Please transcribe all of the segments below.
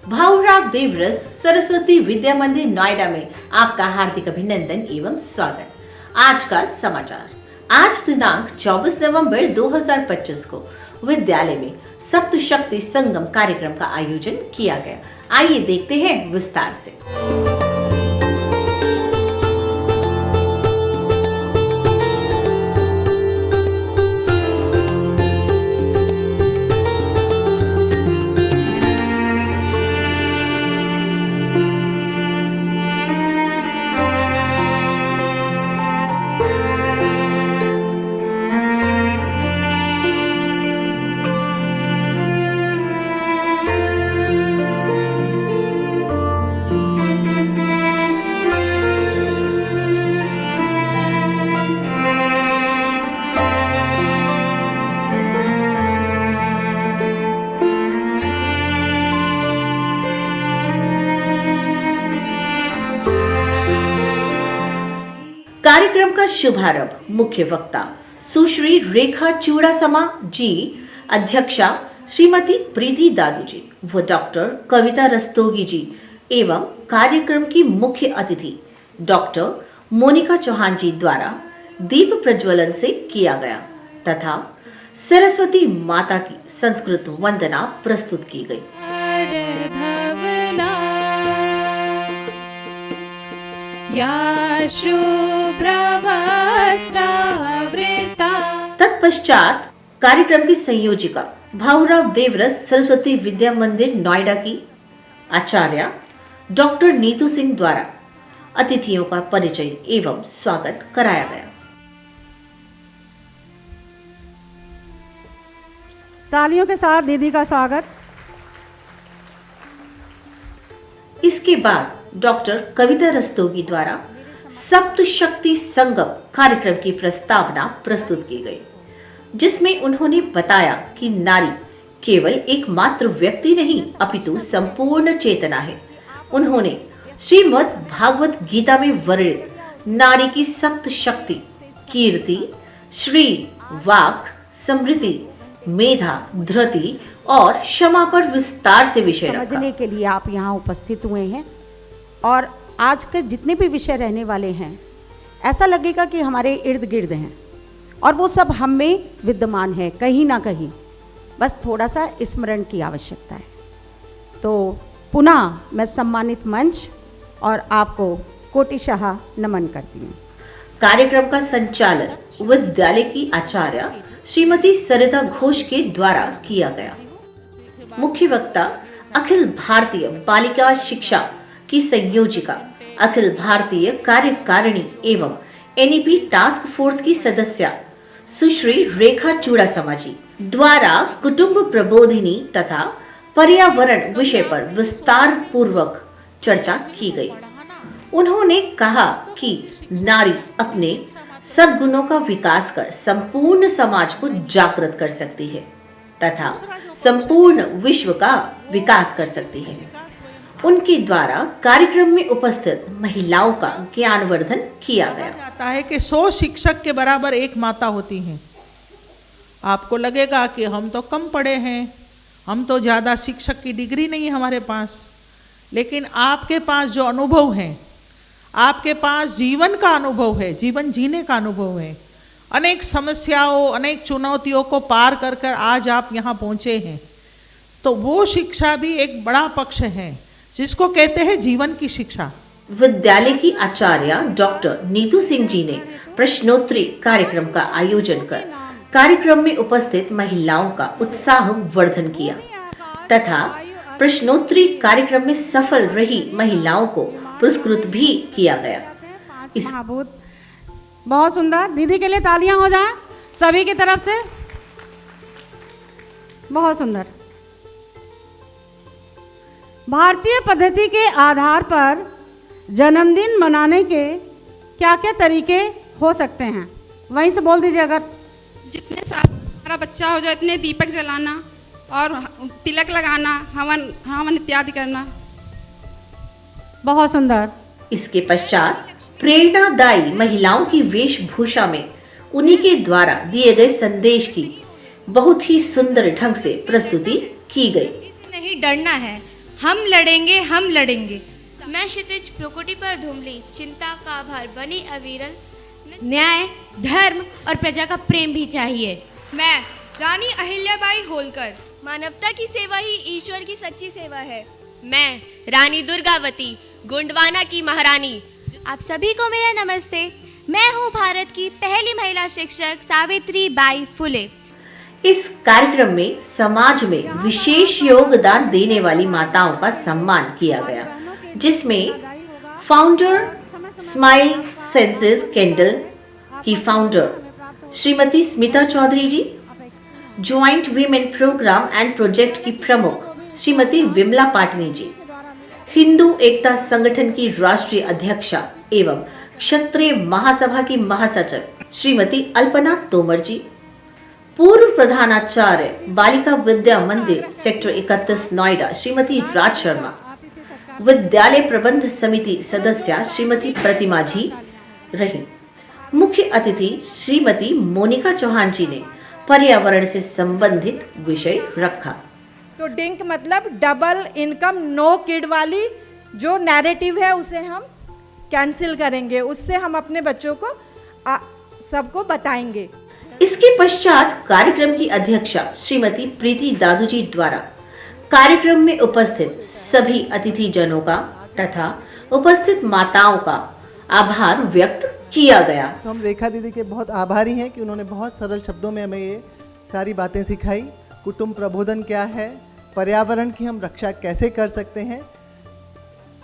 भाऊराव देवरस सरस्वती विद्या मंदिर नोएडा में आपका हार्दिक अभिनंदन एवं स्वागत। आज का समाचार। आज दिनांक 24 नवंबर 2025 को विद्यालय में सप्तशक्ति संगम कार्यक्रम का आयोजन किया गया। आइए देखते हैं विस्तार से। कार्यक्रम का शुभारंभ मुख्य वक्ता सुश्री रेखा चूड़ासमा जी, अध्यक्षा श्रीमती प्रीति दादू जी व डॉक्टर कविता रस्तोगी जी एवं कार्यक्रम की मुख्य अतिथि डॉक्टर मोनिका चौहान जी द्वारा दीप प्रज्वलन से किया गया तथा सरस्वती माता की संस्कृत वंदना प्रस्तुत की गई। तत्पश्चात कार्यक्रम की संयोजिका भाऊराव देवरस सरस्वती विद्या मंदिर नोएडा की आचार्य डॉक्टर नीतू सिंह द्वारा अतिथियों का परिचय एवं स्वागत कराया गया। तालियों के साथ दीदी का स्वागत। इसके बाद डॉक्टर कविता रस्तोगी द्वारा सप्तशक्ति संगम कार्यक्रम की प्रस्तावना प्रस्तुत की गई, जिसमें उन्होंने बताया कि नारी केवल एकमात्र व्यक्ति नहीं अपितु संपूर्ण चेतना है। उन्होंने श्रीमद् भागवत गीता में वर्णित नारी की सप्त शक्ति कीर्ति, श्री, वाक, समृद्धि, मेधा, धृति और क्षमा पर विस्तार से विषय रखा। समझने के लिए आप यहाँ उपस्थित हुए हैं और आज के जितने भी विषय रहने वाले हैं ऐसा लगेगा कि हमारे इर्द गिर्द हैं और वो सब हम में विद्यमान है कहीं ना कहीं, बस थोड़ा सा स्मरण की आवश्यकता है। तो पुनः मैं सम्मानित मंच और आपको कोटिशाह नमन करती हूँ। कार्यक्रम का संचालन विद्यालय की आचार्य श्रीमती सरिता घोष के द्वारा किया गया। मुख्य वक्ता अखिल भारतीय बालिका शिक्षा की संयोजिका, अखिल भारतीय कार्यकारिणी एवं एनईपी टास्क फोर्स की सदस्य सुश्री रेखा चूड़ासमा जी द्वारा कुटुंब प्रबोधिनी तथा पर्यावरण विषय पर विस्तार पूर्वक चर्चा की गई। उन्होंने कहा कि नारी अपने सद्गुणों का विकास कर संपूर्ण समाज को जागृत कर सकती है तथा संपूर्ण विश्व का विकास कर सकती है। उनके द्वारा कार्यक्रम में उपस्थित महिलाओं का ज्ञानवर्धन किया गया। जाता है कि 100 शिक्षक के बराबर एक माता होती है। आपको लगेगा कि हम तो कम पढ़े हैं, हम तो ज़्यादा शिक्षक की डिग्री नहीं है हमारे पास, लेकिन आपके पास जो अनुभव है, आपके पास जीवन का अनुभव है, जीवन जीने का अनुभव है, अनेक समस्याओं, अनेक चुनौतियों को पार कर कर आज आप यहाँ पहुँचे हैं, तो वो शिक्षा भी एक बड़ा पक्ष है जिसको कहते हैं जीवन की शिक्षा। विद्यालय की आचार्य डॉक्टर नीतू सिंह जी ने प्रश्नोत्तरी कार्यक्रम का आयोजन कर कार्यक्रम में उपस्थित महिलाओं का उत्साह वर्धन किया तथा प्रश्नोत्तरी कार्यक्रम में सफल रही महिलाओं को पुरस्कृत भी किया गया। बहुत सुंदर। दीदी के लिए तालियां हो जाएं सभी की तरफ से। बहुत सुंदर। भारतीय पद्धति के आधार पर जन्मदिन मनाने के क्या क्या तरीके हो सकते हैं? वहीं से बोल दीजिए। अगर जितने साल हमारा बच्चा हो जाए इतने दीपक जलाना और तिलक लगाना, हवन इत्यादि करना। बहुत सुंदर। इसके पश्चात प्रेरणादायी महिलाओं की वेशभूषा में उन्हीं के द्वारा दिए गए संदेश की बहुत ही सुंदर ढंग से प्रस्तुति की गई। नहीं डरना है, हम लड़ेंगे, हम लड़ेंगे। मैं क्षितिज भ्रुकुटी पर धूमली, चिंता का भार बनी अविरल। न्याय, धर्म और प्रजा का प्रेम भी चाहिए। मैं रानी अहिल्याबाई होलकर। मानवता की सेवा ही ईश्वर की सच्ची सेवा है। मैं रानी दुर्गावती, गोंडवाना की महारानी। आप सभी को मेरा नमस्ते। मैं हूँ भारत की पहली महिला शिक्षक सावित्री बाई फुले। इस कार्यक्रम में समाज में विशेष योगदान देने वाली माताओं का सम्मान किया गया, जिसमें फाउंडर स्माइल सेंसेस कैंडल की founder Shrimati Smita Chaudhary ji, joint women programme and project की प्रमुख श्रीमती विमला पाटनी जी, हिंदू एकता संगठन की राष्ट्रीय अध्यक्षा एवं क्षत्रिय महासभा की महासचिव श्रीमती अल्पना तोमर जी, पूर्व प्रधानाचार्य बालिका विद्या मंदिर सेक्टर 31 नोएडा श्रीमती राज शर्मा, विद्यालय प्रबंध समिति सदस्य श्रीमती प्रतिमा जी रही। मुख्य अतिथि श्रीमती मोनिका चौहान जी ने पर्यावरण से संबंधित विषय रखा। तो डिंक मतलब डबल इनकम नो किड वाली जो नैरेटिव है उसे हम कैंसिल करेंगे, उससे हम अपने बच्चों को सबको बताएंगे। इसके पश्चात कार्यक्रम की अध्यक्षा श्रीमती प्रीति दादू जी द्वारा कार्यक्रम में उपस्थित सभी अतिथि जनों का तथा उपस्थित माताओं का आभार व्यक्त किया गया। तो हम रेखा दीदी के बहुत आभारी हैं कि उन्होंने बहुत सरल शब्दों में हमें ये सारी बातें सिखाई। कुटुंब प्रबोधन क्या है, पर्यावरण की हम रक्षा कैसे कर सकते हैं,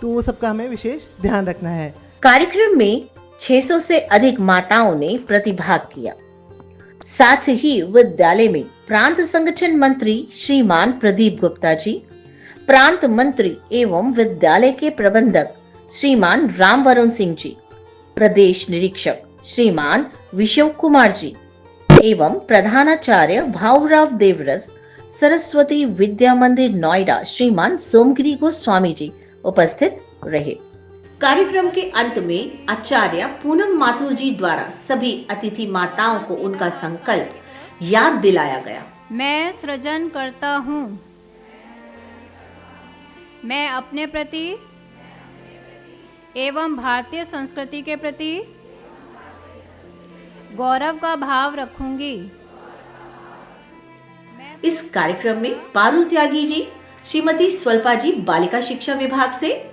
तो वो सबका हमें विशेष ध्यान रखना है। कार्यक्रम में 600 से अधिक माताओं ने प्रतिभाग किया। साथ ही विद्यालय में प्रांत संगठन मंत्री श्रीमान प्रदीप गुप्ता जी, प्रांत मंत्री एवं विद्यालय के प्रबंधक श्रीमान राम वरुण सिंह जी, प्रदेश निरीक्षक श्रीमान विशव कुमार जी एवं प्रधानाचार्य भाऊराव देवरस, सरस्वती विद्या मंदिर नोएडा श्रीमान सोमगिरी गोस्वामी जी उपस्थित रहे। कार्यक्रम के अंत में आचार्य पूनम माथुर जी द्वारा सभी अतिथि माताओं को उनका संकल्प याद दिलाया गया। मैं सृजन करता हूँ, मैं अपने प्रति एवं भारतीय संस्कृति के प्रति गौरव का भाव रखूंगी। इस कार्यक्रम में पारुल त्यागी जी, श्रीमती स्वल्पा जी बालिका शिक्षा विभाग से,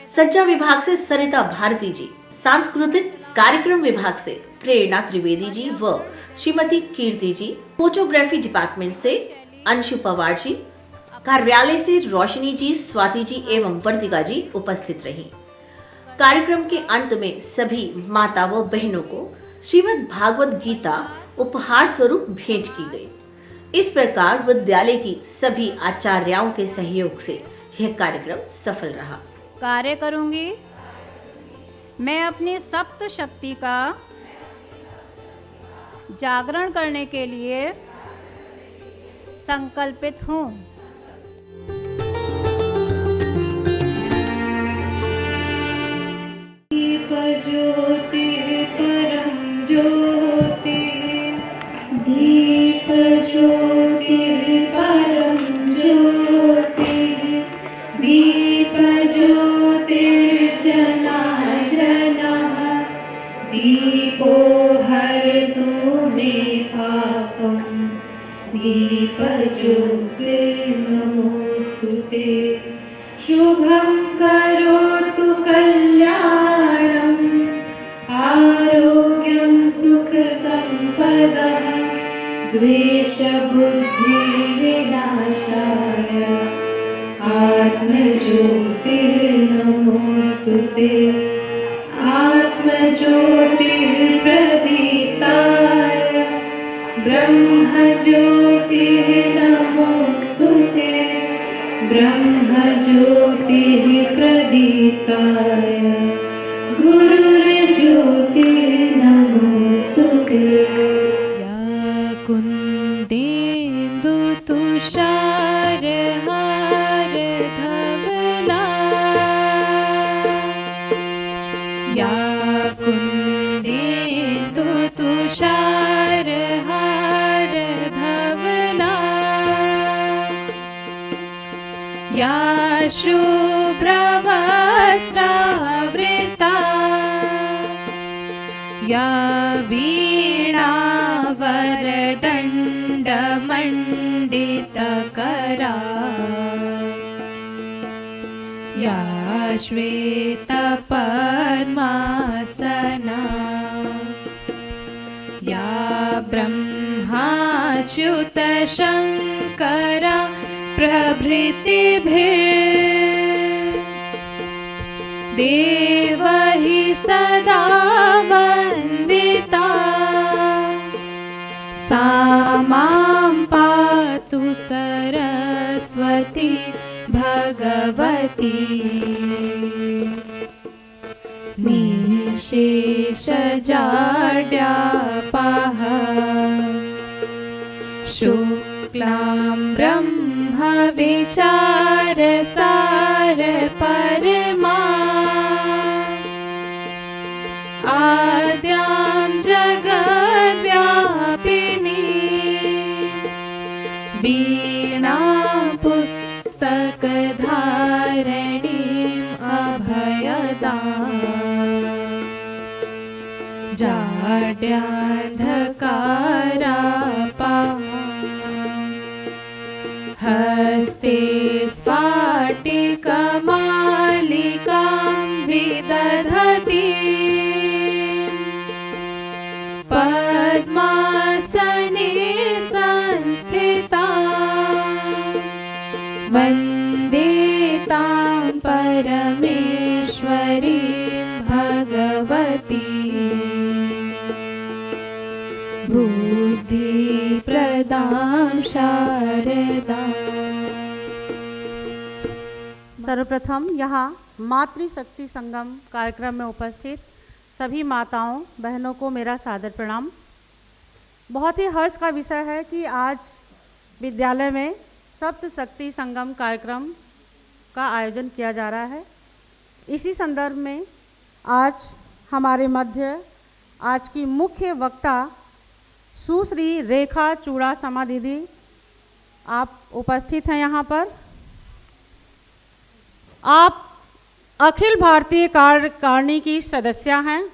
सज्जा विभाग से सरिता भारती जी, सांस्कृतिक कार्यक्रम विभाग से प्रेरणा त्रिवेदी जी व श्रीमती कीर्ति जी, फोटोग्राफी डिपार्टमेंट से अंशु पवार जी, कार्यालय से रोशनी जी, स्वाति जी एवं वर्तिका जी उपस्थित रही। कार्यक्रम के अंत में सभी माता व बहनों को श्रीमद् भागवत गीता उपहार स्वरूप भेंट की गई। इस प्रकार विद्यालय की सभी आचार्यों के सहयोग से यह कार्यक्रम सफल रहा। कार्य करूंगी, मैं अपनी सप्त शक्ति का जागरण करने के लिए संकल्पित हूँ। दीप ज्योति परम ज्योति, दीप ज्योति परम ज्योति, दीप ज्योतिर्जनार्दनः, दीपो हरतु मे पापं, दीप ज्योतिर्नमोस्तुते। शुभं करोतु कल्याणं, आरोग्यं सुख संपदः, द्वेष बुद्धि विनाशाय, आत्मज्योतिर्नमोस्तुते। आत्मज्योतिः प्रदीप्ताय, ब्रह्मज्योतिः नमोस्तुते। ब्रह्मज्योतिः प्रदीप्ताय, गुरुर्ज्योतिः नमोस्तुते। या कुन्देन्दु तुषारहार धवला, या कुन्देन्दु तुषारहार धवला, या शुभ्रवस्त्रावृता या वीणावरदण्डमण्डितकरा या श्वेतपद्मासना या ब्रह्माच्युतशङ्करा प्रभृतिभिर्देवहि सदा वन्दिता सा मां पातु सरस्वती भगवती निःशेषजाड्यापः शुक्लां ब्रह्मविचारसारपरमा आद्यां जगद्व्यापिनी वीणापुस्तकधारिणीम् अभयदाम् जाड्यान्धकारापा हस्ते स्फाटिकमालिकां विदधति पद्मासने संस्थिता वन्दे तां परमेश्वरीं भगवती बुद्धिप्रदां शारदा। सर्वप्रथम यहाँ मातृशक्ति संगम कार्यक्रम में उपस्थित सभी माताओं बहनों को मेरा सादर प्रणाम। बहुत ही हर्ष का विषय है कि आज विद्यालय में सप्त शक्ति संगम कार्यक्रम का आयोजन किया जा रहा है। इसी संदर्भ में आज हमारे मध्य आज की मुख्य वक्ता सुश्री रेखा चूड़ासमा दीदी आप उपस्थित हैं यहाँ पर। आप अखिल भारतीय कार्यकारिणी की सदस्य हैं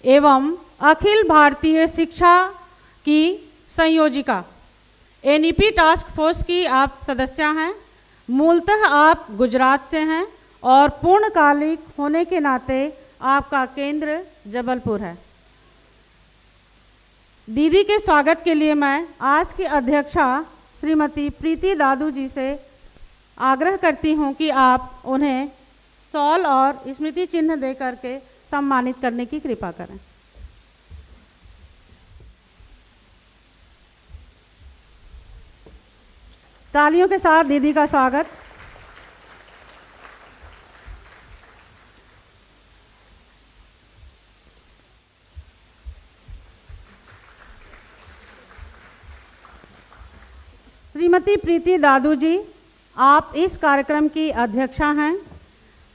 एवं अखिल भारतीय शिक्षा की संयोजिका एनईपी टास्क फोर्स की आप सदस्य हैं। मूलतः आप गुजरात से हैं और पूर्णकालिक होने के नाते आपका केंद्र जबलपुर है। दीदी के स्वागत के लिए मैं आज की अध्यक्षा श्रीमती प्रीति दादू जी से आग्रह करती हूं कि आप उन्हें शॉल और स्मृति चिन्ह दे करके सम्मानित करने की कृपा करें। तालियों के साथ दीदी का स्वागत। श्रीमती प्रीति दादू जी, आप इस कार्यक्रम की अध्यक्षा हैं।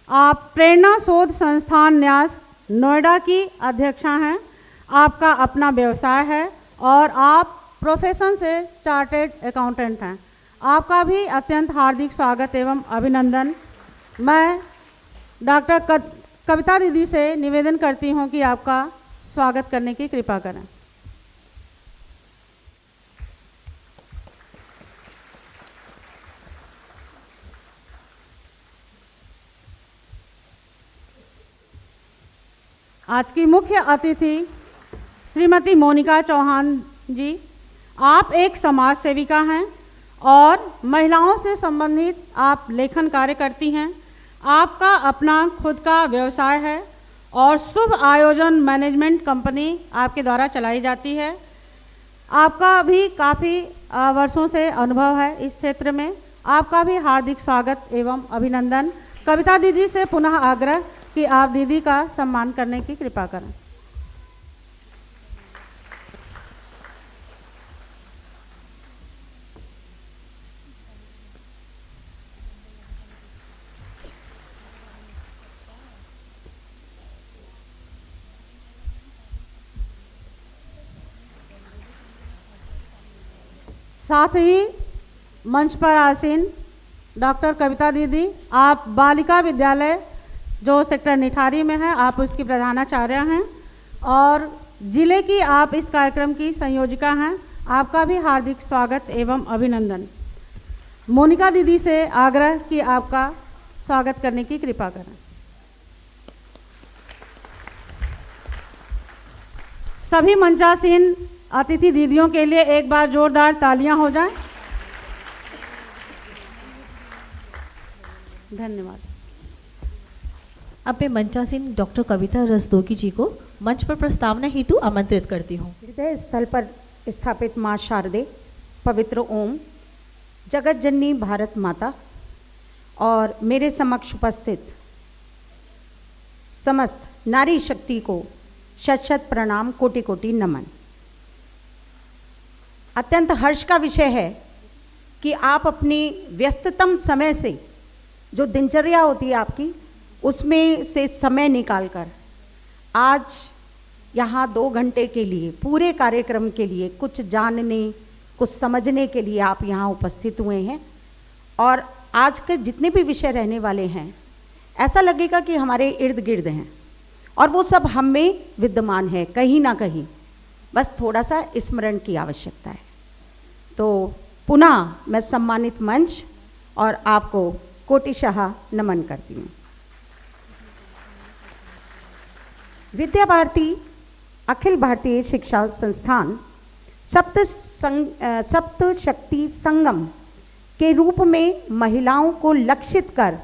आप प्रेरणा शोध संस्थान न्यास नोएडा की अध्यक्षा हैं। आपका अपना व्यवसाय है और आप प्रोफेशन से चार्टेड अकाउंटेंट हैं। आपका भी अत्यंत हार्दिक स्वागत एवं अभिनंदन। मैं डॉक्टर कविता दीदी से निवेदन करती हूं कि आपका स्वागत करने की कृपा करें। आज की मुख्य अतिथि श्रीमती मोनिका चौहान जी, आप एक समाज सेविका हैं और महिलाओं से संबंधित आप लेखन कार्य करती हैं। आपका अपना खुद का व्यवसाय है और शुभ आयोजन मैनेजमेंट कंपनी आपके द्वारा चलाई जाती है। आपका भी काफ़ी वर्षों से अनुभव है इस क्षेत्र में। आपका भी हार्दिक स्वागत एवं अभिनंदन। कविता दीदी से पुनः आग्रह कि आप दीदी का सम्मान करने की कृपा करें। साथ ही मंच पर आसीन डॉक्टर कविता दीदी आप बालिका विद्यालय जो सेक्टर निठारी में है, आप उसकी प्रधानाचार्य हैं और जिले की आप इस कार्यक्रम की संयोजिका हैं। आपका भी हार्दिक स्वागत एवं अभिनंदन। मोनिका दीदी से आग्रह कि आपका स्वागत करने की कृपा करें। सभी मंचासीन अतिथि दीदियों के लिए एक बार जोरदार तालियां हो जाएं। धन्यवाद। अब मैं मंचासीन डॉक्टर कविता रस्तोगी जी को मंच पर प्रस्तावना हेतु आमंत्रित करती हूँ। हृदय स्थल पर स्थापित माँ शारदे, पवित्र ओम, जगत जननी भारत माता और मेरे समक्ष उपस्थित समस्त नारी शक्ति को शत शत प्रणाम, कोटि कोटि नमन। अत्यंत हर्ष का विषय है कि आप अपनी व्यस्ततम समय से, जो दिनचर्या होती है आपकी, उसमें से समय निकालकर आज यहाँ 2 घंटे के लिए, पूरे कार्यक्रम के लिए, कुछ जानने, कुछ समझने के लिए आप यहाँ उपस्थित हुए हैं। और आज के जितने भी विषय रहने वाले हैं, ऐसा लगेगा कि हमारे इर्द गिर्द हैं और वो सब हम में विद्यमान है कहीं ना कहीं, बस थोड़ा सा स्मरण की आवश्यकता है। तो पुनः मैं सम्मानित मंच और आपको कोटिशः नमन करती हूँ। विद्या भारती अखिल भारतीय शिक्षा संस्थान सप्त शक्ति संगम के रूप में महिलाओं को लक्षित कर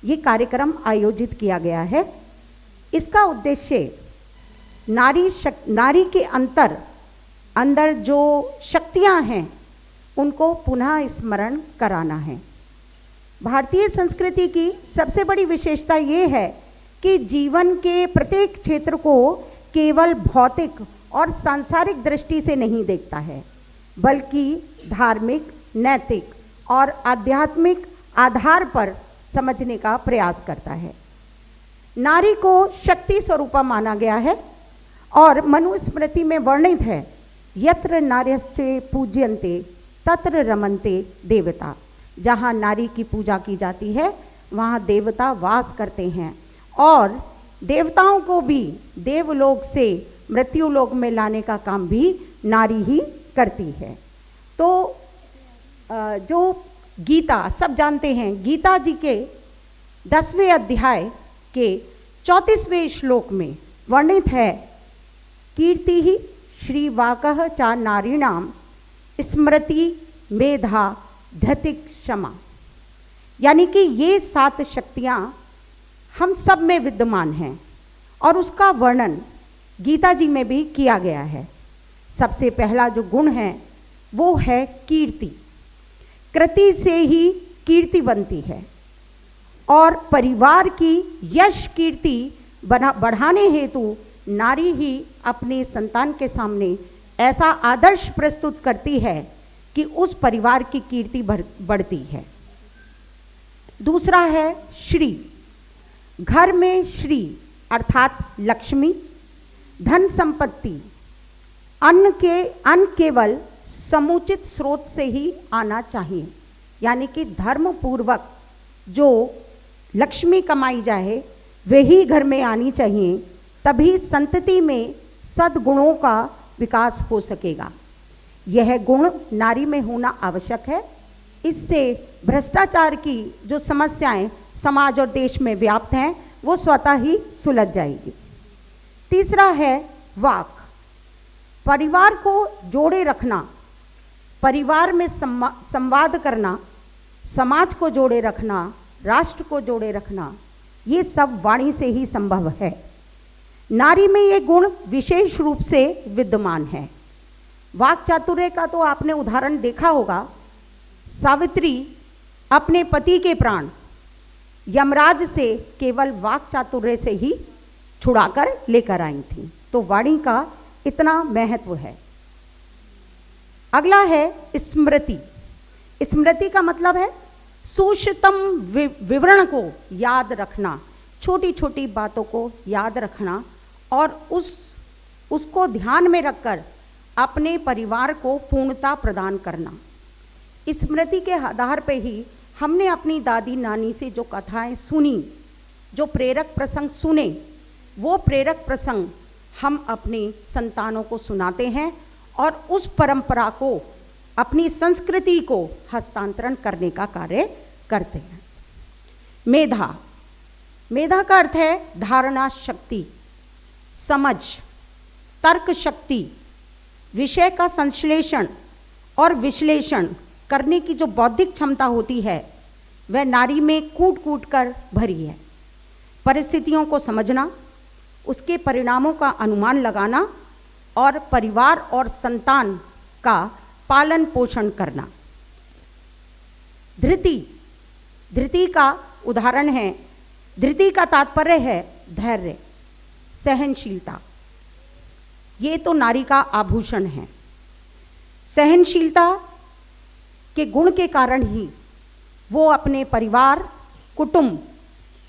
ये कार्यक्रम आयोजित किया गया है। इसका उद्देश्य नारी के अंदर जो शक्तियां हैं उनको पुनः स्मरण कराना है। भारतीय संस्कृति की सबसे बड़ी विशेषता ये है कि जीवन के प्रत्येक क्षेत्र को केवल भौतिक और सांसारिक दृष्टि से नहीं देखता है, बल्कि धार्मिक, नैतिक और आध्यात्मिक आधार पर समझने का प्रयास करता है। नारी को शक्ति स्वरूपा माना गया है और मनुस्मृति में वर्णित है, यत्र नार्यस्ते पूज्यन्ते तत्र रमन्ते देवता। जहाँ नारी की पूजा की जाती है वहाँ देवता वास करते हैं और देवताओं को भी देवलोक से मृत्युलोक में लाने का काम भी नारी ही करती है। तो जो गीता सब जानते हैं, गीता जी के 10वें अध्याय के 34वें श्लोक में वर्णित है, कीर्ति ही श्री वाकः चा नारीणाम स्मृति मेधा धृति क्षमा। यानी कि ये 7 शक्तियाँ हम सब में विद्यमान हैं और उसका वर्णन गीता जी में भी किया गया है। सबसे पहला जो गुण है वो है कीर्ति। कृति से ही कीर्ति बनती है और परिवार की यश कीर्ति बढ़ाने हेतु नारी ही अपने संतान के सामने ऐसा आदर्श प्रस्तुत करती है कि उस परिवार की कीर्ति बढ़ती है। दूसरा है श्री। घर में श्री अर्थात लक्ष्मी, धन संपत्ति, अन्न केवल समुचित स्रोत से ही आना चाहिए। यानी कि धर्म पूर्वक जो लक्ष्मी कमाई जाए वही घर में आनी चाहिए, तभी संतति में सद्गुणों का विकास हो सकेगा। यह गुण नारी में होना आवश्यक है। इससे भ्रष्टाचार की जो समस्याएं समाज और देश में व्याप्त हैं वो स्वतः ही सुलझ जाएगी। तीसरा है वाक। परिवार को जोड़े रखना, परिवार में संवाद करना, समाज को जोड़े रखना, राष्ट्र को जोड़े रखना, ये सब वाणी से ही संभव है। नारी में ये गुण विशेष रूप से विद्यमान है। वाक चातुर्य का तो आपने उदाहरण देखा होगा। सावित्री अपने पति के प्राण यमराज से केवल वाक चातुर्य से ही छुड़ाकर लेकर आई थी। तो वाणी का इतना महत्व है। अगला है स्मृति। स्मृति का मतलब है सूक्ष्मतम विवरण को याद रखना, छोटी छोटी बातों को याद रखना और उसको ध्यान में रखकर अपने परिवार को पूर्णता प्रदान करना। स्मृति के आधार पे ही हमने अपनी दादी नानी से जो कथाएं सुनी, जो प्रेरक प्रसंग सुने, वो प्रेरक प्रसंग हम अपने संतानों को सुनाते हैं और उस परंपरा को, अपनी संस्कृति को हस्तांतरण करने का कार्य करते हैं। मेधा, मेधा का अर्थ है धारणा शक्ति, समझ, तर्क शक्ति, विषय का संश्लेषण और विश्लेषण करने की जो बौद्धिक क्षमता होती है वह नारी में कूट कूट कर भरी है। परिस्थितियों को समझना, उसके परिणामों का अनुमान लगाना और परिवार और संतान का पालन पोषण करना। धृति, धृति का उदाहरण है, धृति का तात्पर्य है धैर्य, सहनशीलता। ये तो नारी का आभूषण है। सहनशीलता के गुण के कारण ही वो अपने परिवार, कुटुंब,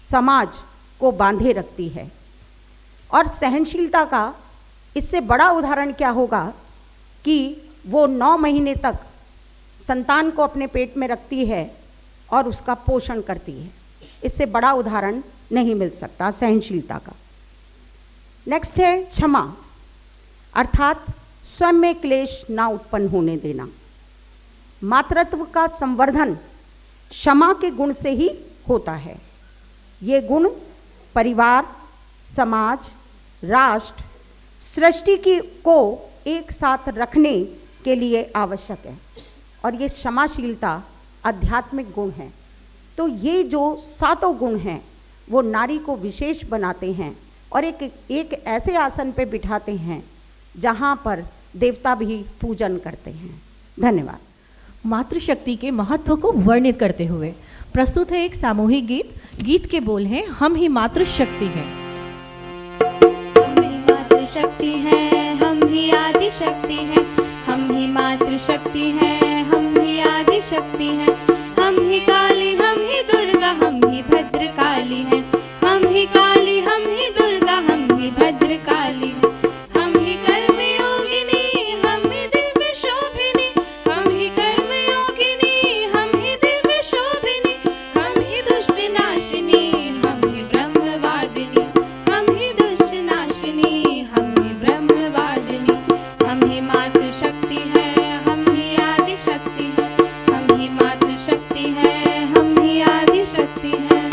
समाज को बांधे रखती है। और सहनशीलता का इससे बड़ा उदाहरण क्या होगा कि वो 9 महीने तक संतान को अपने पेट में रखती है और उसका पोषण करती है। इससे बड़ा उदाहरण नहीं मिल सकता सहनशीलता का। नेक्स्ट है क्षमा, अर्थात स्वयं में क्लेश ना उत्पन्न होने देना। मातृत्व का संवर्धन क्षमा के गुण से ही होता है। ये गुण परिवार, समाज, राष्ट्र, सृष्टि को एक साथ रखने के लिए आवश्यक है और ये क्षमाशीलता आध्यात्मिक गुण है। तो ये जो 7 गुण हैं वो नारी को विशेष बनाते हैं और एक ऐसे आसन पे बिठाते हैं जहाँ पर देवता भी पूजन करते हैं। धन्यवाद। मातृशक्ति के महत्व को वर्णित करते हुए प्रस्तुत है एक सामूहिक गीत। गीत के बोल हैं, हम ही मातृशक्ति हैं। हम ही मातृशक्ति हैं, हम ही आदि शक्ति हैं, हम ही मातृशक्ति हैं, हम ही आदि शक्ति हैं, हम ही काली, हम ही दुर्गा, हम ही भद्रकाली हैं, हम ही काली, हम ही दुर्गा, हम ही भद्रकाली हैं, हम ही कर्म योगिनी, हम ही दिव्य शोभिनी, हम ही कर्म योगिनी, हम ही दिव्य शोभिनी, हम ही दुष्ट नाशिनी, हम ही ब्रह्मवादिनी, हम ही दुष्ट नाशिनी, हम ही ब्रह्मवादिनी, हम ही मातृशक्ति है, हम ही आदि शक्ति है, हम ही मातृशक्ति है, हम ही आदि शक्ति है।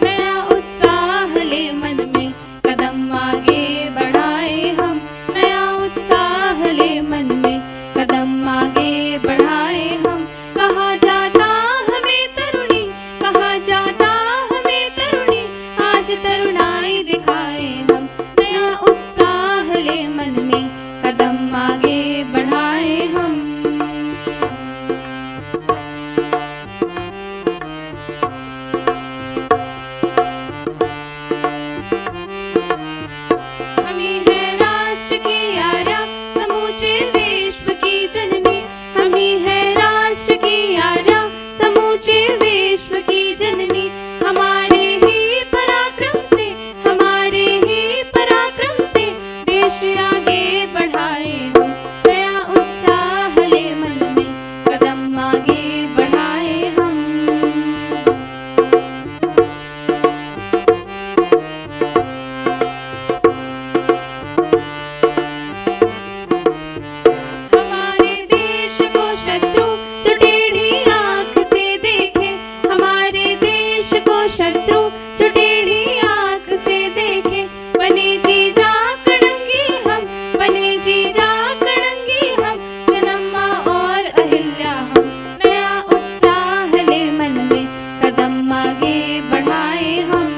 नया उत्साह ले मन में कदम आगे बढ़ाए हम, नया उत्साह ले मन में कदम आगे बढ़ाए हम। कहा जाता हमें तरुणी, कहा जाता हमें तरुणी, आज तरुणाई दिखाए हम। नया उत्साह ले मन में कदम आगे बढ़ाए हम। हमी है राष्ट्र की आर्या, समूचे विश्व की जननी, हमी है राष्ट्र की आर्या, समूचे विश्व की जननी। हमारे ही पराक्रम से, हमारे ही पराक्रम से देश आगे बढ़ाए हम। नया उत्साह ले मन में कदम आगे बढ़ाए हम। हमारे देश को शत्रु जो टेढ़ी आंख से देखे, हमारे देश को शत्रु जो टेढ़ी आंख से देखे, बने जी जा कड़ंगी हम, बने जी जा कड़ंगी हम, जन्मा और अहिल्या हम। नया उत्साह ले मन में कदम आगे बढ़ाए हम।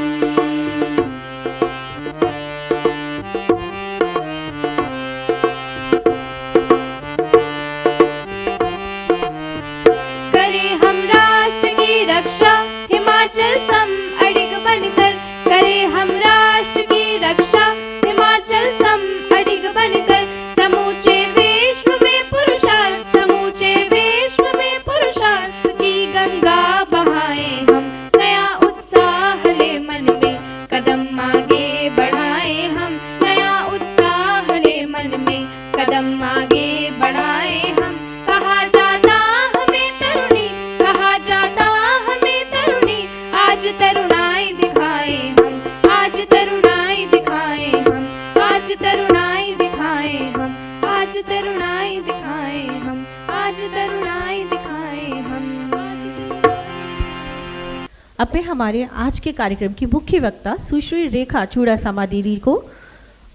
करें हम राष्ट्र की रक्षा, हिमाचल सम अडिग बनकर, करें हम राष्ट्र की रक्षा, हिमाचल सम अडिग बनकर। समूचे विश्व में पुरुषार्थ, समूचे विश्व में पुरुषार्थ की गंगा बहाए हम। नया उत्साह ले मन में कदम आगे बढ़ाए हम। नया उत्साह ले मन में कदम आगे बढ़ाए हम। कहा जाता हमें तरुणी, आज तरुणाई दिखाए हम, आज तरुणाई दिखाए हम, आज तरुणाई दिखाए हम, आज तरुणाई दिखाए हम, आज तरुणाई दिखाए हम, आज तरुणाई। अब मैं हमारे आज के कार्यक्रम की मुख्य वक्ता सुश्री रेखा चूड़ासामा दीदी को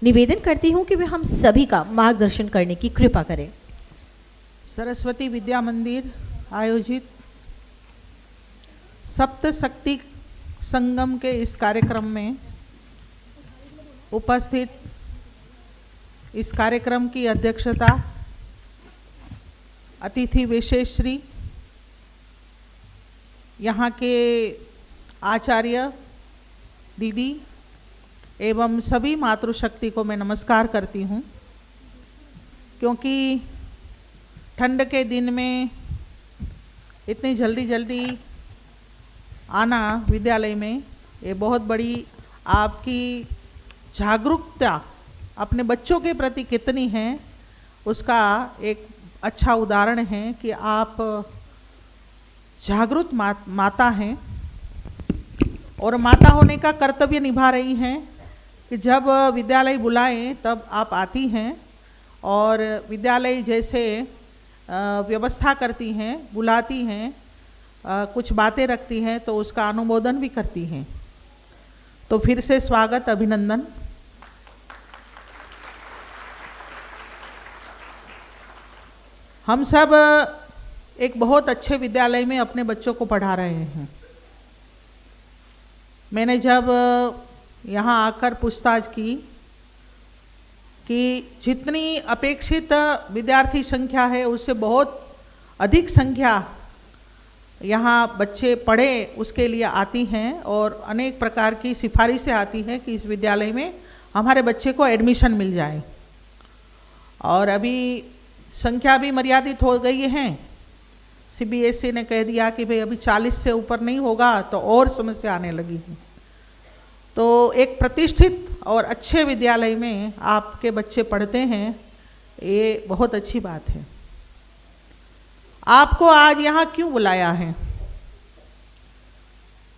निवेदन करती हूँ कि वे हम सभी का मार्गदर्शन करने की कृपा करें। सरस्वती विद्या मंदिर आयोजित सप्त शक्ति संगम के इस कार्यक्रम में उपस्थित, इस कार्यक्रम की अध्यक्षता अतिथि विशेष श्री यहाँ के आचार्य दीदी एवं सभी मातृशक्ति को मैं नमस्कार करती हूँ, क्योंकि ठंड के दिन में इतनी जल्दी आना विद्यालय में, ये बहुत बड़ी आपकी जागरूकता अपने बच्चों के प्रति कितनी है उसका एक अच्छा उदाहरण है कि आप जागरूक माता हैं और माता होने का कर्तव्य निभा रही हैं कि जब विद्यालय बुलाएं तब आप आती हैं और विद्यालय जैसे व्यवस्था करती हैं, बुलाती हैं, कुछ बातें रखती हैं तो उसका अनुमोदन भी करती हैं। तो फिर से स्वागत, अभिनंदन। हम सब एक बहुत अच्छे विद्यालय में अपने बच्चों को पढ़ा रहे हैं। मैंने जब यहाँ आकर पूछताछ की कि जितनी अपेक्षित विद्यार्थी संख्या है उससे बहुत अधिक संख्या यहाँ बच्चे पढ़े उसके लिए आती हैं और अनेक प्रकार की सिफारिशें आती हैं कि इस विद्यालय में हमारे बच्चे को एडमिशन मिल जाए, और अभी संख्या भी मर्यादित हो गई है। CBSE ने कह दिया कि भाई अभी 40 से ऊपर नहीं होगा तो और समस्या आने लगी है। तो एक प्रतिष्ठित और अच्छे विद्यालय में आपके बच्चे पढ़ते हैं, ये बहुत अच्छी बात है। आपको आज यहाँ क्यों बुलाया है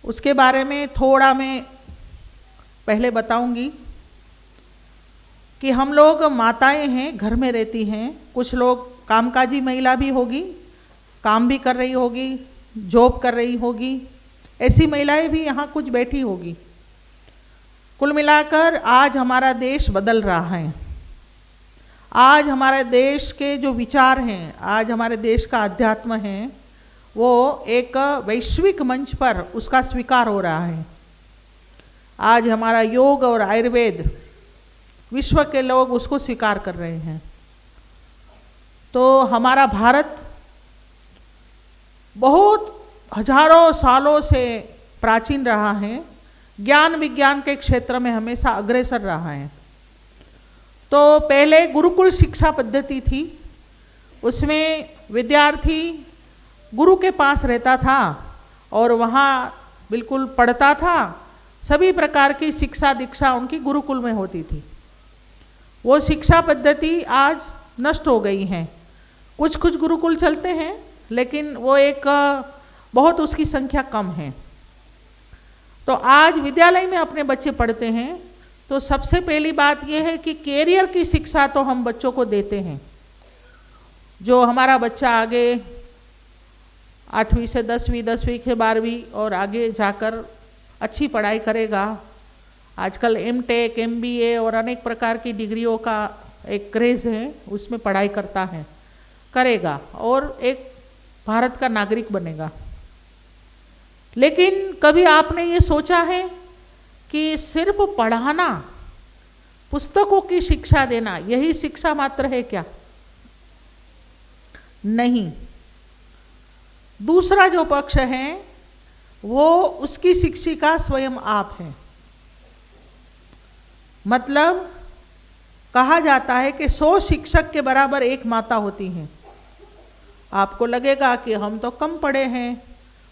उसके बारे में थोड़ा मैं पहले बताऊंगी कि हम लोग माताएं हैं, घर में रहती हैं, कुछ लोग कामकाजी महिला भी होगी, काम भी कर रही होगी, जॉब कर रही होगी, ऐसी महिलाएं भी यहाँ कुछ बैठी होगी। कुल मिलाकर आज हमारा देश बदल रहा है। आज हमारे देश के जो विचार हैं, आज हमारे देश का अध्यात्म है, वो एक वैश्विक मंच पर उसका स्वीकार हो रहा है। आज हमारा योग और आयुर्वेद विश्व के लोग उसको स्वीकार कर रहे हैं। तो हमारा भारत बहुत हजारों सालों से प्राचीन रहा है, ज्ञान विज्ञान के क्षेत्र में हमेशा अग्रसर रहा है। तो पहले गुरुकुल शिक्षा पद्धति थी, उसमें विद्यार्थी गुरु के पास रहता था और वहाँ बिल्कुल पढ़ता था, सभी प्रकार की शिक्षा दीक्षा उनकी गुरुकुल में होती थी। वो शिक्षा पद्धति आज नष्ट हो गई है। कुछ कुछ गुरुकुल चलते हैं लेकिन वो एक बहुत उसकी संख्या कम है। तो आज विद्यालय में अपने बच्चे पढ़ते हैं तो सबसे पहली बात यह है कि कैरियर की शिक्षा तो हम बच्चों को देते हैं। जो हमारा बच्चा आगे 8वीं से 10वीं, 10वीं से 12वीं और आगे जाकर अच्छी पढ़ाई करेगा। आजकल MTech, MBA और अनेक प्रकार की डिग्रियों का एक क्रेज़ है, उसमें पढ़ाई करता है, करेगा और एक भारत का नागरिक बनेगा। लेकिन कभी आपने ये सोचा है कि सिर्फ पढ़ाना, पुस्तकों की शिक्षा देना, यही शिक्षा मात्र है क्या? नहीं। दूसरा जो पक्ष है वो उसकी शिक्षिका स्वयं आप हैं। मतलब कहा जाता है कि 100 शिक्षक के बराबर एक माता होती हैं। आपको लगेगा कि हम तो कम पढ़े हैं,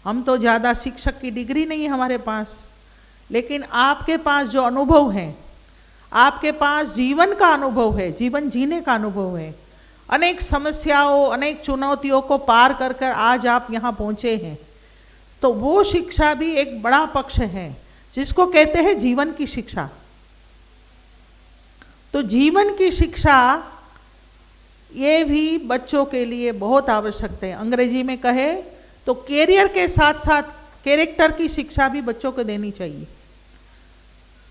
हम तो ज़्यादा शिक्षक की डिग्री नहीं है हमारे पास, लेकिन आपके पास जो अनुभव है, आपके पास जीवन का अनुभव है, जीवन जीने का अनुभव है, अनेक समस्याओं, अनेक चुनौतियों को पार कर कर आज आप यहाँ पहुँचे हैं। तो वो शिक्षा भी एक बड़ा पक्ष है जिसको कहते हैं जीवन की शिक्षा। तो जीवन की शिक्षा ये भी बच्चों के लिए बहुत आवश्यक है। अंग्रेजी में कहे तो कैरियर के साथ साथ कैरेक्टर की शिक्षा भी बच्चों को देनी चाहिए।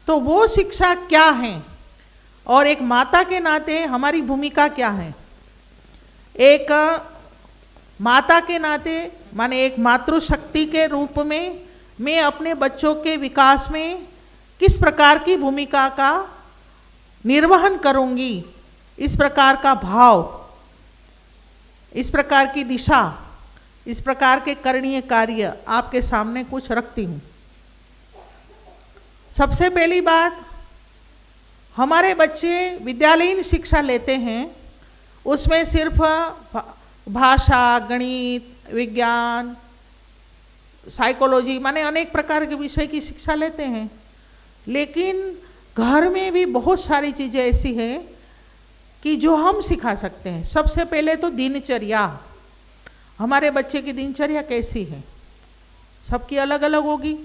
तो वो शिक्षा क्या है और एक माता के नाते हमारी भूमिका क्या है? एक माता के नाते माने एक मातृशक्ति के रूप में मैं अपने बच्चों के विकास में किस प्रकार की भूमिका का निर्वहन करूंगी, इस प्रकार का भाव, इस प्रकार की दिशा, इस प्रकार के करणीय कार्य आपके सामने कुछ रखती हूं। सबसे पहली बात, हमारे बच्चे विद्यालयीन शिक्षा लेते हैं, उसमें सिर्फ भाषा, गणित, विज्ञान, साइकोलॉजी माने अनेक प्रकार के विषय की शिक्षा लेते हैं, लेकिन घर में भी बहुत सारी चीज़ें ऐसी हैं कि जो हम सिखा सकते हैं। सबसे पहले तो दिनचर्या, हमारे बच्चे की दिनचर्या कैसी है, सबकी अलग अलग होगी।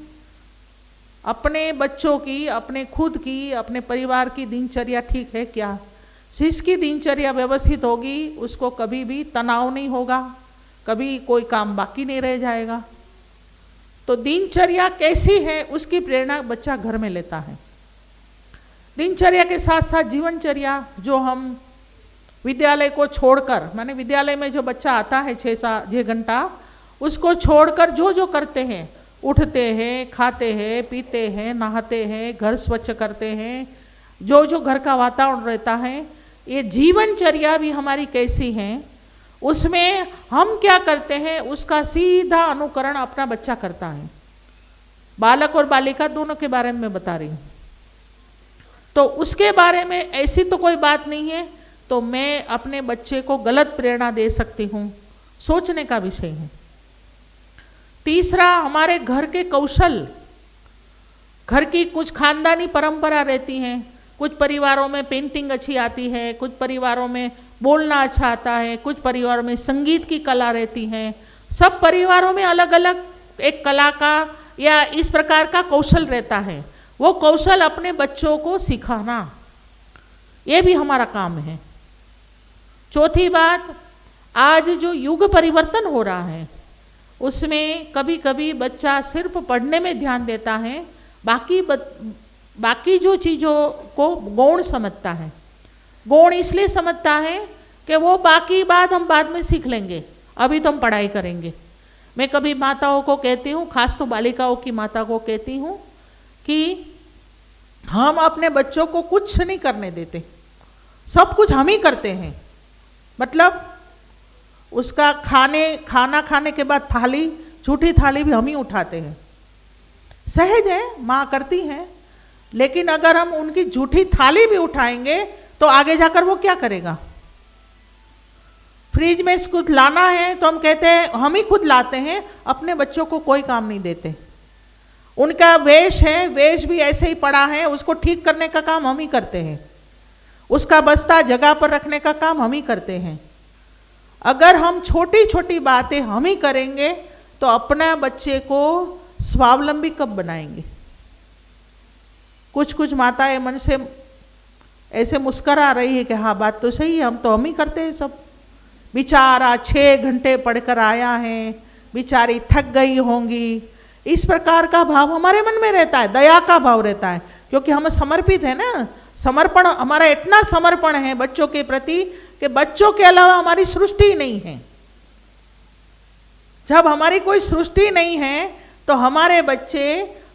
अपने बच्चों की, अपने खुद की, अपने परिवार की दिनचर्या ठीक है क्या? जिसकी दिनचर्या व्यवस्थित होगी उसको कभी भी तनाव नहीं होगा, कभी कोई काम बाकी नहीं रह जाएगा। तो दिनचर्या कैसी है उसकी प्रेरणा बच्चा घर में लेता है। दिनचर्या के साथ साथ जीवनचर्या, जो हम विद्यालय को छोड़कर, माने विद्यालय में जो बच्चा आता है 6 घंटा, उसको छोड़कर जो जो करते हैं, उठते हैं, खाते हैं, पीते हैं, नहाते हैं, घर स्वच्छ करते हैं, जो जो घर का वातावरण रहता है, ये जीवनचर्या भी हमारी कैसी है, उसमें हम क्या करते हैं उसका सीधा अनुकरण अपना बच्चा करता है। बालक और बालिका दोनों के बारे में मैं बता रही हूँ। तो उसके बारे में ऐसी तो कोई बात नहीं है, तो मैं अपने बच्चे को गलत प्रेरणा दे सकती हूँ, सोचने का विषय है। तीसरा, हमारे घर के कौशल, घर की कुछ खानदानी परंपरा रहती हैं। कुछ परिवारों में पेंटिंग अच्छी आती है, कुछ परिवारों में बोलना अच्छा आता है, कुछ परिवारों में संगीत की कला रहती है। सब परिवारों में अलग अलग एक कला का या इस प्रकार का कौशल रहता है। वो कौशल अपने बच्चों को सिखाना, ये भी हमारा काम है। चौथी बात, आज जो युग परिवर्तन हो रहा है उसमें कभी कभी बच्चा सिर्फ पढ़ने में ध्यान देता है, बाकी जो चीज़ों को गौण समझता है। गौण इसलिए समझता है कि वो बाकी बात हम बाद में सीख लेंगे, अभी तो हम पढ़ाई करेंगे। मैं कभी माताओं को कहती हूँ, खास तो बालिकाओं की माता को कहती हूँ कि हम अपने बच्चों को कुछ नहीं करने देते, सब कुछ हम ही करते हैं। मतलब उसका खाना खाने के बाद थाली, झूठी थाली भी हम ही उठाते हैं। सहज है, माँ करती हैं, लेकिन अगर हम उनकी झूठी थाली भी उठाएंगे तो आगे जाकर वो क्या करेगा? फ्रिज में कुछ लाना है तो हम कहते हैं हम ही खुद लाते हैं, अपने बच्चों को कोई काम नहीं देते। उनका वेश है, वेश भी ऐसे ही पड़ा है, उसको ठीक करने का काम हम ही करते हैं, उसका बस्ता जगह पर रखने का काम हम ही करते हैं। अगर हम छोटी छोटी बातें हम ही करेंगे तो अपना बच्चे को स्वावलंबी कब बनाएंगे? कुछ माताएं मन से ऐसे मुस्करा रही है कि हाँ बात तो सही है, हम ही करते हैं सब। बेचारा 6 घंटे पढ़कर आया है, बेचारी थक गई होंगी, इस प्रकार का भाव हमारे मन में रहता है, दया का भाव रहता है, क्योंकि हम समर्पित है ना। समर्पण, हमारा इतना समर्पण है बच्चों के प्रति कि बच्चों के अलावा हमारी सृष्टि नहीं है। जब हमारी कोई सृष्टि नहीं है तो हमारे बच्चे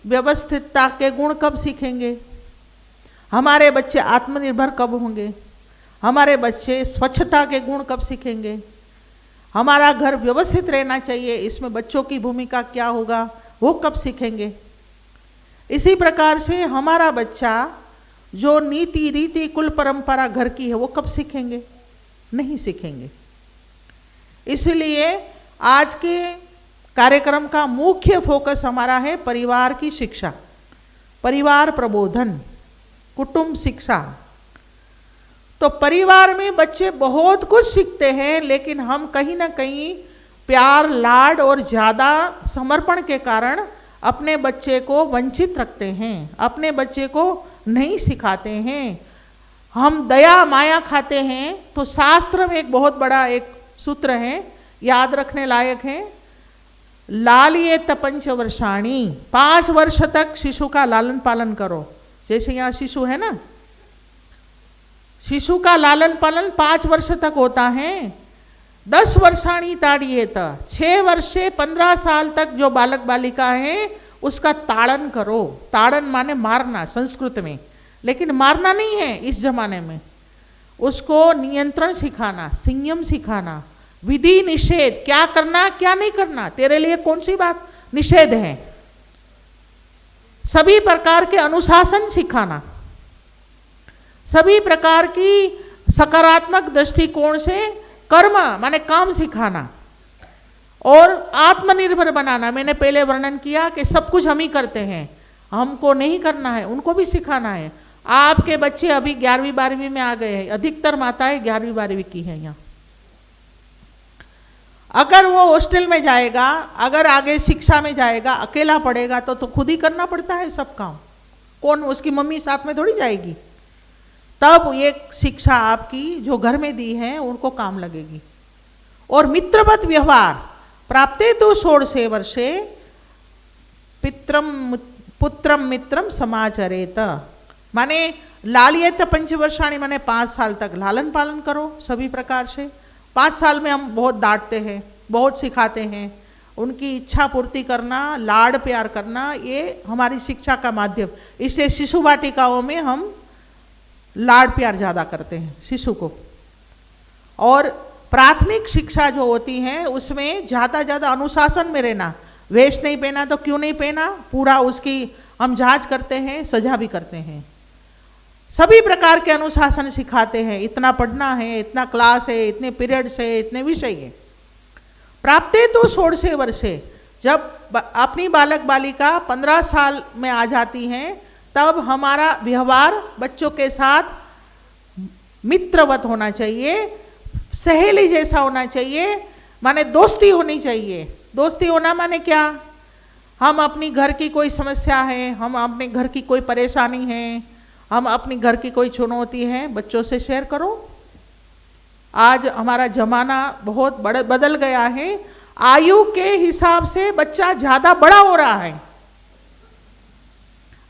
व्यवस्थितता के गुण कब सीखेंगे? हमारे बच्चे आत्मनिर्भर कब होंगे? हमारे बच्चे स्वच्छता के गुण कब सीखेंगे? हमारा घर व्यवस्थित रहना चाहिए, इसमें बच्चों की भूमिका क्या होगा वो कब सीखेंगे? इसी प्रकार से हमारा बच्चा जो नीति रीति कुल परंपरा घर की है वो कब सीखेंगे? नहीं सीखेंगे। इसलिए आज के कार्यक्रम का मुख्य फोकस हमारा है परिवार की शिक्षा, परिवार प्रबोधन, कुटुंब शिक्षा। तो परिवार में बच्चे बहुत कुछ सीखते हैं, लेकिन हम कहीं ना कहीं प्यार लाड और ज़्यादा समर्पण के कारण अपने बच्चे को वंचित रखते हैं, अपने बच्चे को नहीं सिखाते हैं। हम दया माया खाते हैं। तो शास्त्र में एक बहुत बड़ा एक सूत्र है, याद रखने लायक है, लालियेत 5 वर्षाणी, 5 वर्ष तक शिशु का लालन पालन करो। जैसे यहाँ शिशु है ना, शिशु का लालन पालन 5 वर्ष तक होता है। 10 वर्षाणी ताड़ियेत, 6 वर्ष से 15 साल तक जो बालक बालिका है उसका ताड़न करो। ताड़न माने मारना संस्कृत में, लेकिन मारना नहीं है इस जमाने में। उसको नियंत्रण सिखाना, संयम सिखाना, विधि निषेध, क्या करना क्या नहीं करना, तेरे लिए कौन सी बात निषेध है, सभी प्रकार के अनुशासन सिखाना, सभी प्रकार की सकारात्मक दृष्टिकोण से कर्म माने काम सिखाना और आत्मनिर्भर बनाना। मैंने पहले वर्णन किया कि सब कुछ हम ही करते हैं, हमको नहीं करना है, उनको भी सिखाना है। आपके बच्चे अभी 11वीं 12वीं में आ गए हैं, अधिकतर माताएं 11वीं 12वीं की हैं यहाँ। अगर वो हॉस्टल में जाएगा, अगर आगे शिक्षा में जाएगा, अकेला पढ़ेगा तो खुद ही करना पड़ता है सब काम। कौन, उसकी मम्मी साथ में थोड़ी जाएगी। तब ये शिक्षा आपकी जो घर में दी है उनको काम लगेगी। और मित्रवत व्यवहार, प्राप्ते तो 16 वर्षे पित्रम पुत्रम मित्रम समाचरेत, माने लालियत 5 वर्षाणी माने 5 साल तक लालन पालन करो सभी प्रकार से। 5 साल में हम बहुत डांटते हैं, बहुत सिखाते हैं, उनकी इच्छा पूर्ति करना, लाड प्यार करना, ये हमारी शिक्षा का माध्यम। इसलिए शिशु वाटिकाओं में हम लाड प्यार ज़्यादा करते हैं शिशु को। और प्राथमिक शिक्षा जो होती है उसमें ज़्यादा अनुशासन में रहना, वेश नहीं पहना तो क्यों नहीं पहना, पूरा उसकी हम जांच करते हैं, सजा भी करते हैं। सभी प्रकार के अनुशासन सिखाते हैं, इतना पढ़ना है, इतना क्लास है, इतने पीरियड्स है, इतने विषय है। प्राप्ते तो 16 वर्षे, जब अपनी बालक बालिका 15 साल में आ जाती हैं तब हमारा व्यवहार बच्चों के साथ मित्रवत होना चाहिए, सहेली जैसा होना चाहिए, माने दोस्ती होनी चाहिए। दोस्ती होना माने क्या, हम अपनी घर की कोई समस्या है, हम अपने घर की कोई परेशानी है, हम अपनी घर की कोई चुनौती है, बच्चों से शेयर करो। आज हमारा जमाना बहुत बदल गया है, आयु के हिसाब से बच्चा ज़्यादा बड़ा हो रहा है।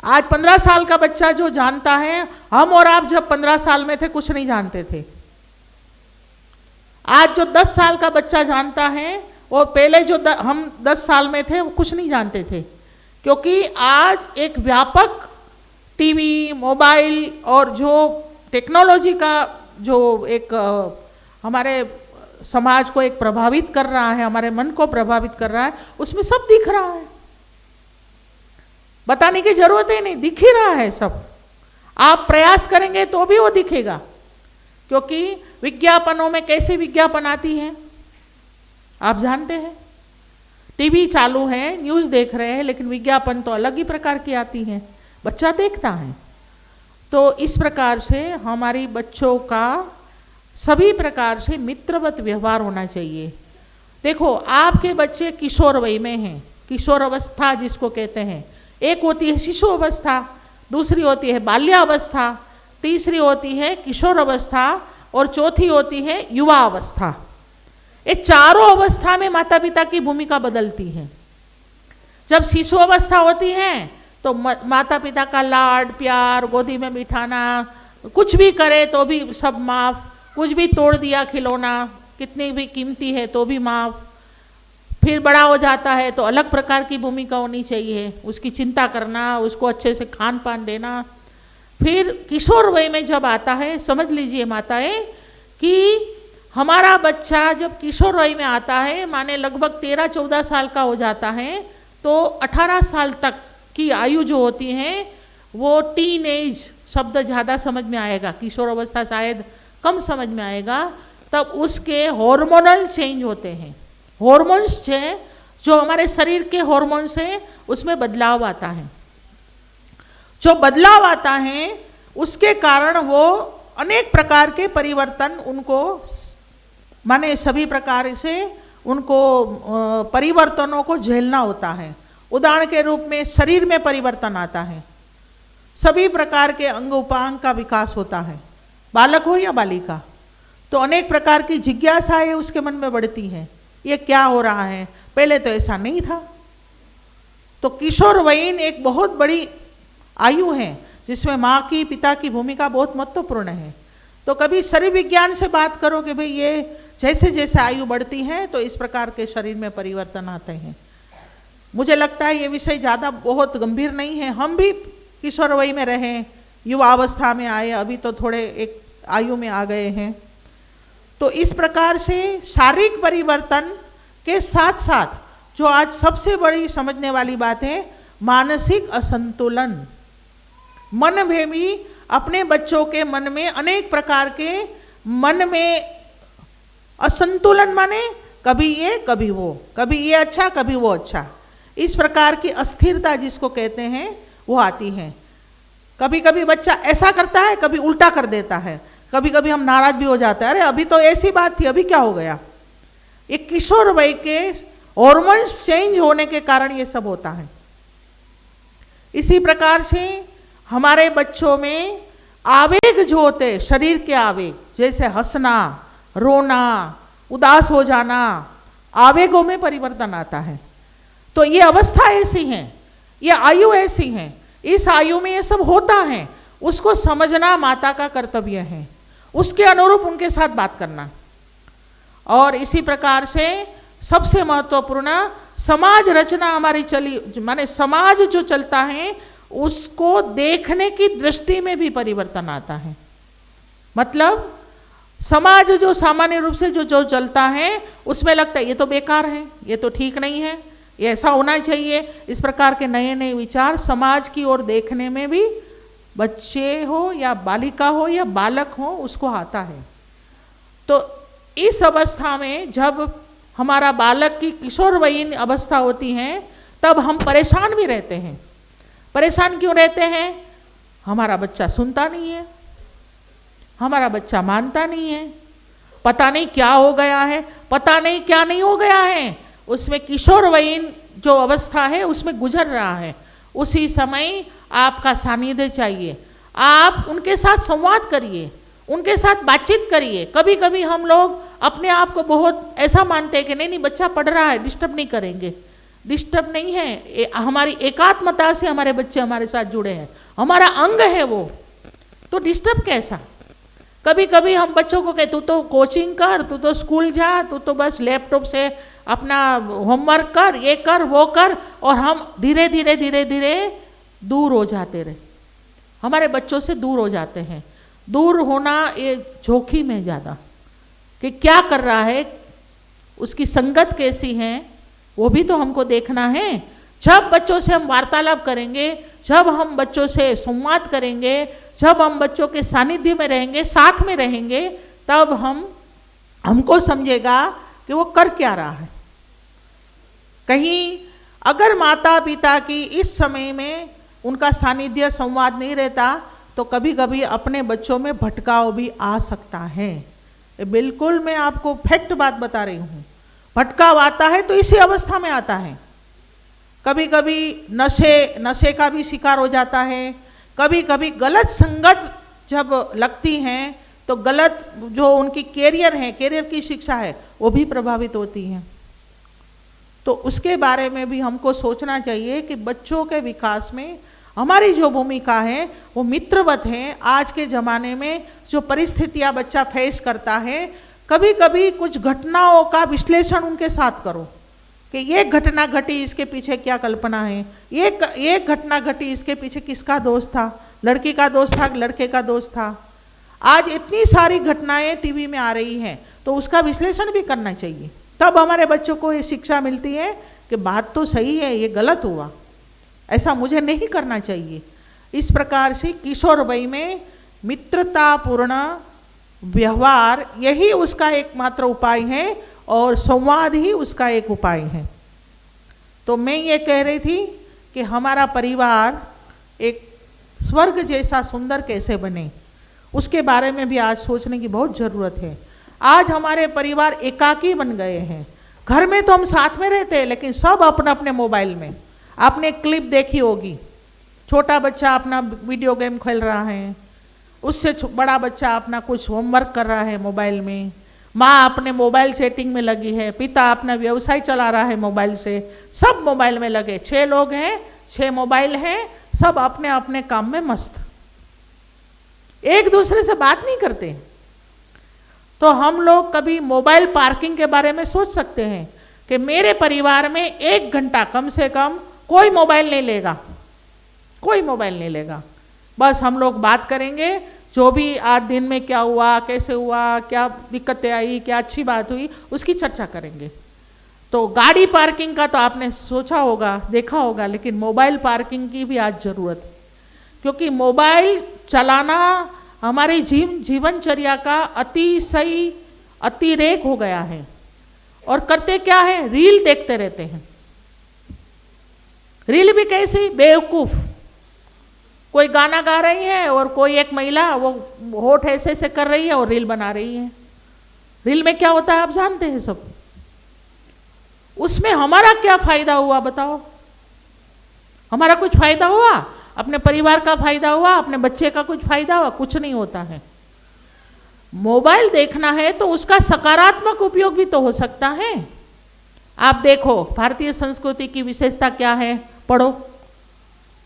आज 15 साल का बच्चा जो जानता है, हम और आप जब 15 साल में थे कुछ नहीं जानते थे। आज जो 10 साल का बच्चा जानता है वो पहले जो हम 10 साल में थे वो कुछ नहीं जानते थे, क्योंकि आज एक व्यापक टीवी, मोबाइल और जो टेक्नोलॉजी का जो एक हमारे समाज को एक प्रभावित कर रहा है, हमारे मन को प्रभावित कर रहा है, उसमें सब दिख रहा है। बताने की जरूरत ही नहीं, दिख ही रहा है सब। आप प्रयास करेंगे तो भी वो दिखेगा, क्योंकि विज्ञापनों में कैसे विज्ञापन आती है आप जानते हैं। टीवी चालू है, न्यूज़ देख रहे हैं, लेकिन विज्ञापन तो अलग ही प्रकार की आती है, बच्चा देखता है। तो इस प्रकार से हमारी बच्चों का सभी प्रकार से मित्रवत व्यवहार होना चाहिए। देखो, आपके बच्चे किशोर वय में हैं, किशोर अवस्था जिसको कहते हैं। एक होती है शिशु अवस्था, दूसरी होती है बाल्यावस्था, तीसरी होती है किशोर अवस्था और चौथी होती है युवा अवस्था। ये चारों अवस्था में माता पिता की भूमिका बदलती है। जब शिशु अवस्था होती है तो माता पिता का लाड प्यार, गोदी में बिठाना, कुछ भी करे तो भी सब माफ, कुछ भी तोड़ दिया खिलौना, कितनी भी कीमती है तो भी माफ। फिर बड़ा हो जाता है तो अलग प्रकार की भूमिका होनी चाहिए, उसकी चिंता करना, उसको अच्छे से खान पान देना। फिर किशोर वय में जब आता है, समझ लीजिए माताएं कि हमारा बच्चा जब किशोर वय में आता है, माने लगभग 13-14 साल का हो जाता है, तो 18 साल तक की आयु जो होती है वो टीन एज शब्द ज़्यादा समझ में आएगा, किशोर अवस्था शायद कम समझ में आएगा। तब उसके हार्मोनल चेंज होते हैं, हार्मोन्स जो हमारे शरीर के हार्मोन्स हैं उसमें बदलाव आता है। जो बदलाव आता है उसके कारण वो अनेक प्रकार के परिवर्तन उनको माने सभी प्रकार से उनको परिवर्तनों को झेलना होता है। उदाहरण के रूप में शरीर में परिवर्तन आता है, सभी प्रकार के अंग उपांग का विकास होता है, बालक हो या बालिका। तो अनेक प्रकार की जिज्ञासाएं उसके मन में बढ़ती हैं, ये क्या हो रहा है, पहले तो ऐसा नहीं था। तो किशोरवयीन एक बहुत बड़ी आयु है जिसमें माँ की पिता की भूमिका बहुत महत्वपूर्ण है। तो कभी शरीर विज्ञान से बात करो कि भाई ये जैसे जैसे आयु बढ़ती है तो इस प्रकार के शरीर में परिवर्तन आते हैं। मुझे लगता है ये विषय ज़्यादा बहुत गंभीर नहीं है। हम भी किशोर वयी में रहे, युवा अवस्था में आए, अभी तो थोड़े एक आयु में आ गए हैं। तो इस प्रकार से शारीरिक परिवर्तन के साथ साथ जो आज सबसे बड़ी समझने वाली बात है, मानसिक असंतुलन। मन में भी अपने बच्चों के मन में अनेक प्रकार के मन में असंतुलन, माने कभी ये कभी वो, कभी ये अच्छा कभी वो अच्छा, इस प्रकार की अस्थिरता जिसको कहते हैं वो आती है। कभी कभी बच्चा ऐसा करता है, कभी उल्टा कर देता है, कभी कभी हम नाराज भी हो जाते हैं, अरे अभी तो ऐसी बात थी, अभी क्या हो गया। एक किशोर वय के हॉर्मोन्स चेंज होने के कारण ये सब होता है। इसी प्रकार से हमारे बच्चों में आवेग जो होते हैं, शरीर के आवेग, जैसे हंसना, रोना, उदास हो जाना, आवेगों में परिवर्तन आता है। तो ये अवस्था ऐसी है, ये आयु ऐसी है, इस आयु में ये सब होता है, उसको समझना माता का कर्तव्य है, उसके अनुरूप उनके साथ बात करना। और इसी प्रकार से सबसे महत्वपूर्ण समाज रचना हमारी चली, माने समाज जो चलता है उसको देखने की दृष्टि में भी परिवर्तन आता है। मतलब समाज जो सामान्य रूप से जो चलता है उसमें लगता है ये तो बेकार है, ये तो ठीक नहीं है, ये ऐसा होना चाहिए। इस प्रकार के नए नए विचार समाज की ओर देखने में भी बच्चे हो या बालिका हो या बालक हो उसको आता है। तो इस अवस्था में जब हमारा बालक की किशोरवयीन अवस्था होती है तब हम परेशान भी रहते हैं। परेशान क्यों रहते हैं? हमारा बच्चा सुनता नहीं है, हमारा बच्चा मानता नहीं है, पता नहीं क्या हो गया है, पता नहीं क्या नहीं हो गया है। उसमें किशोरवयीन जो अवस्था है उसमें गुजर रहा है। उसी समय आपका सानिध्य चाहिए, आप उनके साथ संवाद करिए, उनके साथ बातचीत करिए। कभी कभी हम लोग अपने आप को बहुत ऐसा मानते हैं कि नहीं बच्चा पढ़ रहा है, डिस्टर्ब नहीं करेंगे। डिस्टर्ब नहीं है, हमारी एकात्मता से हमारे बच्चे हमारे साथ जुड़े हैं, हमारा अंग है वो, तो डिस्टर्ब कैसा। कभी कभी हम बच्चों को कहते तू तो कोचिंग कर, तू तो स्कूल जा, तू तो बस लैपटॉप से अपना होमवर्क कर, ये कर वो कर, और हम धीरे धीरे धीरे धीरे दूर हो जाते रहे, हमारे बच्चों से दूर हो जाते हैं। दूर होना ये जोखिम है ज़्यादा, कि क्या कर रहा है, उसकी संगत कैसी है, वो भी तो हमको देखना है। जब बच्चों से हम वार्तालाप करेंगे, जब हम बच्चों से संवाद करेंगे, जब हम बच्चों के सानिध्य में रहेंगे, साथ में रहेंगे, तब हमको समझेगा कि वो कर क्या रहा है। कहीं अगर माता पिता की इस समय में उनका सानिध्य संवाद नहीं रहता तो कभी कभी अपने बच्चों में भटकाव भी आ सकता है। बिल्कुल मैं आपको फैक्ट बात बता रही हूँ। भटकाव आता है तो इसी अवस्था में आता है। कभी कभी नशे का भी शिकार हो जाता है, कभी कभी गलत संगत जब लगती हैं तो गलत जो उनकी कैरियर है, कैरियर की शिक्षा है, वो भी प्रभावित होती है। तो उसके बारे में भी हमको सोचना चाहिए कि बच्चों के विकास में हमारी जो भूमिका है वो मित्रवत है। आज के ज़माने में जो परिस्थितियाँ बच्चा फेस करता है, कभी कभी कुछ घटनाओं का विश्लेषण उनके साथ करो कि ये घटना घटी, इसके पीछे क्या कल्पना है, ये घटना घटी, इसके पीछे किसका दोष था, लड़की का दोष था, लड़के का दोष था। आज इतनी सारी घटनाएं टीवी में आ रही हैं तो उसका विश्लेषण भी करना चाहिए। तब हमारे बच्चों को ये शिक्षा मिलती है कि बात तो सही है, ये गलत हुआ, ऐसा मुझे नहीं करना चाहिए। इस प्रकार से किशोर वय में मित्रतापूर्ण व्यवहार यही उसका एकमात्र उपाय है और संवाद ही उसका एक उपाय है। तो मैं ये कह रही थी कि हमारा परिवार एक स्वर्ग जैसा सुंदर कैसे बने, उसके बारे में भी आज सोचने की बहुत ज़रूरत है। आज हमारे परिवार एकाकी बन गए हैं, घर में तो हम साथ में रहते हैं, लेकिन सब अपने अपने मोबाइल में। आपने एक क्लिप देखी होगी, छोटा बच्चा अपना वीडियो गेम खेल रहा है, उससे बड़ा बच्चा अपना कुछ होमवर्क कर रहा है मोबाइल में, माँ अपने मोबाइल सेटिंग में लगी है, पिता अपना व्यवसाय चला रहा है मोबाइल से, सब मोबाइल में लगे। 6 लोग हैं, 6 मोबाइल हैं, सब अपने अपने काम में मस्त, एक दूसरे से बात नहीं करते। तो हम लोग कभी मोबाइल पार्किंग के बारे में सोच सकते हैं कि मेरे परिवार में 1 घंटा कम से कम कोई मोबाइल नहीं लेगा, कोई मोबाइल नहीं लेगा। बस हम लोग बात करेंगे, जो भी आज दिन में क्या हुआ, कैसे हुआ, क्या दिक्कतें आई, क्या अच्छी बात हुई, उसकी चर्चा करेंगे। तो गाड़ी पार्किंग का तो आपने सोचा होगा, देखा होगा, लेकिन मोबाइल पार्किंग की भी आज जरूरत है, क्योंकि मोबाइल चलाना हमारी जीवनचर्या का अतिशय अतिरेक हो गया है। और करते क्या है, रील देखते रहते हैं। रील भी कैसी, बेवकूफ, कोई गाना गा रही है और कोई एक महिला वो होठ ऐसे ऐसे कर रही है और रील बना रही है। रील में क्या होता है आप जानते हैं सब। उसमें हमारा क्या फायदा हुआ बताओ? हमारा कुछ फायदा हुआ? अपने परिवार का फायदा हुआ? अपने बच्चे का कुछ फायदा हुआ? कुछ नहीं होता है। मोबाइल देखना है तो उसका सकारात्मक उपयोग भी तो हो सकता है। आप देखो भारतीय संस्कृति की विशेषता क्या है, पढ़ो।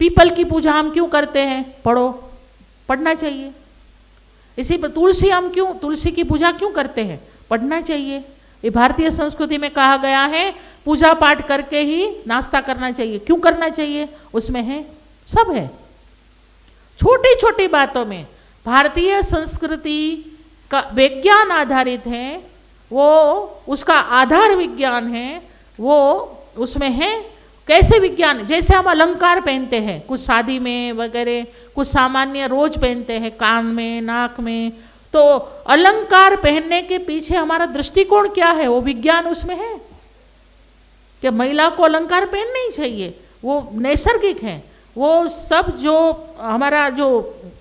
पीपल की पूजा हम क्यों करते हैं? पढ़ो, पढ़ना चाहिए। इसी पर तुलसी की पूजा क्यों करते हैं? पढ़ना चाहिए। ये भारतीय संस्कृति में कहा गया है, पूजा पाठ करके ही नाश्ता करना चाहिए। क्यों करना चाहिए? उसमें है, सब है। छोटी छोटी बातों में भारतीय संस्कृति का विज्ञान आधारित है, वो उसका आधार विज्ञान है, वो उसमें है। कैसे विज्ञान? जैसे हम अलंकार पहनते हैं कुछ शादी में वगैरह, कुछ सामान्य रोज पहनते हैं कान में, नाक में, तो अलंकार पहनने के पीछे हमारा दृष्टिकोण क्या है, वो विज्ञान उसमें है कि महिला को अलंकार पहनना ही चाहिए, वो नैसर्गिक है। वो सब जो हमारा जो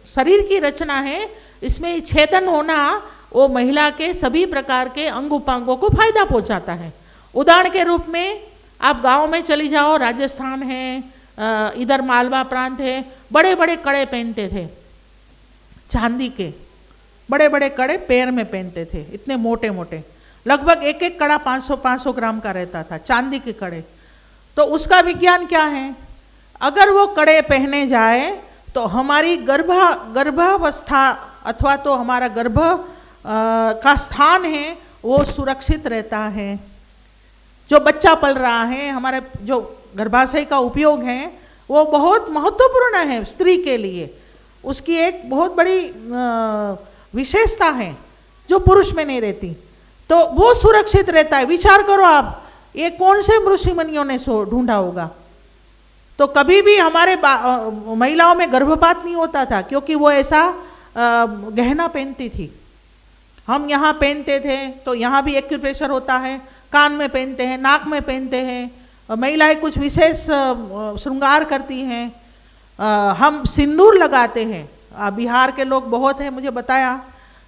शरीर की रचना है, इसमें छेदन होना वो महिला के सभी प्रकार के अंग उपांगों को फायदा पहुंचाता है। उदाहरण के रूप में आप गांव में चली जाओ, राजस्थान है, इधर मालवा प्रांत है, बड़े बड़े कड़े पहनते थे, चांदी के बड़े बड़े कड़े पैर में पहनते थे, इतने मोटे मोटे, लगभग एक एक कड़ा 500 ग्राम का रहता था, चांदी के कड़े। तो उसका विज्ञान क्या है? अगर वो कड़े पहने जाए तो हमारी गर्भावस्था अथवा तो हमारा गर्भ का स्थान है वो सुरक्षित रहता है। जो बच्चा पल रहा है, हमारे जो गर्भाशय का उपयोग है वो बहुत महत्वपूर्ण है स्त्री के लिए। उसकी एक बहुत बड़ी विशेषता है जो पुरुष में नहीं रहती, तो वो सुरक्षित रहता है। विचार करो आप, ये कौन से ऋषि मुनियों ने ढूंढा होगा? तो कभी भी हमारे महिलाओं में गर्भपात नहीं होता था, क्योंकि वो ऐसा गहना पहनती थी। हम यहाँ पहनते थे तो यहाँ भी एक्यूप्रेशर होता है, कान में पहनते हैं, नाक में पहनते हैं, महिलाएं कुछ विशेष श्रृंगार करती हैं। हम सिंदूर लगाते हैं, बिहार के लोग बहुत हैं, मुझे बताया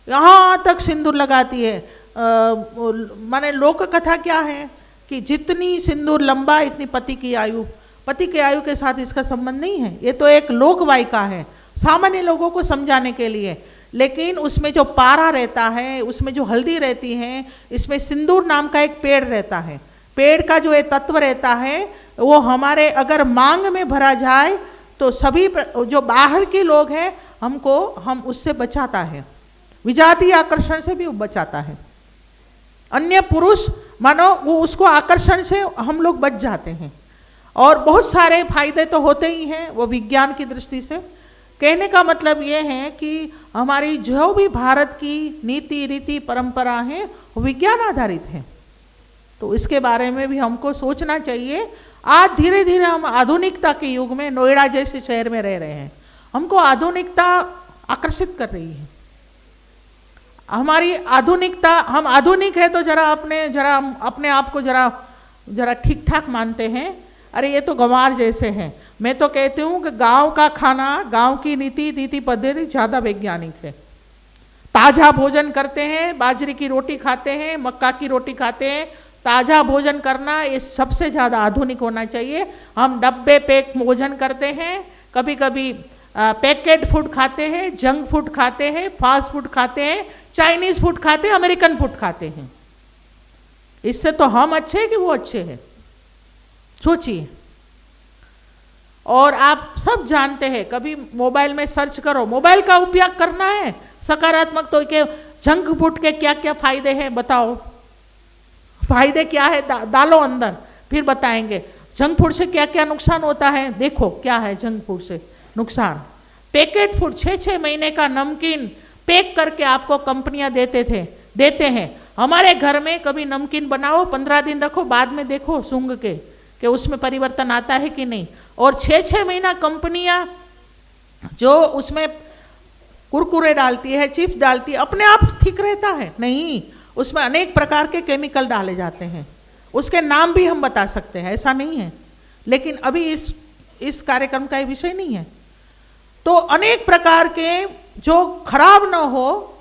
यहाँ तक सिंदूर लगाती है। माने लोक कथा क्या है कि जितनी सिंदूर लंबा इतनी पति की आयु। पति की आयु के साथ इसका संबंध नहीं है, ये तो एक लोक वायका है सामान्य लोगों को समझाने के लिए। लेकिन उसमें जो पारा रहता है, उसमें जो हल्दी रहती है, इसमें सिंदूर नाम का एक पेड़ रहता है। पेड़ का जो ये तत्व रहता है वो हमारे अगर मांग में भरा जाए तो सभी जो बाहर के लोग हैं हम उससे बचाता है, विजातीय आकर्षण से भी बचाता है। अन्य पुरुष मानो वो उसको आकर्षण से हम लोग बच जाते हैं। और बहुत सारे फायदे तो होते ही हैं वो विज्ञान की दृष्टि से। कहने का मतलब ये है कि हमारी जो भी भारत की नीति रीति परंपरा है वो विज्ञान आधारित है, तो इसके बारे में भी हमको सोचना चाहिए। आज धीरे धीरे हम आधुनिकता के युग में नोएडा जैसे शहर में रह रहे हैं, हमको आधुनिकता आकर्षित कर रही है। हमारी आधुनिकता, हम आधुनिक है तो जरा अपने आप को जरा ठीक ठाक मानते हैं। अरे ये तो गंवार जैसे हैं। मैं तो कहती हूँ कि गांव का खाना, गांव की नीति पद्धति ज़्यादा वैज्ञानिक है। ताज़ा भोजन करते हैं, बाजरे की रोटी खाते हैं, मक्का की रोटी खाते हैं, ताज़ा भोजन करना ये सबसे ज़्यादा आधुनिक होना चाहिए। हम डब्बे पैक भोजन करते हैं, कभी कभी पैकेट फूड खाते हैं, जंक फूड खाते हैं, फास्ट फूड खाते हैं, चाइनीज़ फूड खाते हैं, अमेरिकन फूड खाते हैं। इससे तो हम अच्छे हैं कि वो अच्छे हैं, सोचिए। और आप सब जानते हैं, कभी मोबाइल में सर्च करो, मोबाइल का उपयोग करना है सकारात्मक, तो के जंक फूड के क्या क्या फायदे हैं बताओ, फायदे क्या है डालो अंदर, फिर बताएंगे। जंक फूड से क्या क्या नुकसान होता है, देखो क्या है जंक फूड से नुकसान। पैकेट फूड 6-6 महीने का नमकीन पैक करके आपको कंपनियां देते हैं। हमारे घर में कभी नमकीन बनाओ, 15 दिन रखो, बाद में देखो सूंघ के कि उसमें परिवर्तन आता है कि नहीं। और 6-6 महीना कंपनियां जो उसमें कुरकुरे डालती है, चिप्स डालती है, अपने आप ठीक रहता है? नहीं, उसमें अनेक प्रकार के केमिकल डाले जाते हैं। उसके नाम भी हम बता सकते हैं, ऐसा नहीं है, लेकिन अभी इस कार्यक्रम का ये विषय नहीं है। तो अनेक प्रकार के जो खराब ना हो,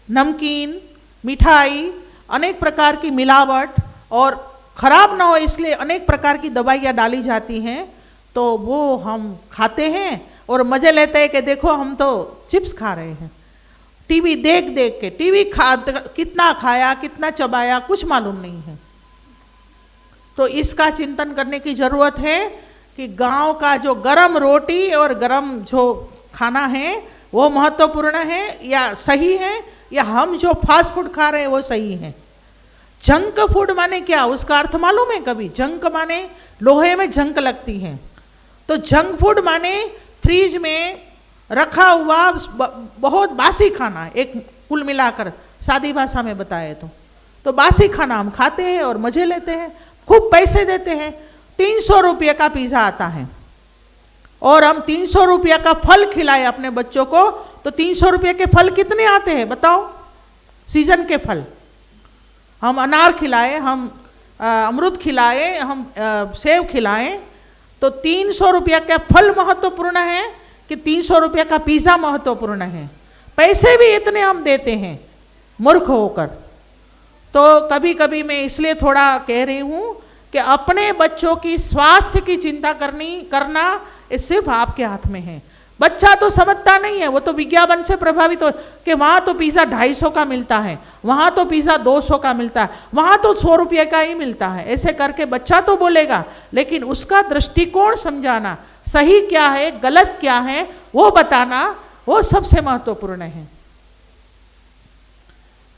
नमकीन, मिठाई, अनेक प्रकार की मिलावट और खराब ना हो इसलिए अनेक प्रकार की दवाइयाँ डाली जाती हैं, तो वो हम खाते हैं और मजे लेते हैं कि देखो हम तो चिप्स खा रहे हैं। टीवी देख देख के, टीवी कितना खाया, कितना चबाया, कुछ मालूम नहीं है। तो इसका चिंतन करने की जरूरत है कि गांव का जो गरम रोटी और गरम जो खाना है वो महत्वपूर्ण है या सही है, या हम जो फास्ट फूड खा रहे हैं वो सही है। जंक फूड माने क्या, उसका अर्थ मालूम है कभी? जंक माने लोहे में जंक लगती है, तो जंक फूड माने फ्रीज में रखा हुआ बहुत बासी खाना, एक कुल मिलाकर सादी भाषा में बताए तो बासी खाना हम खाते हैं और मजे लेते हैं, खूब पैसे देते हैं। 300 रुपये का पिज़्ज़ा आता है और हम 300 रुपये का फल खिलाए अपने बच्चों को, तो 300 रुपये के फल कितने आते हैं बताओ? सीजन के फल हम अनार खिलाए, हम अमरूद खिलाए, हम सेब खिलाएं, तो 300 रुपये का फल महत्वपूर्ण है कि 300 रुपये का पिज़्ज़ा महत्वपूर्ण है? पैसे भी इतने हम देते हैं मूर्ख होकर। तो कभी कभी मैं इसलिए थोड़ा कह रही हूँ कि अपने बच्चों की स्वास्थ्य की चिंता करना ये सिर्फ आपके हाथ में है। बच्चा तो समझता नहीं है, वो तो विज्ञापन से प्रभावित हो कि वहाँ तो पिज़्ज़ा 250 का मिलता है, वहाँ तो पिज़्ज़ा 200 का मिलता है, वहाँ तो 100 रुपये का ही मिलता है, ऐसे करके बच्चा तो बोलेगा, लेकिन उसका दृष्टिकोण समझाना, सही क्या है गलत क्या है वो बताना, वो सबसे महत्वपूर्ण है।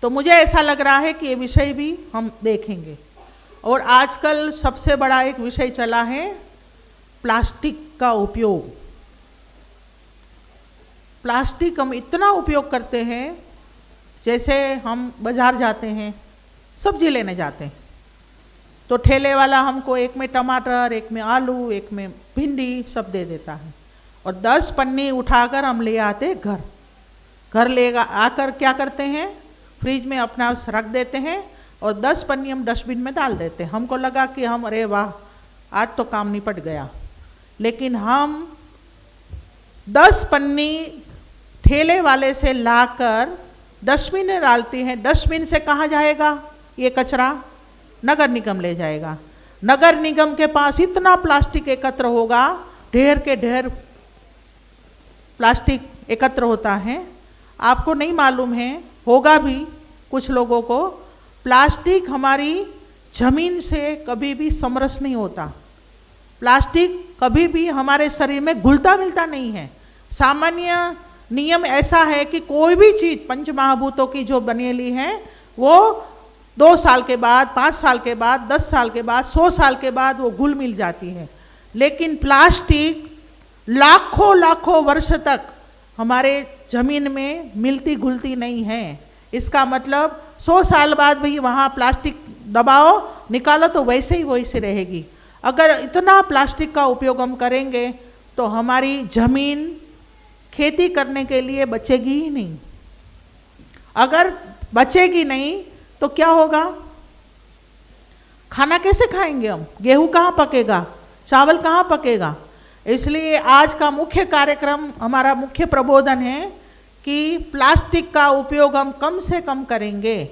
तो मुझे ऐसा लग रहा है कि ये विषय भी हम देखेंगे। और आजकल सबसे बड़ा एक विषय चला है प्लास्टिक का उपयोग। प्लास्टिक हम इतना उपयोग करते हैं, जैसे हम बाजार जाते हैं, सब्जी लेने जाते हैं, तो ठेले वाला हमको एक में टमाटर, एक में आलू, एक में भिंडी सब दे देता है, और 10 पन्नी उठाकर हम ले आते घर ले आकर क्या करते हैं, फ्रिज में अपना रख देते हैं और 10 पन्नी हम डस्टबिन में डाल देते हैं। हमको लगा कि हम अरे वाह आज तो काम निपट गया, लेकिन हम 10 पन्नी ठेले वाले से लाकर डस्टबिन में डालते हैं। डस्टबिन से कहाँ जाएगा ये कचरा? नगर निगम ले जाएगा। नगर निगम के पास इतना प्लास्टिक एकत्र होगा, ढेर के ढेर प्लास्टिक एकत्र होता है। आपको नहीं मालूम है, होगा भी कुछ लोगों को, प्लास्टिक हमारी जमीन से कभी भी समरस नहीं होता। प्लास्टिक कभी भी हमारे शरीर में घुलता मिलता नहीं है। सामान्य नियम ऐसा है कि कोई भी चीज़ पंच महाभूतों की जो बनेली है वो 2 साल के बाद, 5 साल के बाद, 10 साल के बाद, 100 साल के बाद वो घुल मिल जाती है। लेकिन प्लास्टिक लाखों वर्ष तक हमारे जमीन में मिलती घुलती नहीं है। इसका मतलब 100 साल बाद भी वहाँ प्लास्टिक दबाओ निकालो तो वैसे ही वैसे रहेगी। अगर इतना प्लास्टिक का उपयोग हम करेंगे तो हमारी जमीन खेती करने के लिए बचेगी ही नहीं। अगर बचेगी नहीं तो क्या होगा? खाना कैसे खाएंगे हम? गेहूं कहाँ पकेगा? चावल कहाँ पकेगा? इसलिए आज का मुख्य कार्यक्रम, हमारा मुख्य प्रबोधन है कि प्लास्टिक का उपयोग हम कम से कम करेंगे,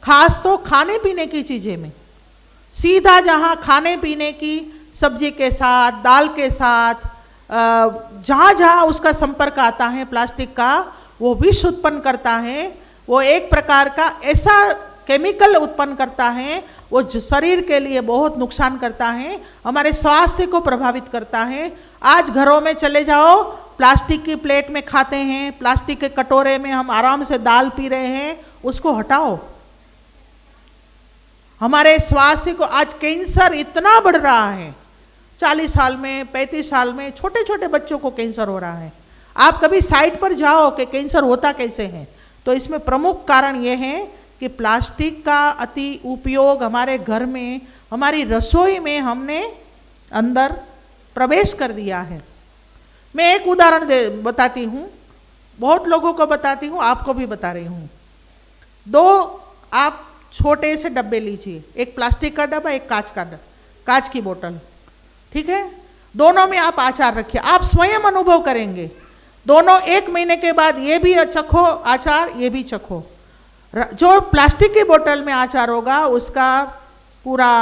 खास तो खाने पीने की चीज़ें में। सीधा जहाँ खाने पीने की सब्जी के साथ, दाल के साथ, जहाँ जहाँ उसका संपर्क आता है प्लास्टिक का, वो विष उत्पन्न करता है। वो एक प्रकार का ऐसा केमिकल उत्पन्न करता है वो शरीर के लिए बहुत नुकसान करता है, हमारे स्वास्थ्य को प्रभावित करता है। आज घरों में चले जाओ, प्लास्टिक की प्लेट में खाते हैं, प्लास्टिक के कटोरे में हम आराम से दाल पी रहे हैं, उसको हटाओ। हमारे स्वास्थ्य को आज कैंसर इतना बढ़ रहा है, 40 साल में 35 साल में छोटे छोटे बच्चों को कैंसर हो रहा है। आप कभी साइट पर जाओ कि कैंसर होता कैसे है, तो इसमें प्रमुख कारण ये है कि प्लास्टिक का अति उपयोग हमारे घर में, हमारी रसोई में हमने अंदर प्रवेश कर दिया है। मैं एक उदाहरण बताती हूँ, बहुत लोगों को बताती हूँ, आपको भी बता रही हूँ। 2 आप छोटे से डब्बे लीजिए, एक प्लास्टिक का डब्बा, एक कांच की बोतल, ठीक है। दोनों में आप आचार रखिए, आप स्वयं अनुभव करेंगे। दोनों 1 महीने के बाद ये भी चखो आचार, ये भी चखो। जो प्लास्टिक की बोतल में आचार होगा उसका पूरा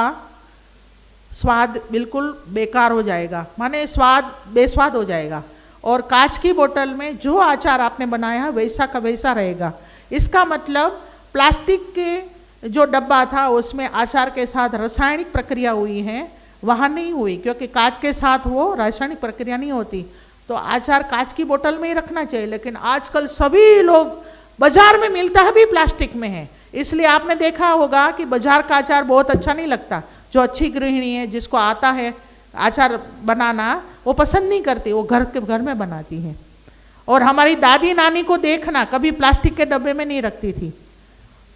स्वाद बिल्कुल बेकार हो जाएगा, माने स्वाद बेस्वाद हो जाएगा। और कांच की बोतल में जो आचार आपने बनाया है वैसा का वैसा रहेगा। इसका मतलब प्लास्टिक के जो डब्बा था उसमें आचार के साथ रासायनिक प्रक्रिया हुई है, वहाँ नहीं हुई, क्योंकि कांच के साथ वो रासायनिक प्रक्रिया नहीं होती। तो आचार कांच की बोतल में ही रखना चाहिए, लेकिन आजकल सभी लोग, बाजार में मिलता है भी प्लास्टिक में है, इसलिए आपने देखा होगा कि बाजार का अचार बहुत अच्छा नहीं लगता। जो अच्छी गृहिणी है, जिसको आता है अचार बनाना, वो पसंद नहीं करती, वो घर में बनाती है। और हमारी दादी नानी को देखना, कभी प्लास्टिक के डब्बे में नहीं रखती थी।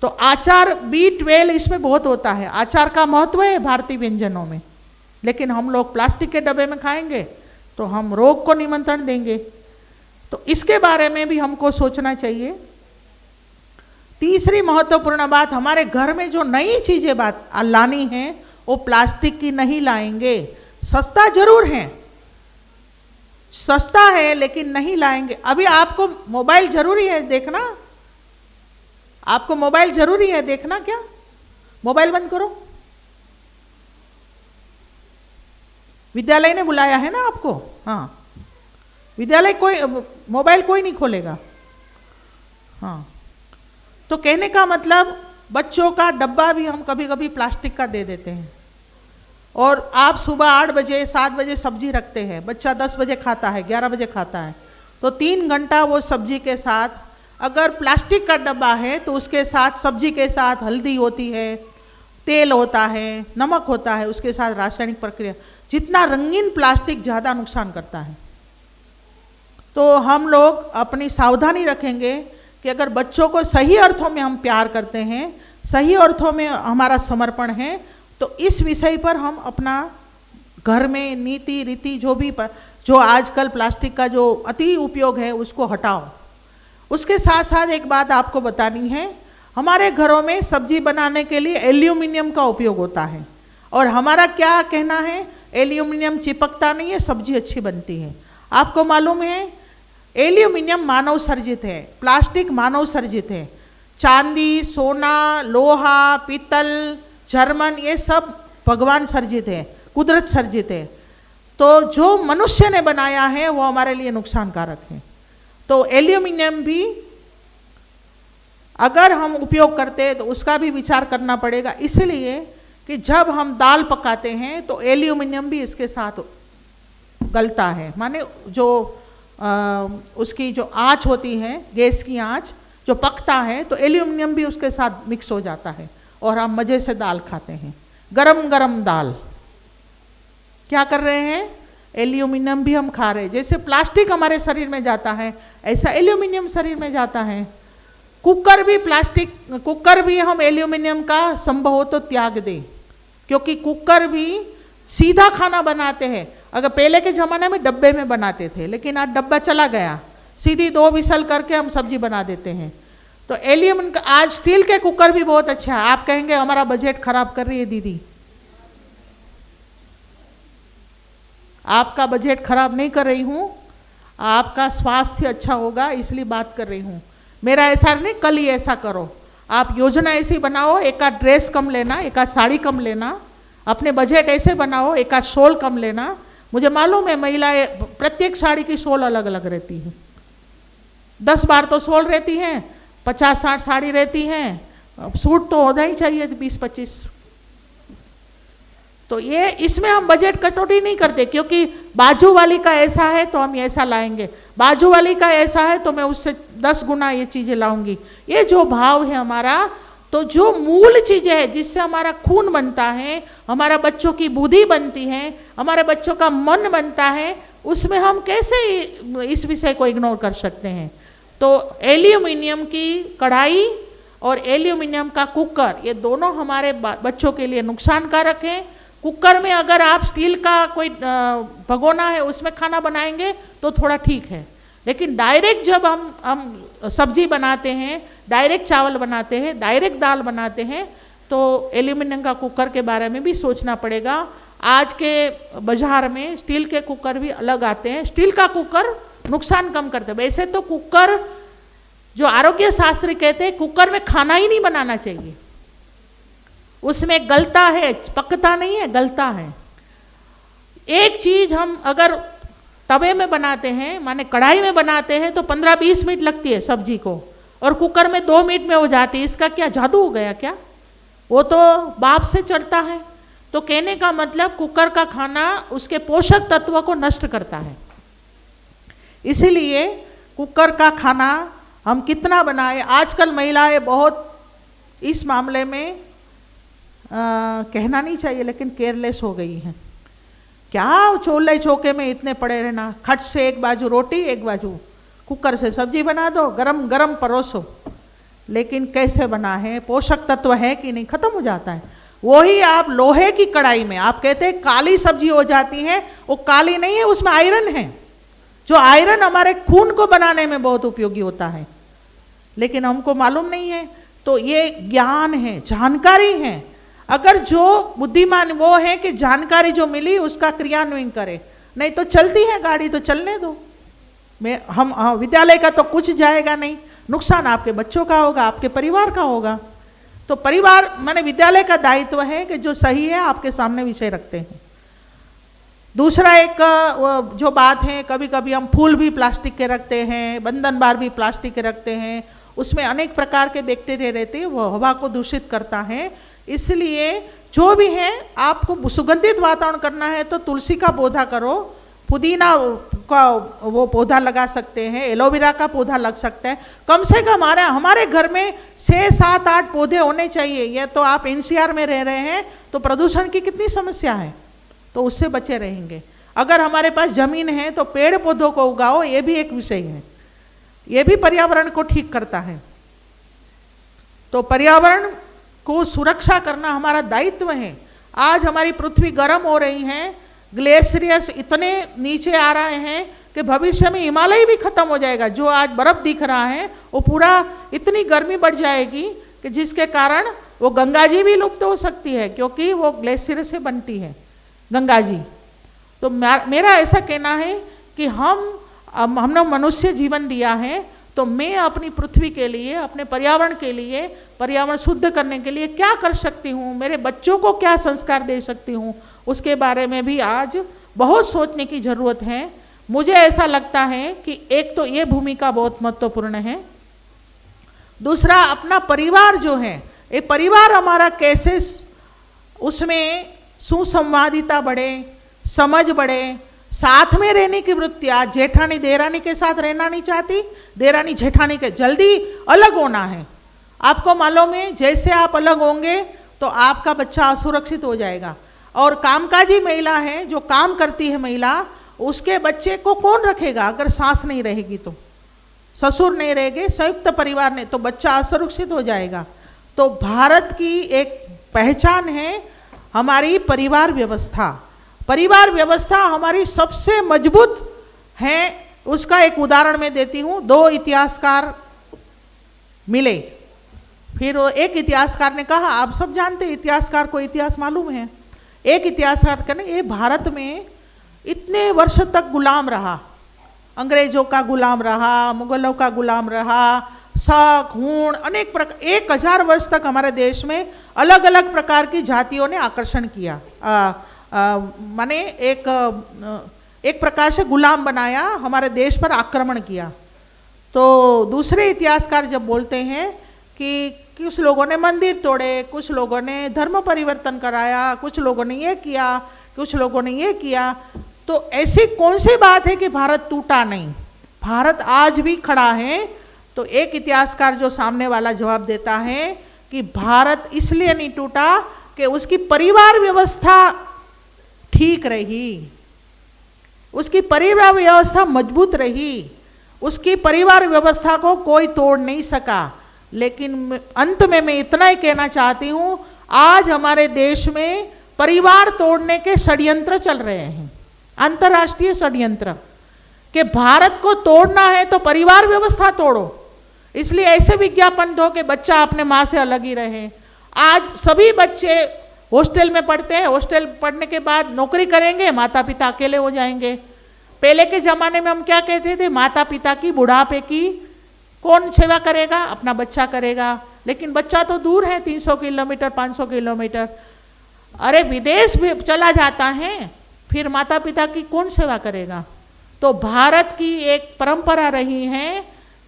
तो आचार B12 इसमें बहुत होता है, आचार का महत्व है भारतीय व्यंजनों में, लेकिन हम लोग प्लास्टिक के डब्बे में खाएंगे तो हम रोग को निमंत्रण देंगे। तो इसके बारे में भी हमको सोचना चाहिए। तीसरी महत्वपूर्ण बात, हमारे घर में जो नई चीजें लानी है वो प्लास्टिक की नहीं लाएंगे। सस्ता जरूर है, सस्ता है, लेकिन नहीं लाएंगे। अभी आपको मोबाइल जरूरी है देखना, आपको मोबाइल जरूरी है देखना, क्या मोबाइल बंद करो, विद्यालय ने बुलाया है ना आपको। हाँ, विद्यालय कोई मोबाइल कोई नहीं खोलेगा। हाँ, तो कहने का मतलब बच्चों का डब्बा भी हम कभी कभी प्लास्टिक का दे देते हैं। और आप सुबह 8 बजे 7 बजे सब्जी रखते हैं, बच्चा 10 बजे खाता है, 11 बजे खाता है, तो 3 घंटा वो सब्जी के साथ, अगर प्लास्टिक का डब्बा है तो उसके साथ सब्जी के साथ हल्दी होती है, तेल होता है, नमक होता है, उसके साथ रासायनिक प्रक्रिया। जितना रंगीन प्लास्टिक ज़्यादा नुकसान करता है। तो हम लोग अपनी सावधानी रखेंगे कि अगर बच्चों को सही अर्थों में हम प्यार करते हैं, सही अर्थों में हमारा समर्पण है, तो इस विषय पर हम अपना घर में नीति रीति जो आजकल प्लास्टिक का जो अति उपयोग है उसको हटाओ। उसके साथ साथ एक बात आपको बतानी है, हमारे घरों में सब्जी बनाने के लिए एल्यूमिनियम का उपयोग होता है, और हमारा क्या कहना है, एल्यूमिनियम चिपकता नहीं है, सब्जी अच्छी बनती है। आपको मालूम है एल्यूमिनियम मानव सर्जित है, प्लास्टिक मानव सर्जित है। चांदी, सोना, लोहा, पीतल, जर्मन, ये सब भगवान सर्जित है, कुदरत सर्जित है। तो जो मनुष्य ने बनाया है वो हमारे लिए नुकसानकारक है। तो एल्यूमिनियम भी अगर हम उपयोग करते हैं तो उसका भी विचार करना पड़ेगा, इसलिए कि जब हम दाल पकाते हैं तो एल्यूमिनियम भी इसके साथ गलता है, माने जो उसकी जो आँच होती है, गैस की आँच जो पकता है, तो एल्यूमिनियम भी उसके साथ मिक्स हो जाता है और हम मज़े से दाल खाते हैं। गरम गरम दाल क्या कर रहे हैं, एल्यूमिनियम भी हम खा रहे हैं। जैसे प्लास्टिक हमारे शरीर में जाता है, ऐसा एल्यूमिनियम शरीर में जाता है। कुकर भी प्लास्टिक, कुकर भी हम एल्यूमिनियम का संभव हो तो त्याग दें, क्योंकि कुकर भी सीधा खाना बनाते हैं। अगर पहले के ज़माने में डब्बे में बनाते थे, लेकिन आज डब्बा चला गया, सीधी 2 विसल करके हम सब्जी बना देते हैं। तो एल्यूमिनियम का, आज स्टील के कुकर भी बहुत अच्छा है। आप कहेंगे हमारा बजट खराब कर रही है दीदी, आपका बजट खराब नहीं कर रही हूँ, आपका स्वास्थ्य अच्छा होगा इसलिए बात कर रही हूँ। मेरा ऐसा नहीं कल ही ऐसा करो, आप योजना ऐसी बनाओ, एक आध ड्रेस कम लेना, एक आध साड़ी कम लेना, अपने बजट ऐसे बनाओ, एक आध शॉल कम लेना। मुझे मालूम है महिलाएं प्रत्येक साड़ी की शॉल अलग अलग रहती है, 10 बार तो शॉल रहती हैं, 50-60 साड़ी रहती हैं, सूट तो होना ही चाहिए 20-25। तो ये इसमें हम बजट कटौती नहीं करते, क्योंकि बाजू वाली का ऐसा है तो हम ऐसा लाएंगे, बाजू वाली का ऐसा है तो मैं उससे 10 गुना ये चीजें लाऊंगी। ये जो भाव है हमारा, तो जो मूल चीजें हैं जिससे हमारा खून बनता है, हमारा बच्चों की बुद्धि बनती है, हमारे बच्चों का मन बनता है, उसमें हम कैसे इस विषय को इग्नोर कर सकते हैं। तो एल्यूमिनियम की कढ़ाई और एल्यूमिनियम का कुकर, ये दोनों हमारे बच्चों के लिए नुकसानकारक हैं। कुकर में अगर आप स्टील का कोई भगोना है उसमें खाना बनाएंगे तो थोड़ा ठीक है, लेकिन डायरेक्ट जब हम सब्जी बनाते हैं, डायरेक्ट चावल बनाते हैं, डायरेक्ट दाल बनाते हैं, तो एल्यूमिनियम का कुकर के बारे में भी सोचना पड़ेगा। आज के बाजार में स्टील के कुकर भी अलग आते हैं, स्टील का कुकर नुकसान कम करते हैं। वैसे तो कुकर, जो आरोग्य शास्त्री कहते हैं, कुकर में खाना ही नहीं बनाना चाहिए, उसमें गलता है, पकता नहीं है, गलता है। एक चीज हम अगर तवे में बनाते हैं, माने कढ़ाई में बनाते हैं, तो 15-20 मिनट लगती है सब्जी को, और कुकर में 2 मिनट में हो जाती है। इसका क्या जादू हो गया क्या? वो तो बाप से चढ़ता है। तो कहने का मतलब कुकर का खाना उसके पोषक तत्वों को नष्ट करता है। इसीलिए कुकर का खाना हम कितना बनाए। आजकल महिलाएं बहुत इस मामले में कहना नहीं चाहिए, लेकिन केयरलेस हो गई हैं। क्या चूल्हे चौके में इतने पड़े रहना, खट से एक बाजू रोटी, एक बाजू कुकर से सब्जी बना दो, गरम गरम परोसो। लेकिन कैसे बना है, पोषक तत्व है कि नहीं, खत्म हो जाता है। वही आप लोहे की कढ़ाई में, आप कहते हैं काली सब्जी हो जाती है, वो काली नहीं है, उसमें आयरन है, जो आयरन हमारे खून को बनाने में बहुत उपयोगी होता है, लेकिन हमको मालूम नहीं है। तो ये ज्ञान है, जानकारी है। अगर जो बुद्धिमान वो है कि जानकारी जो मिली उसका क्रियान्वयन करे, नहीं तो चलती है गाड़ी तो चलने दो। हम विद्यालय का तो कुछ जाएगा नहीं, नुकसान आपके बच्चों का होगा, आपके परिवार का होगा। तो परिवार माने विद्यालय का दायित्व है कि जो सही है आपके सामने विषय रखते हैं। दूसरा एक जो बात है, कभी कभी हम फूल भी प्लास्टिक के रखते हैं, बंधन बार भी प्लास्टिक के रखते हैं, उसमें अनेक प्रकार के बैक्टीरिया रहते हैं, वो हवा को दूषित करता है। इसलिए जो भी है, आपको सुगंधित वातावरण करना है तो तुलसी का पौधा करो, पुदीना का वो पौधा लगा सकते हैं, एलोवेरा का पौधा लग सकता है। कम से कम हमारे घर में 6, 7, 8 पौधे होने चाहिए। ये तो आप एनसीआर में रह रहे हैं तो प्रदूषण की कितनी समस्या है, तो उससे बचे रहेंगे। अगर हमारे पास जमीन है तो पेड़ पौधों को उगाओ, ये भी एक विषय है, ये भी पर्यावरण को ठीक करता है। तो पर्यावरण को सुरक्षा करना हमारा दायित्व है। आज हमारी पृथ्वी गर्म हो रही है, ग्लेशियर्स इतने नीचे आ रहे हैं कि भविष्य में हिमालय भी खत्म हो जाएगा। जो आज बर्फ दिख रहा है वो पूरा, इतनी गर्मी बढ़ जाएगी कि जिसके कारण वो गंगा जी भी लुप्त हो सकती है, क्योंकि वो ग्लेशियर से बनती है गंगा जी। तो मेरा ऐसा कहना है कि हमने मनुष्य जीवन दिया है, तो मैं अपनी पृथ्वी के लिए, अपने पर्यावरण के लिए, पर्यावरण शुद्ध करने के लिए क्या कर सकती हूँ, मेरे बच्चों को क्या संस्कार दे सकती हूँ, उसके बारे में भी आज बहुत सोचने की जरूरत है। मुझे ऐसा लगता है कि एक तो ये भूमिका बहुत महत्वपूर्ण है, दूसरा अपना परिवार जो है, ये परिवार हमारा कैसे उसमें सुसंवादिता बढ़े, समझ बढ़े, साथ में रहने की वृत्ति। आज जेठानी देरानी के साथ रहना नहीं चाहती, देरानी जेठानी के, जल्दी अलग होना है। आपको मालूम है, जैसे आप अलग होंगे तो आपका बच्चा असुरक्षित हो जाएगा। और कामकाजी महिला है, जो काम करती है महिला, उसके बच्चे को कौन रखेगा? अगर सास नहीं रहेगी तो, ससुर नहीं रहेंगे, संयुक्त परिवार नहीं, तो बच्चा असुरक्षित हो जाएगा। तो भारत की एक पहचान है हमारी परिवार व्यवस्था। परिवार व्यवस्था हमारी सबसे मजबूत है। उसका एक उदाहरण मैं देती हूँ। 2 इतिहासकार मिले, फिर एक इतिहासकार ने कहा, आप सब जानते इतिहासकार को इतिहास मालूम है। एक इतिहासकार कहने, ये भारत में इतने वर्ष तक गुलाम रहा, अंग्रेजों का गुलाम रहा, मुगलों का गुलाम रहा, शक, हूण, अनेक प्रकार 1000 वर्ष तक हमारे देश में अलग अलग प्रकार की जातियों ने आकर्षण किया, माने एक प्रकार से गुलाम बनाया, हमारे देश पर आक्रमण किया। तो दूसरे इतिहासकार जब बोलते हैं कि कुछ लोगों ने मंदिर तोड़े, कुछ लोगों ने धर्म परिवर्तन कराया, कुछ लोगों ने ये किया, कुछ लोगों ने ये किया, तो ऐसी कौन सी बात है कि भारत टूटा नहीं? भारत आज भी खड़ा है। तो एक इतिहासकार जो सामने वाला जवाब देता है कि भारत इसलिए नहीं टूटा कि उसकी परिवार व्यवस्था ठीक रही, उसकी परिवार व्यवस्था मजबूत रही, उसकी परिवार व्यवस्था को कोई तोड़ नहीं सका। लेकिन अंत में मैं इतना ही कहना चाहती हूँ, आज हमारे देश में परिवार तोड़ने के षड्यंत्र चल रहे हैं, अंतर्राष्ट्रीय षड्यंत्र, कि भारत को तोड़ना है तो परिवार व्यवस्था तोड़ो, इसलिए ऐसे विज्ञापन दो कि बच्चा अपने माँ से अलग ही रहे। आज सभी बच्चे हॉस्टल में पढ़ते हैं, हॉस्टल पढ़ने के बाद नौकरी करेंगे, माता पिता अकेले हो जाएंगे। पहले के ज़माने में हम क्या कहते थे, माता पिता की बुढ़ापे की कौन सेवा करेगा? अपना बच्चा करेगा। लेकिन बच्चा तो दूर है, 300 किलोमीटर 500 किलोमीटर, अरे विदेश भी चला जाता है, फिर माता पिता की कौन सेवा करेगा? तो भारत की एक परंपरा रही है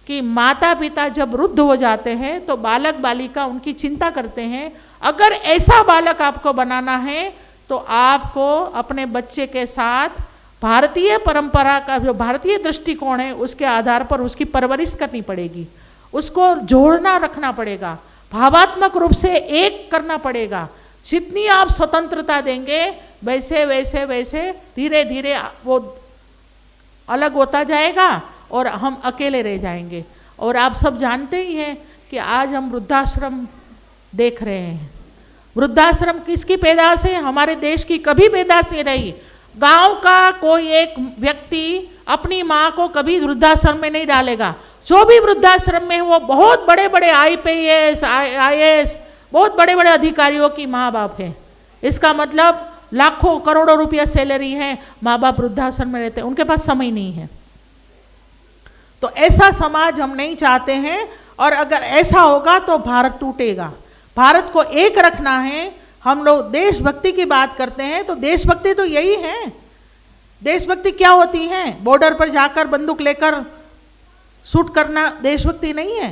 कि माता पिता जब वृद्ध हो जाते हैं तो बालक बालिका उनकी चिंता करते हैं। अगर ऐसा बालक आपको बनाना है तो आपको अपने बच्चे के साथ भारतीय परंपरा का जो भारतीय दृष्टिकोण है उसके आधार पर उसकी परवरिश करनी पड़ेगी, उसको जोड़ना रखना पड़ेगा, भावात्मक रूप से एक करना पड़ेगा। जितनी आप स्वतंत्रता देंगे वैसे वैसे वैसे धीरे धीरे वो अलग होता जाएगा और हम अकेले रह जाएंगे। और आप सब जानते ही हैं कि आज हम वृद्धाश्रम देख रहे हैं। वृद्धाश्रम किसकी पैदाश है? हमारे देश की कभी पैदाश नहीं रही। गांव का कोई एक व्यक्ति अपनी माँ को कभी वृद्धाश्रम में नहीं डालेगा। जो भी वृद्धाश्रम में है वो बहुत बड़े बड़े IPS, IAS, बहुत बड़े बड़े अधिकारियों की माँ बाप है। इसका मतलब लाखों करोड़ों रुपया सैलरी है, माँ बाप वृद्धाश्रम में रहते हैं, उनके पास समय नहीं है। तो ऐसा समाज हम नहीं चाहते हैं, और अगर ऐसा होगा तो भारत टूटेगा। भारत को एक रखना है। हम लोग देशभक्ति की बात करते हैं तो देशभक्ति तो यही है। देशभक्ति क्या होती है? बॉर्डर पर जाकर बंदूक लेकर शूट करना देशभक्ति नहीं है।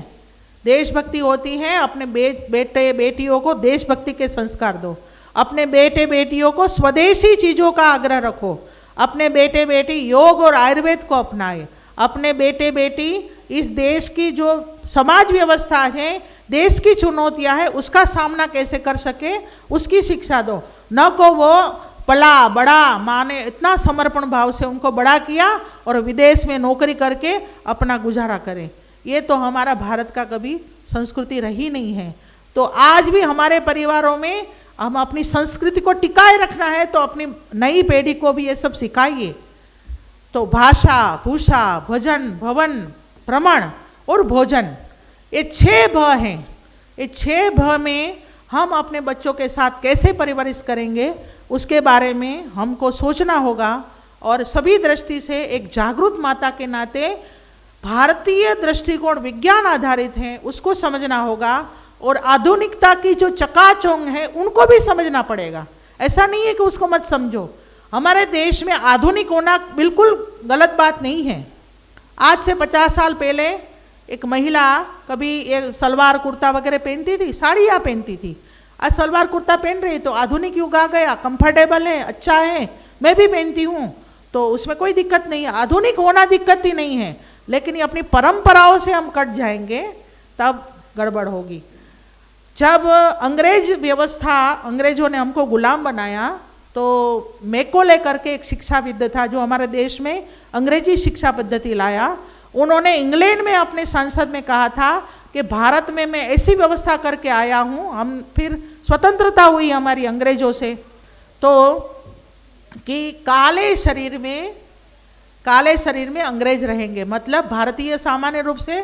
देशभक्ति होती है अपने बेटे बेटियों को देशभक्ति के संस्कार दो, अपने बेटे बेटियों को स्वदेशी चीज़ों का आग्रह रखो, अपने बेटे बेटी योग और आयुर्वेद को अपनाए, अपने बेटे बेटी इस देश की जो समाज व्यवस्था है, देश की चुनौतियां हैं, उसका सामना कैसे कर सके उसकी शिक्षा दो। न को वो पला बड़ा, माँ ने इतना समर्पण भाव से उनको बड़ा किया और विदेश में नौकरी करके अपना गुजारा करें। ये तो हमारा भारत का कभी संस्कृति रही नहीं है। तो आज भी हमारे परिवारों में हम अपनी संस्कृति को टिकाए रखना है तो अपनी नई पीढ़ी को भी ये सब सिखाइए। तो भाषा, भूषा, भजन, भवन, भ्रमण और भोजन, ये 6 भ हैं। ये 6 भ में हम अपने बच्चों के साथ कैसे परवरिश करेंगे उसके बारे में हमको सोचना होगा। और सभी दृष्टि से एक जागरूक माता के नाते भारतीय दृष्टिकोण विज्ञान आधारित है, उसको समझना होगा। और आधुनिकता की जो चकाचौंध है उनको भी समझना पड़ेगा। ऐसा नहीं है कि उसको मत समझो। हमारे देश में आधुनिक होना बिल्कुल गलत बात नहीं है। आज से 50 साल पहले एक महिला कभी ये सलवार कुर्ता वगैरह पहनती थी, साड़ियाँ पहनती थी। आज सलवार कुर्ता पहन रही तो आधुनिक युग आ गया, कंफर्टेबल है, अच्छा है, मैं भी पहनती हूँ, तो उसमें कोई दिक्कत नहीं है। आधुनिक होना दिक्कत ही नहीं है, लेकिन ये अपनी परंपराओं से हम कट जाएंगे तब गड़बड़ होगी। जब अंग्रेज व्यवस्था, अंग्रेजों ने हमको गुलाम बनाया तो मैकोले करके एक शिक्षाविद था जो हमारे देश में अंग्रेजी शिक्षा पद्धति लाया। उन्होंने इंग्लैंड में अपने संसद में कहा था कि भारत में मैं ऐसी व्यवस्था करके आया हूँ, हम फिर स्वतंत्रता हुई हमारी अंग्रेजों से, तो कि काले शरीर में अंग्रेज रहेंगे। मतलब भारतीय सामान्य रूप से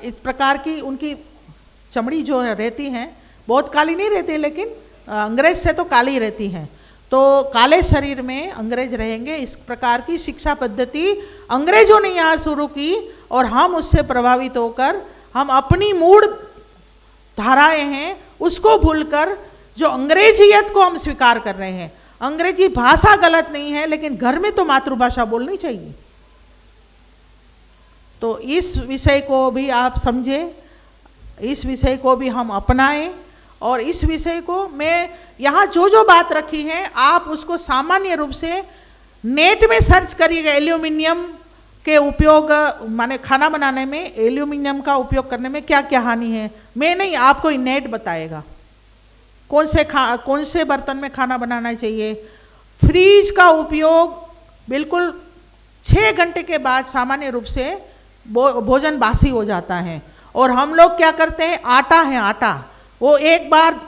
इस प्रकार की उनकी चमड़ी जो रहती हैं बहुत काली नहीं रहती, लेकिन अंग्रेज से तो काली रहती हैं, तो काले शरीर में अंग्रेज रहेंगे। इस प्रकार की शिक्षा पद्धति अंग्रेजों ने यहाँ शुरू की और हम उससे प्रभावित होकर हम अपनी मूड धाराएं हैं उसको भूलकर जो अंग्रेजियत को हम स्वीकार कर रहे हैं। अंग्रेजी भाषा गलत नहीं है, लेकिन घर में तो मातृभाषा बोलनी चाहिए। तो इस विषय को भी आप समझें, इस विषय को भी हम अपनाएं, और इस विषय को मैं यहाँ जो जो बात रखी है आप उसको सामान्य रूप से नेट में सर्च करिएगा। एल्यूमिनियम के उपयोग माने खाना बनाने में एल्यूमिनियम का उपयोग करने में क्या क्या हानि है, मैं नहीं, आपको नेट बताएगा कौन से बर्तन में खाना बनाना चाहिए। फ्रीज का उपयोग बिल्कुल 6 घंटे के बाद सामान्य रूप से भोजन बासी हो जाता है। और हम लोग क्या करते हैं, आटा है, आटा वो एक बार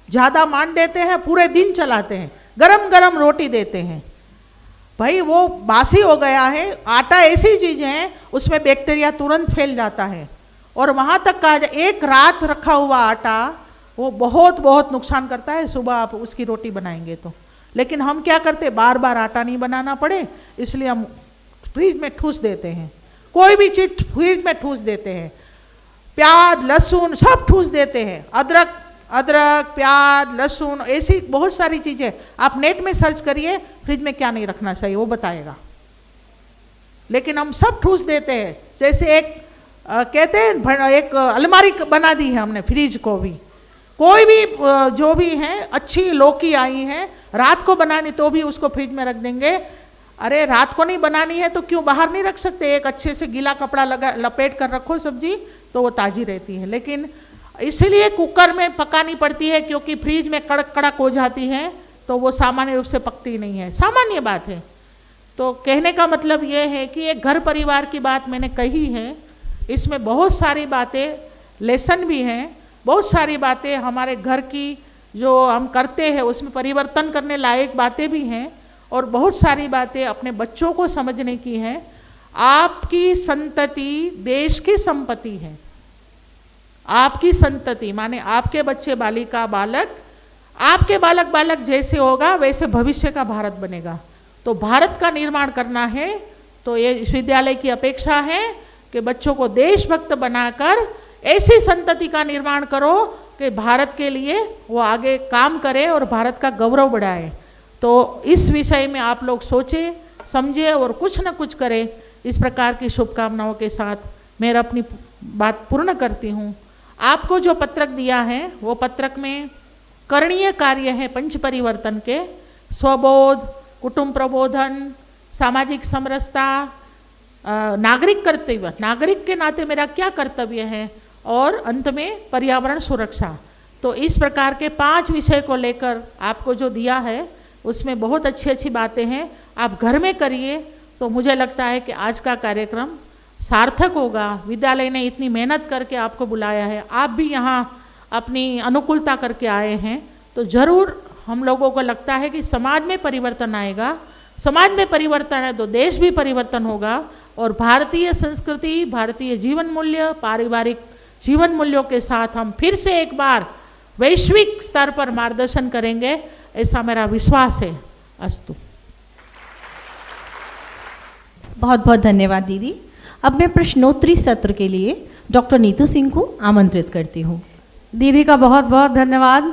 ज़्यादा मान देते हैं, पूरे दिन चलाते हैं, गरम गरम रोटी देते हैं, भाई वो बासी हो गया है। आटा ऐसी चीज़ है उसमें बैक्टीरिया तुरंत फैल जाता है, और वहाँ तक कहा जाए एक रात रखा हुआ आटा वो बहुत बहुत नुकसान करता है सुबह आप उसकी रोटी बनाएंगे तो। लेकिन हम क्या करते, बार बार आटा नहीं बनाना पड़े इसलिए हम फ्रिज में ठूस देते हैं, कोई भी चीज़ फ्रिज में ठूस देते हैं, प्याज लहसुन सब ठूस देते हैं, अदरक प्याज लहसुन ऐसी बहुत सारी चीज़ें आप नेट में सर्च करिए फ्रिज में क्या नहीं रखना चाहिए वो बताएगा। लेकिन हम सब ठूस देते हैं, जैसे एक कहते हैं एक अलमारी बना दी है हमने फ्रिज को भी। कोई भी जो भी है अच्छी लौकी आई है रात को बनानी तो भी उसको फ्रिज में रख देंगे। अरे रात को नहीं बनानी है तो क्यों बाहर नहीं रख सकते, एक अच्छे से गीला कपड़ा लपेट कर रखो सब्जी तो वो ताज़ी रहती है। लेकिन इसलिए कुकर में पकानी पड़ती है क्योंकि फ्रिज में कड़क कड़क हो जाती है तो वो सामान्य रूप से पकती नहीं है, सामान्य बात है। तो कहने का मतलब ये है कि एक घर परिवार की बात मैंने कही है, इसमें बहुत सारी बातें लेसन भी हैं, बहुत सारी बातें हमारे घर की जो हम करते हैं उसमें परिवर्तन करने लायक बातें भी हैं, और बहुत सारी बातें अपने बच्चों को समझने की हैं। आपकी संतति देश की संपत्ति है। आपकी संतति माने आपके बच्चे बालिका बालक, आपके बालक बालक जैसे होगा वैसे भविष्य का भारत बनेगा। तो भारत का निर्माण करना है तो ये विश्वविद्यालय की अपेक्षा है कि बच्चों को देशभक्त बनाकर ऐसी संतति का निर्माण करो कि भारत के लिए वो आगे काम करे और भारत का गौरव बढ़ाए। तो इस विषय में आप लोग सोचें समझे और कुछ न कुछ करें। इस प्रकार की शुभकामनाओं के साथ मैं अपनी बात पूर्ण करती हूँ। आपको जो पत्रक दिया है वो पत्रक में करणीय कार्य है पंच परिवर्तन के, स्वबोध, कुटुंब प्रबोधन, सामाजिक समरसता, नागरिक कर्तव्य, नागरिक के नाते मेरा क्या कर्तव्य है, और अंत में पर्यावरण सुरक्षा। तो इस प्रकार के 5 विषय को लेकर आपको जो दिया है उसमें बहुत अच्छी अच्छी बातें हैं। आप घर में करिए तो मुझे लगता है कि आज का कार्यक्रम सार्थक होगा। विद्यालय ने इतनी मेहनत करके आपको बुलाया है, आप भी यहाँ अपनी अनुकूलता करके आए हैं, तो ज़रूर हम लोगों को लगता है कि समाज में परिवर्तन आएगा। समाज में परिवर्तन है तो देश भी परिवर्तन होगा, और भारतीय संस्कृति, भारतीय जीवन मूल्य, पारिवारिक जीवन मूल्यों के साथ हम फिर से एक बार वैश्विक स्तर पर मार्गदर्शन करेंगे, ऐसा मेरा विश्वास है। अस्तु। बहुत बहुत धन्यवाद दीदी। अब मैं प्रश्नोत्तरी सत्र के लिए डॉक्टर नीतू सिंह को आमंत्रित करती हूँ। दीदी का बहुत बहुत धन्यवाद।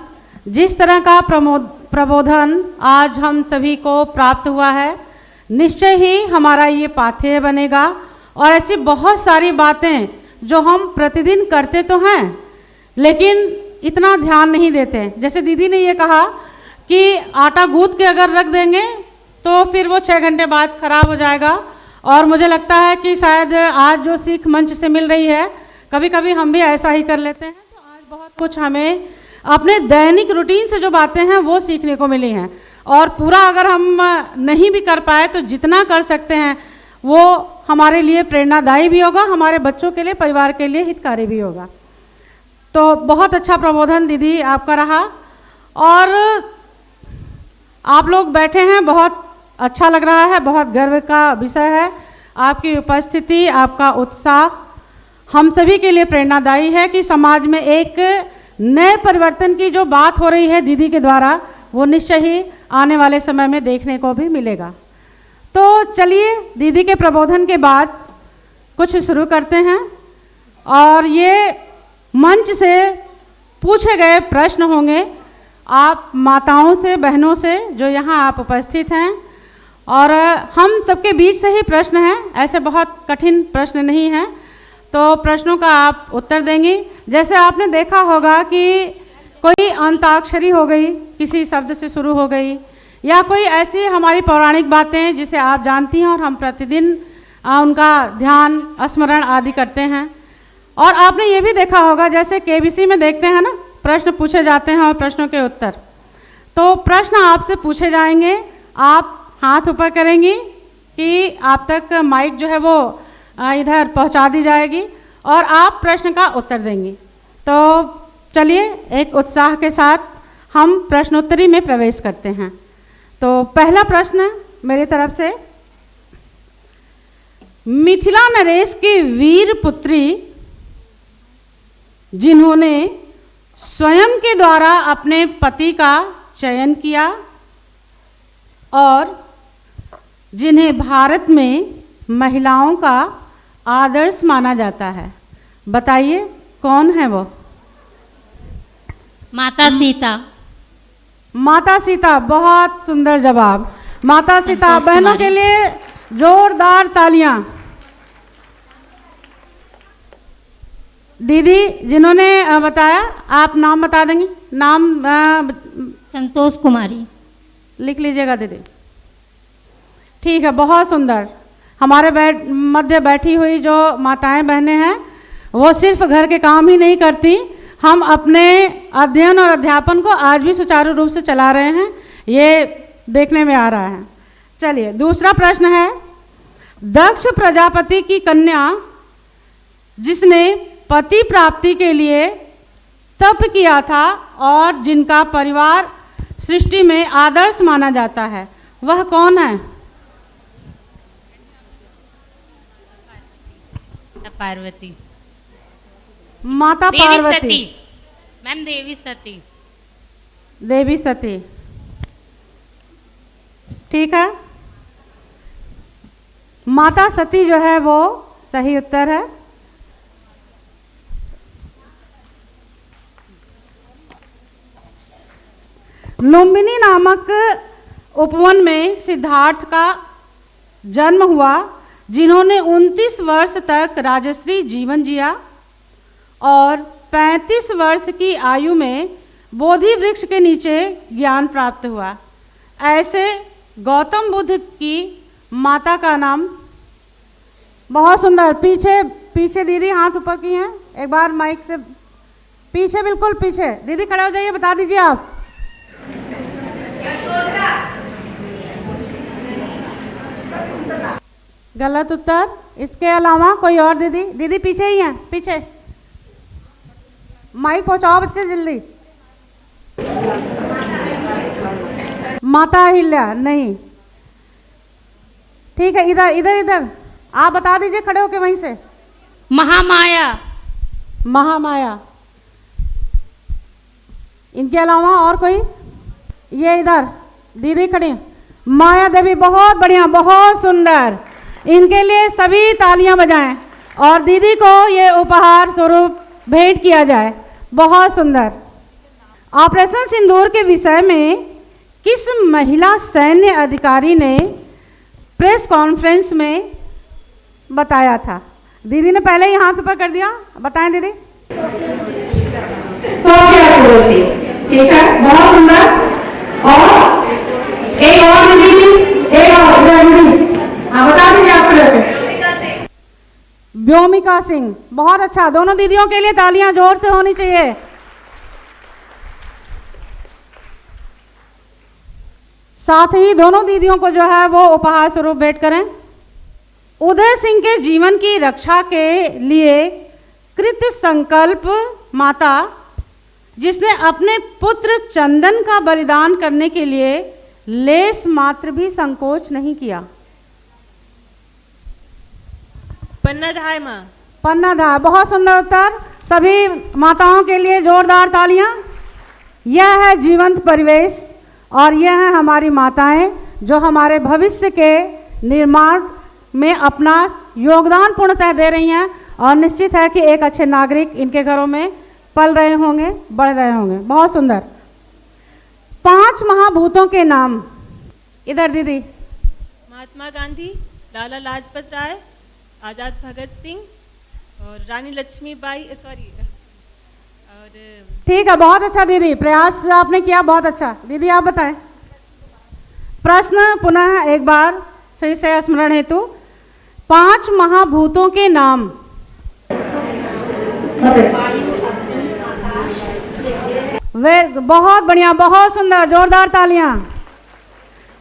जिस तरह का प्रबोधन आज हम सभी को प्राप्त हुआ है, निश्चय ही हमारा ये पाथेय बनेगा, और ऐसी बहुत सारी बातें जो हम प्रतिदिन करते तो हैं लेकिन इतना ध्यान नहीं देते। जैसे दीदी ने ये कहा कि आटा गूंथ के अगर रख देंगे तो फिर वो 6 घंटे बाद खराब हो जाएगा, और मुझे लगता है कि शायद आज जो सीख मंच से मिल रही है, कभी कभी हम भी ऐसा ही कर लेते हैं। तो आज बहुत कुछ हमें अपने दैनिक रूटीन से जो बातें हैं वो सीखने को मिली हैं, और पूरा अगर हम नहीं भी कर पाए तो जितना कर सकते हैं वो हमारे लिए प्रेरणादायी भी होगा, हमारे बच्चों के लिए, परिवार के लिए हितकारी भी होगा। तो बहुत अच्छा प्रबोधन दीदी आपका रहा, और आप लोग बैठे हैं, बहुत अच्छा लग रहा है, बहुत गर्व का विषय है। आपकी उपस्थिति, आपका उत्साह हम सभी के लिए प्रेरणादायी है कि समाज में एक नए परिवर्तन की जो बात हो रही है दीदी के द्वारा, वो निश्चय ही आने वाले समय में देखने को भी मिलेगा। तो चलिए, दीदी के प्रबोधन के बाद कुछ शुरू करते हैं और ये मंच से पूछे गए प्रश्न होंगे आप माताओं से, बहनों से जो यहाँ आप उपस्थित हैं, और हम सबके बीच से ही प्रश्न हैं, ऐसे बहुत कठिन प्रश्न नहीं हैं, तो प्रश्नों का आप उत्तर देंगी। जैसे आपने देखा होगा कि कोई अंताक्षरी हो गई, किसी शब्द से शुरू हो गई, या कोई ऐसी हमारी पौराणिक बातें जिसे आप जानती हैं और हम प्रतिदिन उनका ध्यान, स्मरण आदि करते हैं। और आपने ये भी देखा होगा जैसे केबीसी में देखते हैं ना, प्रश्न पूछे जाते हैं और प्रश्नों के उत्तर। तो प्रश्न आपसे पूछे जाएंगे, आप हाथ ऊपर करेंगी कि आप तक माइक जो है वो इधर पहुंचा दी जाएगी और आप प्रश्न का उत्तर देंगी। तो चलिए एक उत्साह के साथ हम प्रश्नोत्तरी में प्रवेश करते हैं। तो पहला प्रश्न मेरी तरफ से, मिथिला नरेश की वीर पुत्री जिन्होंने स्वयं के द्वारा अपने पति का चयन किया और जिन्हें भारत में महिलाओं का आदर्श माना जाता है, बताइए कौन है वो? माता सीता। माता सीता, बहुत सुंदर जवाब। माता सीता, बहनों के लिए जोरदार तालियां। दीदी जिन्होंने बताया, आप नाम बता देंगी? नाम संतोष कुमारी। लिख लीजिएगा दीदी। ठीक है, बहुत सुंदर। हमारे मध्य बैठी हुई जो माताएं बहनें हैं वो सिर्फ घर के काम ही नहीं करती, हम अपने अध्ययन और अध्यापन को आज भी सुचारू रूप से चला रहे हैं, ये देखने में आ रहा है। चलिए दूसरा प्रश्न है, दक्ष प्रजापति की कन्या जिसने पति प्राप्ति के लिए तप किया था और जिनका परिवार सृष्टि में आदर्श माना जाता है, वह कौन है? पार्वती। माता पार्वती। मैम देवी सती। देवी सती, ठीक है। माता सती जो है वो सही उत्तर है। लुम्बिनी नामक उपवन में सिद्धार्थ का जन्म हुआ, जिन्होंने 29 वर्ष तक राजश्री जीवन जिया और 35 वर्ष की आयु में बोधि वृक्ष के नीचे ज्ञान प्राप्त हुआ। ऐसे गौतम बुद्ध की माता का नाम, बहुत सुंदर। पीछे पीछे दीदी हाथ ऊपर की हैं, एक बार माइक से पीछे, बिल्कुल पीछे। दीदी खड़े हो जाइए, बता दीजिए आप। गलत उत्तर। इसके अलावा कोई और? दीदी, दीदी पीछे ही हैं, पीछे। माइक पहुंचाओ बच्चे जल्दी। माता अहिल्या नहीं, ठीक है। इधर इधर इधर आप बता दीजिए खड़े होके वहीं से। महामाया। महामाया। इनके अलावा और कोई? ये इधर दीदी खड़ी, माया देवी, बहुत बढ़िया, बहुत सुंदर। इनके लिए सभी तालियां बजाएं और दीदी को ये उपहार स्वरूप भेंट किया जाए। बहुत सुंदर। ऑपरेशन सिंदूर के विषय में किस महिला सैन्य अधिकारी ने प्रेस कॉन्फ्रेंस में बताया था? दीदी ने पहले ही हाथ ऊपर कर दिया, बताएं दीदी। ठीक है, बहुत सुंदर। और एक और दीदी, एक और दीदी, बता दीजिए आप। व्योमिका सिंह, बहुत अच्छा। दोनों दीदियों के लिए तालियां जोर से होनी चाहिए। साथ ही दोनों दीदियों को जो है वो उपहार स्वरूप भेंट करें। उदय सिंह के जीवन की रक्षा के लिए कृत संकल्प माता, जिसने अपने पुत्र चंदन का बलिदान करने के लिए लेस मात्र भी संकोच नहीं किया। पन्नाधाय माँ। पन्नाधाय, बहुत सुंदर उत्तर। सभी माताओं के लिए जोरदार तालियां। यह है जीवंत परिवेश और यह है हमारी माताएं जो हमारे भविष्य के निर्माण में अपना योगदान पूर्णतः दे रही हैं और निश्चित है कि एक अच्छे नागरिक इनके घरों में पल रहे होंगे, बढ़ रहे होंगे। बहुत सुंदर। 5 महाभूतों के नाम, इधर दीदी। महात्मा गांधी, लाला लाजपत राय, आज़ाद भगत सिंह और रानी लक्ष्मीबाई, सॉरी, और ठीक है, बहुत अच्छा दीदी, प्रयास आपने किया, बहुत अच्छा। दीदी आप बताएं। प्रश्न पुनः एक बार फिर से स्मरण हेतु, 5 महाभूतों के नाम। वे बहुत बढ़िया, बहुत सुंदर, जोरदार तालियां।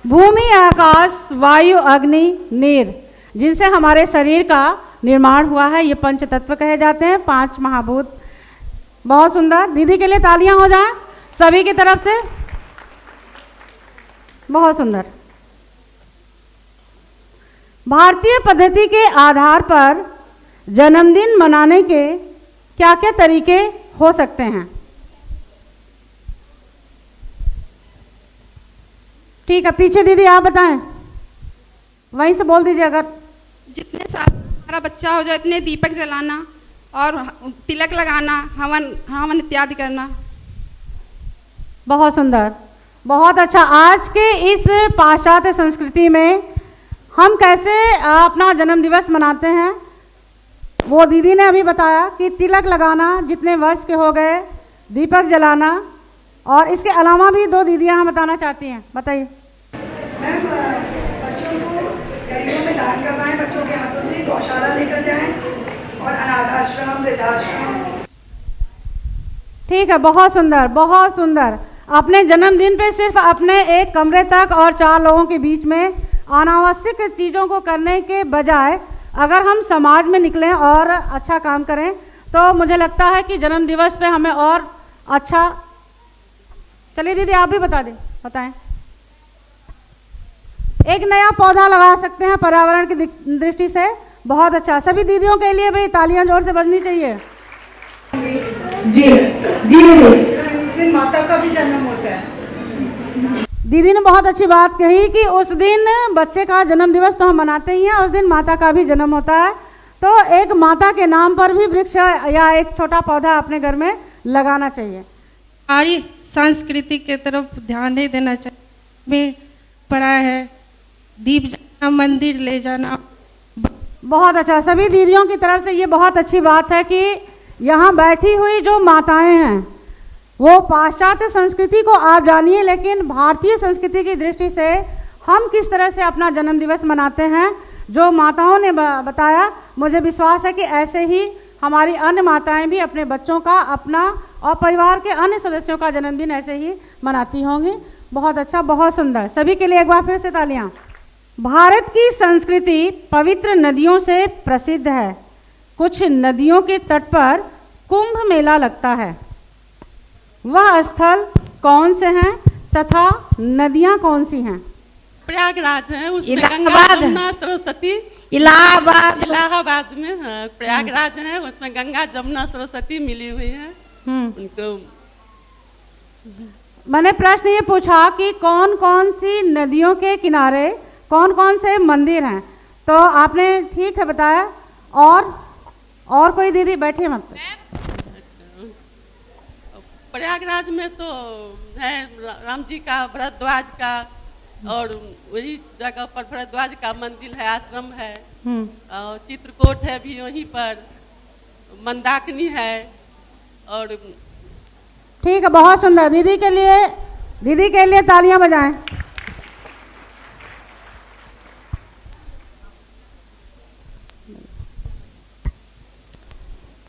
भूमि, आकाश, वायु, अग्नि, नीर, जिनसे हमारे शरीर का निर्माण हुआ है, ये पंच तत्व कहे जाते हैं, 5 महाभूत। बहुत सुंदर। दीदी के लिए तालियां हो जाएं सभी की तरफ से। बहुत सुंदर। भारतीय पद्धति के आधार पर जन्मदिन मनाने के क्या क्या तरीके हो सकते हैं? ठीक है, पीछे दीदी आप बताएं, वहीं से बोल दीजिए। अगर जितने साल हमारा बच्चा हो जाए इतने दीपक जलाना और तिलक लगाना, हवन इत्यादि करना। बहुत सुंदर, बहुत अच्छा। आज के इस पाश्चात्य संस्कृति में हम कैसे अपना जन्म दिवस मनाते हैं, वो दीदी ने अभी बताया कि तिलक लगाना, जितने वर्ष के हो गए, दीपक जलाना, और इसके अलावा भी 2 दीदियां हम बताना चाहती हैं। बताइए। मैम, बच्चों को गरीबों में दान करवाएं, बच्चों के हाथों से गौशाला लेकर जाएं और अनाथाश्रम, वृद्धाश्रम। ठीक है, बहुत सुंदर, बहुत सुंदर। अपने जन्मदिन पे सिर्फ अपने एक कमरे तक और 4 लोगों के बीच में अनावश्यक चीज़ों को करने के बजाय अगर हम समाज में निकलें और अच्छा काम करें तो मुझे लगता है कि जन्म दिवस पे हमें और अच्छा। चलिए दीदी आप भी बता दें, बताएं। एक नया पौधा लगा सकते हैं पर्यावरण की दृष्टि से। बहुत अच्छा। सभी दीदियों के लिए भी तालियां जोर से बजनी चाहिए। जी जी, इसमें माता का भी जन्म होता है। दीदी ने बहुत अच्छी बात कही कि उस दिन बच्चे का जन्म दिवस तो हम मनाते ही हैं, उस दिन माता का भी जन्म होता है। तो एक माता के नाम पर भी वृक्ष या एक छोटा पौधा अपने घर में लगाना चाहिए। हमारी संस्कृति के तरफ ध्यान नहीं देना चाहिए। में पड़ा है दीप जलाना, मंदिर ले जाना। बहुत अच्छा। सभी दीदियों की तरफ से ये बहुत अच्छी बात है कि यहाँ बैठी हुई जो माताएं हैं वो पाश्चात्य संस्कृति को आप जानिए, लेकिन भारतीय संस्कृति की दृष्टि से हम किस तरह से अपना जन्म दिवस मनाते हैं, जो माताओं ने बताया, मुझे विश्वास है कि ऐसे ही हमारी अन्य माताएं भी अपने बच्चों का, अपना और परिवार के अन्य सदस्यों का जन्मदिन ऐसे ही मनाती होंगी। बहुत अच्छा, बहुत सुंदर। सभी के लिए एक बार फिर से तालियां। भारत की संस्कृति पवित्र नदियों से प्रसिद्ध है। कुछ नदियों के तट पर कुंभ मेला लगता है। वह स्थल कौन से हैं तथा नदियां कौन सी हैं? प्रयागराज है, उसमें गंगा, इलाहाबाद, जमुना, सरस्वती। इलाहाबाद में प्रयागराज है, उसमें गंगा, जमुना, सरस्वती मिली हुई है उनको। मैंने प्रश्न ये पूछा कि कौन कौन सी नदियों के किनारे कौन कौन से मंदिर हैं, तो आपने ठीक है बताया। और कोई दीदी बैठिए मत। प्रयागराज में तो है राम जी का, भरद्वाज का, और वही जगह पर भरद्वाज का मंदिर है, आश्रम है, और चित्रकूट है भी वहीं पर, मंदाकिनी है। और ठीक है, बहुत सुंदर। दीदी के लिए तालियां बजाएं।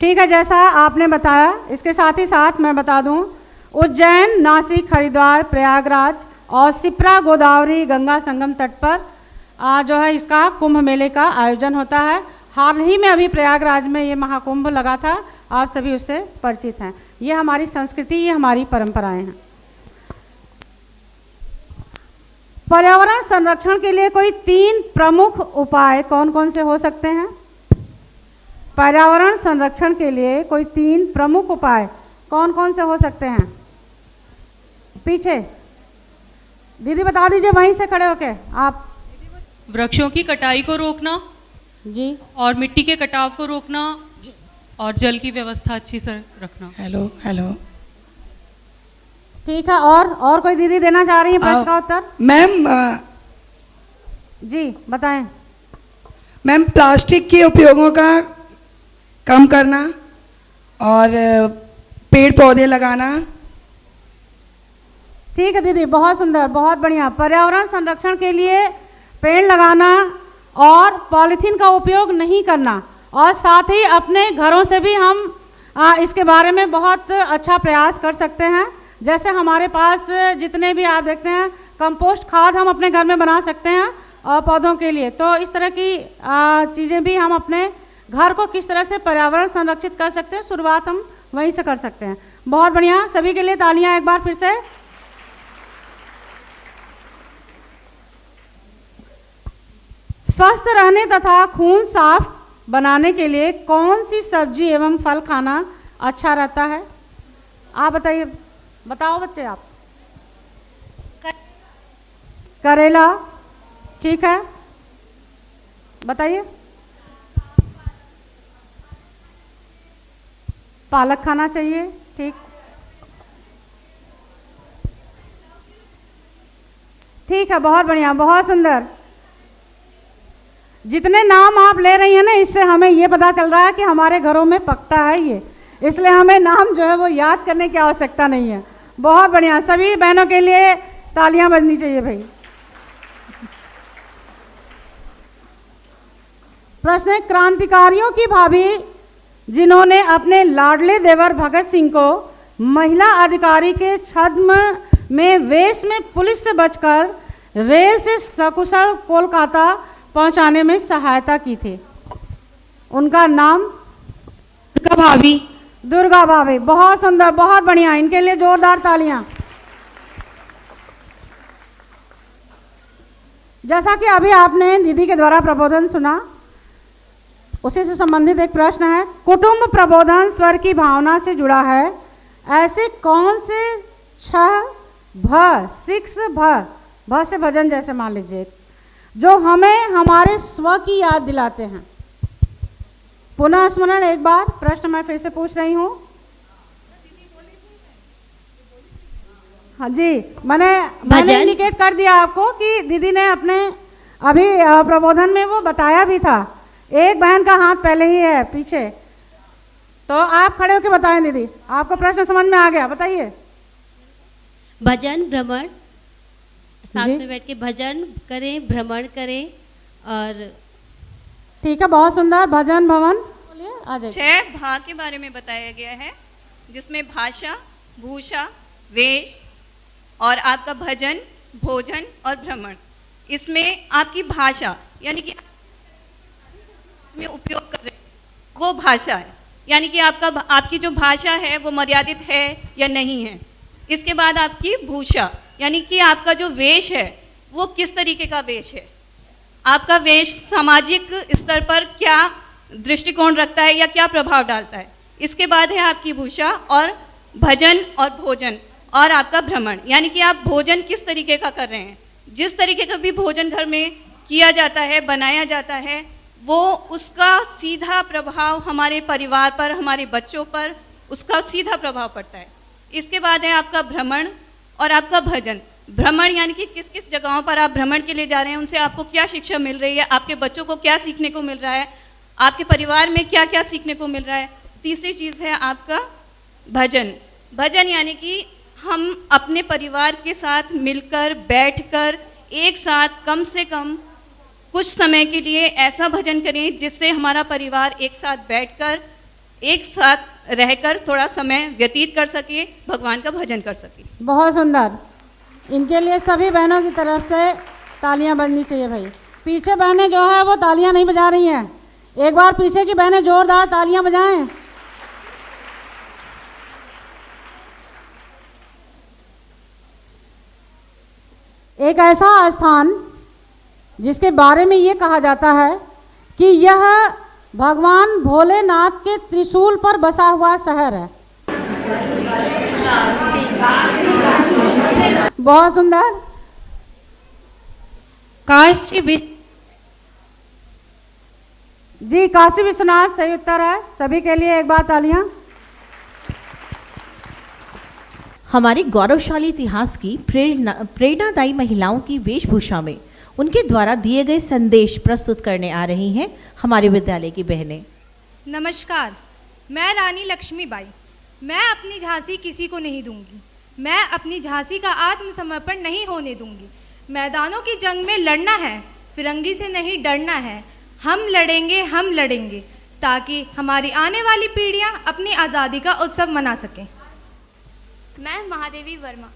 ठीक है, जैसा आपने बताया, इसके साथ ही साथ मैं बता दूं, उज्जैन, नासिक, हरिद्वार, प्रयागराज और सिप्रा गोदावरी गंगा संगम तट पर जो है इसका कुंभ मेले का आयोजन होता है। हाल ही में अभी प्रयागराज में ये महाकुंभ लगा था, आप सभी उससे परिचित हैं। ये हमारी संस्कृति, ये हमारी परंपराएं हैं। पर्यावरण संरक्षण के लिए कोई 3 प्रमुख उपाय कौन कौन से हो सकते हैं? पर्यावरण संरक्षण के लिए कोई 3 प्रमुख उपाय कौन कौन से हो सकते हैं? पीछे दीदी बता दीजिए, वहीं से खड़े होके आप। वृक्षों की कटाई को रोकना जी, और मिट्टी के कटाव को रोकना और जल की व्यवस्था अच्छी से रखना। Hello hello. ठीक है, और कोई दीदी देना चाह रही है प्रश्न का उत्तर? मैम जी बताएं। मैम, प्लास्टिक के उपयोगों का कम करना और पेड़ पौधे लगाना। ठीक है दीदी, बहुत सुंदर, बहुत बढ़िया। पर्यावरण संरक्षण के लिए पेड़ लगाना और पॉलीथीन का उपयोग नहीं करना, और साथ ही अपने घरों से भी हम इसके बारे में बहुत अच्छा प्रयास कर सकते हैं। जैसे हमारे पास जितने भी आप देखते हैं कंपोस्ट खाद हम अपने घर में बना सकते हैं और पौधों के लिए, तो इस तरह की चीज़ें भी हम अपने घर को किस तरह से पर्यावरण संरक्षित कर सकते हैं, शुरुआत हम वहीं से कर सकते हैं। बहुत बढ़िया, सभी के लिए तालियां एक बार फिर से। स्वस्थ रहने तथा खून साफ बनाने के लिए कौन सी सब्जी एवं फल खाना अच्छा रहता है? आप बताइए, बताओ बच्चे आप। करेला, ठीक है, बताइए। पालक खाना चाहिए, ठीक। ठीक है, बहुत बढ़िया, बहुत सुंदर। जितने नाम आप ले रही हैं ना, इससे हमें ये पता चल रहा है कि हमारे घरों में पकता है ये, इसलिए हमें नाम जो है वो याद करने की आवश्यकता नहीं है। बहुत बढ़िया, सभी बहनों के लिए तालियां बजनी चाहिए भाई। प्रश्न है, क्रांतिकारियों की भाभी जिन्होंने अपने लाडले देवर भगत सिंह को महिला अधिकारी के छद्म में वेश में पुलिस से बचकर रेल से सकुशल कोलकाता पहुंचाने में सहायता की थी, उनका नाम? दुर्गा भाभी। दुर्गा भाभी, बहुत सुंदर, बहुत बढ़िया, इनके लिए जोरदार तालियां। जैसा कि अभी आपने दीदी के द्वारा प्रबोधन सुना, उसी से संबंधित एक प्रश्न है। कुटुंब प्रबोधन स्वर की भावना से जुड़ा है, ऐसे कौन से 6 भ से भजन जैसे मान लीजिए जो हमें हमारे स्व की याद दिलाते हैं? पुनः स्मरण एक बार, प्रश्न मैं फिर से पूछ रही हूँ। हाँ जी, मैंने इंडिकेट कर दिया आपको कि दीदी ने अपने अभी प्रबोधन में वो बताया भी था। एक बहन का हाथ पहले ही है पीछे, तो आप खड़े होकर बताएं दीदी, आपको प्रश्न समझ में आ गया, बताइए। भजन भ्रमण, साथ में बैठ के भजन करें, भ्रमण करें, और ठीक है, बहुत सुंदर, भजन भवन। बोलिए, आ जाइए। 6 भा के बारे में बताया गया है, जिसमें भाषा, भूषा, वेश और आपका भजन, भोजन और भ्रमण। इसमें आपकी भाषा यानी कि में उपयोग कर रहे हैं वो भाषा है, यानी कि आपकी जो भाषा है वो मर्यादित है या नहीं है। इसके बाद आपकी भूषा यानी कि आपका जो वेश है वो किस तरीके का वेश है, आपका वेश सामाजिक स्तर पर क्या दृष्टिकोण रखता है या क्या प्रभाव डालता है। इसके बाद है आपकी भूषा और भजन और भोजन और आपका भ्रमण, यानी कि आप भोजन किस तरीके का कर रहे हैं। जिस तरीके का भी भोजन घर में किया जाता है, बनाया जाता है, वो उसका सीधा प्रभाव हमारे परिवार पर, हमारे बच्चों पर उसका सीधा प्रभाव पड़ता है। इसके बाद है आपका भ्रमण और आपका भजन। भ्रमण यानी कि किस किस जगहों पर आप भ्रमण के लिए जा रहे हैं, उनसे आपको क्या शिक्षा मिल रही है, आपके बच्चों को क्या सीखने को मिल रहा है, आपके परिवार में क्या क्या सीखने को मिल रहा है। तीसरी चीज़ है आपका भजन। भजन यानी कि हम अपने परिवार के साथ मिलकर बैठकर एक साथ कम से कम कुछ समय के लिए ऐसा भजन करें जिससे हमारा परिवार एक साथ बैठकर एक साथ रहकर थोड़ा समय व्यतीत कर सके, भगवान का भजन कर सके। बहुत सुंदर, इनके लिए सभी बहनों की तरफ से तालियां बजनी चाहिए भाई। पीछे बहनें जो है वो तालियां नहीं बजा रही हैं, एक बार पीछे की बहनें जोरदार तालियां बजाएं। एक ऐसा स्थान जिसके बारे में ये कहा जाता है कि यह भगवान भोलेनाथ के त्रिशूल पर बसा हुआ शहर है। बहुत सुंदर। काशी जी, काशी विश्वनाथ सही उत्तर है। सभी के लिए एक बार तालियां। हमारे गौरवशाली इतिहास की प्रेरणादायी महिलाओं की वेशभूषा में उनके द्वारा दिए गए संदेश प्रस्तुत करने आ रही हैं हमारे विद्यालय की बहनें। नमस्कार, मैं रानी लक्ष्मीबाई। मैं अपनी झांसी किसी को नहीं दूंगी। मैं अपनी झांसी का आत्मसमर्पण नहीं होने दूंगी। मैदानों की जंग में लड़ना है, फिरंगी से नहीं डरना है। हम लड़ेंगे ताकि हमारी आने वाली पीढ़ियां अपनी आज़ादी का उत्सव मना सकें। मैं महादेवी वर्मा।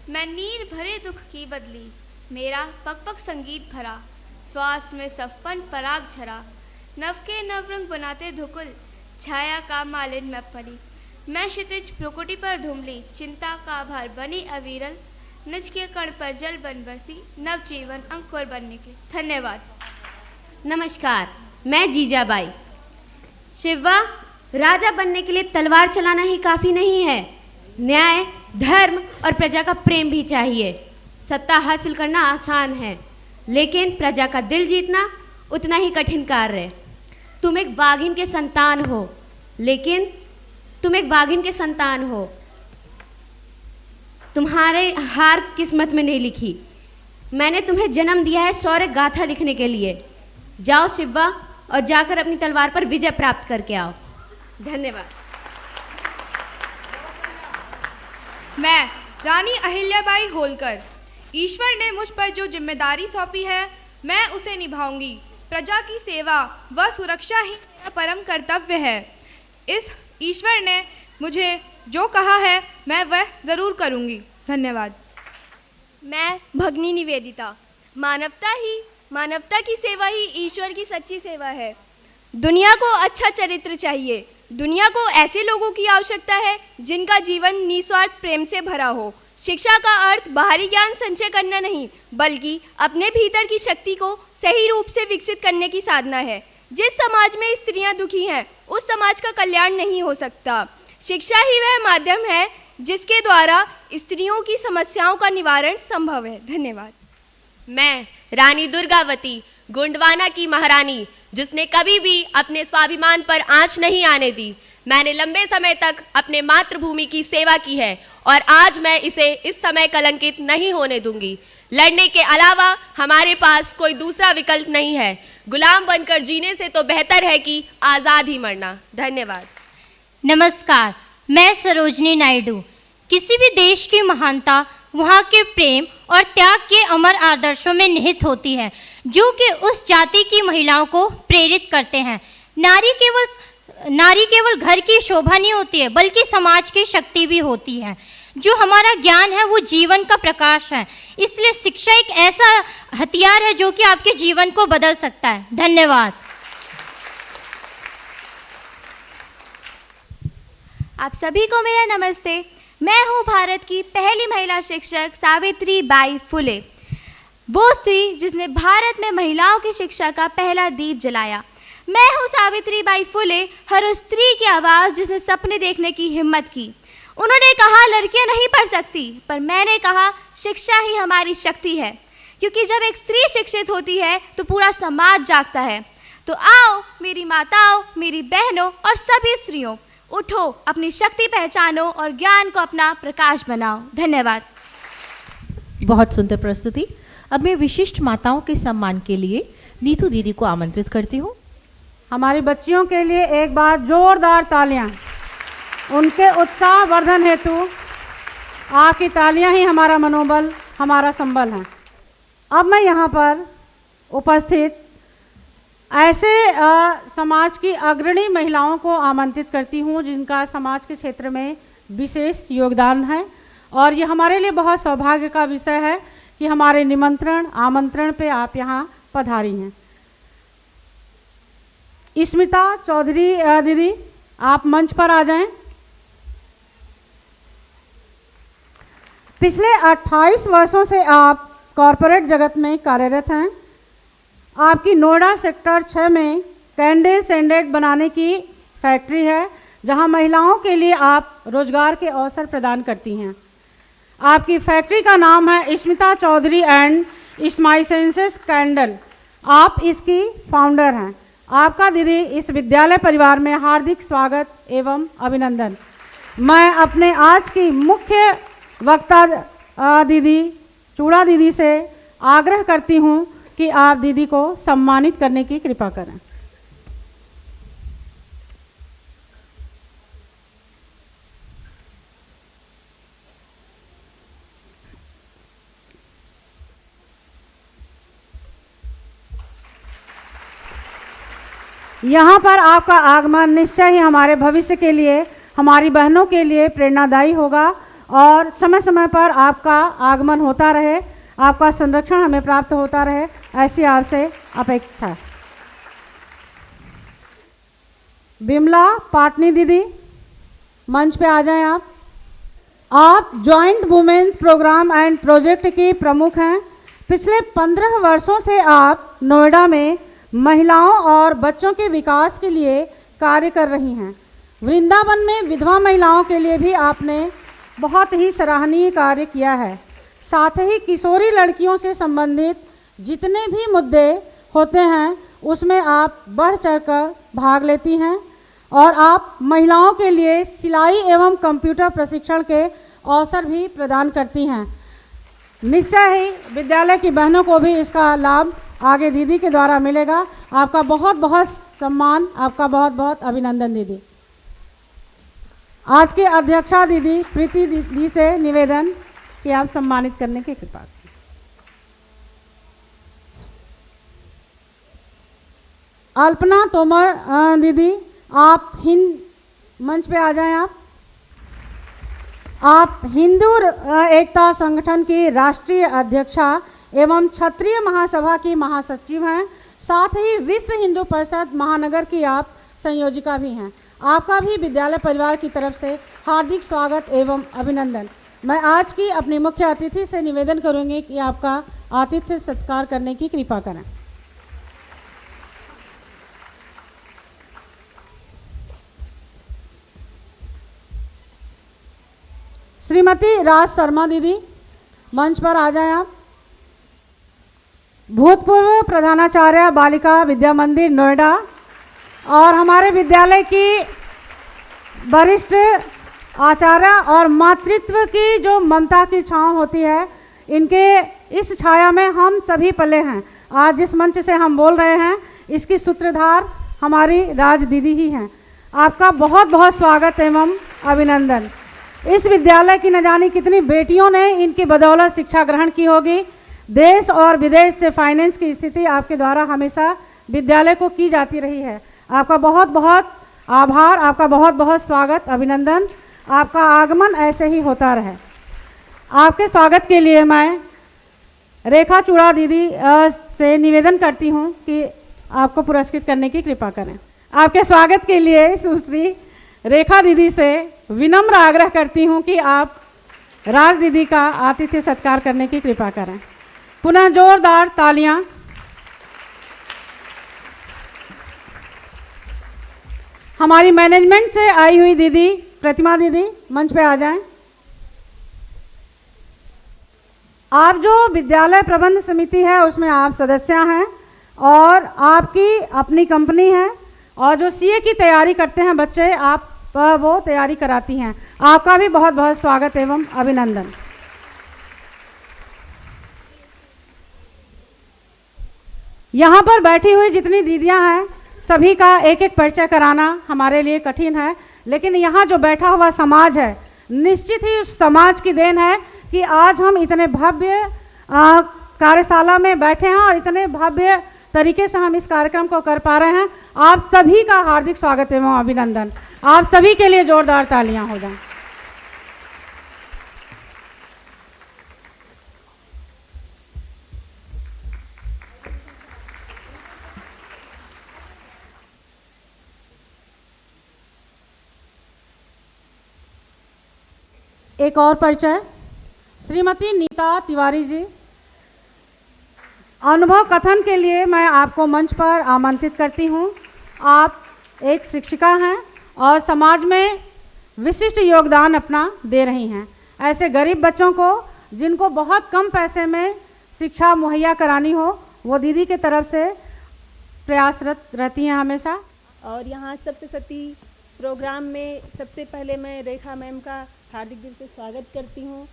मैं नीर भरे दुख की बदली, मेरा पग पग संगीत भरा, श्वास में सफपन पराग झरा, नव के नवरंग बनाते धुकुल, छाया का मालिन में पली। मैं क्षितिज प्रकुटी पर धुमली, चिंता का भार बनी अविरल, निज के कण पर जल बन बरसी, नव जीवन अंकुर बनने के। धन्यवाद। नमस्कार, मैं जीजाबाई। शिवा, राजा बनने के लिए तलवार चलाना ही काफ़ी नहीं है, न्याय, धर्म और प्रजा का प्रेम भी चाहिए। सत्ता हासिल करना आसान है, लेकिन प्रजा का दिल जीतना उतना ही कठिन कार्य है। तुम एक बाघिन के संतान हो, लेकिन तुम्हारे हार किस्मत में नहीं लिखी। मैंने तुम्हें जन्म दिया है शौर्य गाथा लिखने के लिए। जाओ शिवा, और जाकर अपनी तलवार पर विजय प्राप्त करके आओ। धन्यवाद। मैं रानी अहिल्याबाई होलकर। ईश्वर ने मुझ पर जो जिम्मेदारी सौंपी है, मैं उसे निभाऊंगी। प्रजा की सेवा व सुरक्षा ही मेरा परम कर्तव्य है। इस ईश्वर ने मुझे जो कहा है, मैं वह ज़रूर करूंगी। धन्यवाद। मैं भगनी निवेदिता। मानवता की सेवा ही ईश्वर की सच्ची सेवा है। दुनिया को अच्छा चरित्र चाहिए। दुनिया को ऐसे लोगों की आवश्यकता है जिनका जीवन निस्वार्थ प्रेम से भरा हो। शिक्षा का अर्थ बाहरी ज्ञान संचय करना नहीं, बल्कि अपने भीतर की शक्ति को सही रूप से विकसित करने की साधना है। जिस समाज में स्त्रियां दुखी हैं, उस समाज का कल्याण नहीं हो सकता। शिक्षा ही वह माध्यम है जिसके द्वारा स्त्रियों की समस्याओं का निवारण संभव है। धन्यवाद। मैं रानी दुर्गावती, गोंडवाना की महारानी, जिसने कभी भी अपने स्वाभिमान पर आंच नहीं आने दी। मैंने लंबे समय तक अपने मातृभूमि की सेवा की है और आज मैं इसे इस समय कलंकित नहीं होने दूंगी। लड़ने के अलावा हमारे पास कोई दूसरा विकल्प नहीं है। गुलाम बनकर जीने से तो बेहतर है कि आज़ाद ही मरना। धन्यवाद। नमस्कार, मैं सरोजनी नायडू। किसी भी देश की महानता वहाँ के प्रेम और त्याग के अमर आदर्शों में निहित होती है, जो कि उस जाति की महिलाओं को प्रेरित करते हैं। नारी केवल घर की शोभा नहीं होती है, बल्कि समाज की शक्ति भी होती है। जो हमारा ज्ञान है वो जीवन का प्रकाश है। इसलिए शिक्षा एक ऐसा हथियार है जो कि आपके जीवन को बदल सकता है। धन्यवाद। आप सभी को मेरा नमस्ते। मैं हूँ भारत की पहली महिला शिक्षक सावित्रीबाई फुले, वो स्त्री जिसने भारत में महिलाओं की शिक्षा का पहला दीप जलाया। मैं हूँ सावित्रीबाई फुले, हर उस स्त्री की आवाज़ जिसने सपने देखने की हिम्मत की। उन्होंने कहा लड़कियाँ नहीं पढ़ सकती, पर मैंने कहा शिक्षा ही हमारी शक्ति है, क्योंकि जब एक स्त्री शिक्षित होती है तो पूरा समाज जागता है। तो आओ मेरी माताओं, मेरी बहनों और सभी स्त्रियों, उठो, अपनी शक्ति पहचानो और ज्ञान को अपना प्रकाश बनाओ। धन्यवाद। बहुत सुंदर प्रस्तुति। अब मैं विशिष्ट माताओं के सम्मान के लिए नीतू दीदी को आमंत्रित करती हूँ। हमारी बच्चियों के लिए एक बार जोरदार तालियां, उनके उत्साह वर्धन हेतु। आपकी तालियां ही हमारा मनोबल, हमारा संबल है। अब मैं यहाँ पर उपस्थित ऐसे समाज की अग्रणी महिलाओं को आमंत्रित करती हूँ जिनका समाज के क्षेत्र में विशेष योगदान है, और ये हमारे लिए बहुत सौभाग्य का विषय है कि हमारे आमंत्रण पे आप यहाँ पधारी हैं। स्मिता चौधरी दीदी, आप मंच पर आ जाएं। पिछले 28 वर्षों से आप कॉरपोरेट जगत में कार्यरत हैं। आपकी नोएडा सेक्टर 6 में कैंडल सैंडविच बनाने की फैक्ट्री है, जहां महिलाओं के लिए आप रोजगार के अवसर प्रदान करती हैं। आपकी फैक्ट्री का नाम है स्मिता चौधरी एंड स्माइसेंसेस कैंडल। आप इसकी फाउंडर हैं। आपका दीदी इस विद्यालय परिवार में हार्दिक स्वागत एवं अभिनंदन। मैं अपने आज की मुख्य वक्ता दीदी चूड़ा दीदी से आग्रह करती हूँ कि आप दीदी को सम्मानित करने की कृपा करें। यहाँ पर आपका आगमन निश्चय ही हमारे भविष्य के लिए, हमारी बहनों के लिए प्रेरणादायी होगा और समय समय पर आपका आगमन होता रहे, आपका संरक्षण हमें प्राप्त होता रहे, ऐसी आपसे अपेक्षा। बिमला पाटनी दीदी मंच पे आ जाएं आप। आप joint women's programme and project की प्रमुख हैं। पिछले 15 वर्षों से आप नोएडा में महिलाओं और बच्चों के विकास के लिए कार्य कर रही हैं। वृंदावन में विधवा महिलाओं के लिए भी आपने बहुत ही सराहनीय कार्य किया है। साथ ही किशोरी लड़कियों से संबंधित जितने भी मुद्दे होते हैं उसमें आप बढ़ चढ़कर भाग लेती हैं और आप महिलाओं के लिए सिलाई एवं कंप्यूटर प्रशिक्षण के अवसर भी प्रदान करती हैं। निश्चय ही विद्यालय की बहनों को भी इसका लाभ आगे दीदी के द्वारा मिलेगा। आपका बहुत बहुत सम्मान, आपका बहुत बहुत अभिनंदन दीदी। आज के अध्यक्षा दीदी प्रीति दीदी से निवेदन कि आप सम्मानित करने की कृपा करें। अल्पना तोमर दीदी आप मंच पे आ जाएं। आप हिंदू एकता संगठन की राष्ट्रीय अध्यक्षा एवं क्षत्रिय महासभा की महासचिव हैं। साथ ही विश्व हिंदू परिषद महानगर की आप संयोजिका भी हैं। आपका भी विद्यालय परिवार की तरफ से हार्दिक स्वागत एवं अभिनंदन। मैं आज की अपनी मुख्य अतिथि से निवेदन करूंगी कि आपका आतिथ्य सत्कार करने की कृपा करें। श्रीमती राज शर्मा दीदी मंच पर आ जाएं आप। भूतपूर्व प्रधानाचार्य बालिका विद्या मंदिर नोएडा और हमारे विद्यालय की वरिष्ठ आचार्य और मातृत्व की जो ममता की छांव होती है, इनके इस छाया में हम सभी पले हैं। आज जिस मंच से हम बोल रहे हैं इसकी सूत्रधार हमारी राज दीदी ही हैं। आपका बहुत बहुत स्वागत एवं अभिनंदन। इस विद्यालय की न जाने कितनी बेटियों ने इनकी बदौलत शिक्षा ग्रहण की होगी। देश और विदेश से फाइनेंस की स्थिति आपके द्वारा हमेशा विद्यालय को की जाती रही है। आपका बहुत बहुत आभार, आपका बहुत बहुत स्वागत अभिनंदन। आपका आगमन ऐसे ही होता रहे। आपके स्वागत के लिए मैं रेखा चूड़ा दीदी से निवेदन करती हूं कि आपको पुरस्कृत करने की कृपा करें। आपके स्वागत के लिए सुश्री रेखा दीदी से विनम्र आग्रह करती हूं कि आप राज दीदी का आतिथ्य सत्कार करने की कृपा करें। पुनः जोरदार तालियां। हमारी मैनेजमेंट से आई हुई दीदी प्रतिमा दीदी मंच पे आ जाएं। आप जो विद्यालय प्रबंध समिति है उसमें आप सदस्य हैं और आपकी अपनी कंपनी है और जो सीए की तैयारी करते हैं बच्चे, आप वो तैयारी कराती हैं। आपका भी बहुत बहुत स्वागत एवं अभिनंदन। यहाँ पर बैठी हुई जितनी दीदियाँ हैं सभी का एक एक परिचय कराना हमारे लिए कठिन है, लेकिन यहाँ जो बैठा हुआ समाज है निश्चित ही उस समाज की देन है कि आज हम इतने भव्य कार्यशाला में बैठे हैं और इतने भव्य तरीके से हम इस कार्यक्रम को कर पा रहे हैं। आप सभी का हार्दिक स्वागत एवं अभिनंदन। आप सभी के लिए जोरदार तालियां हो जाएं। एक और परिचय, श्रीमती नीता तिवारी जी। अनुभव कथन के लिए मैं आपको मंच पर आमंत्रित करती हूँ। आप एक शिक्षिका हैं और समाज में विशिष्ट योगदान अपना दे रही हैं। ऐसे गरीब बच्चों को जिनको बहुत कम पैसे में शिक्षा मुहैया करानी हो, वो दीदी के तरफ से प्रयासरत रहती हैं हमेशा। और यहाँ सप्तशती प्रोग्राम में सबसे पहले मैं रेखा मैम का हार्दिक दिल से स्वागत करती हूँ।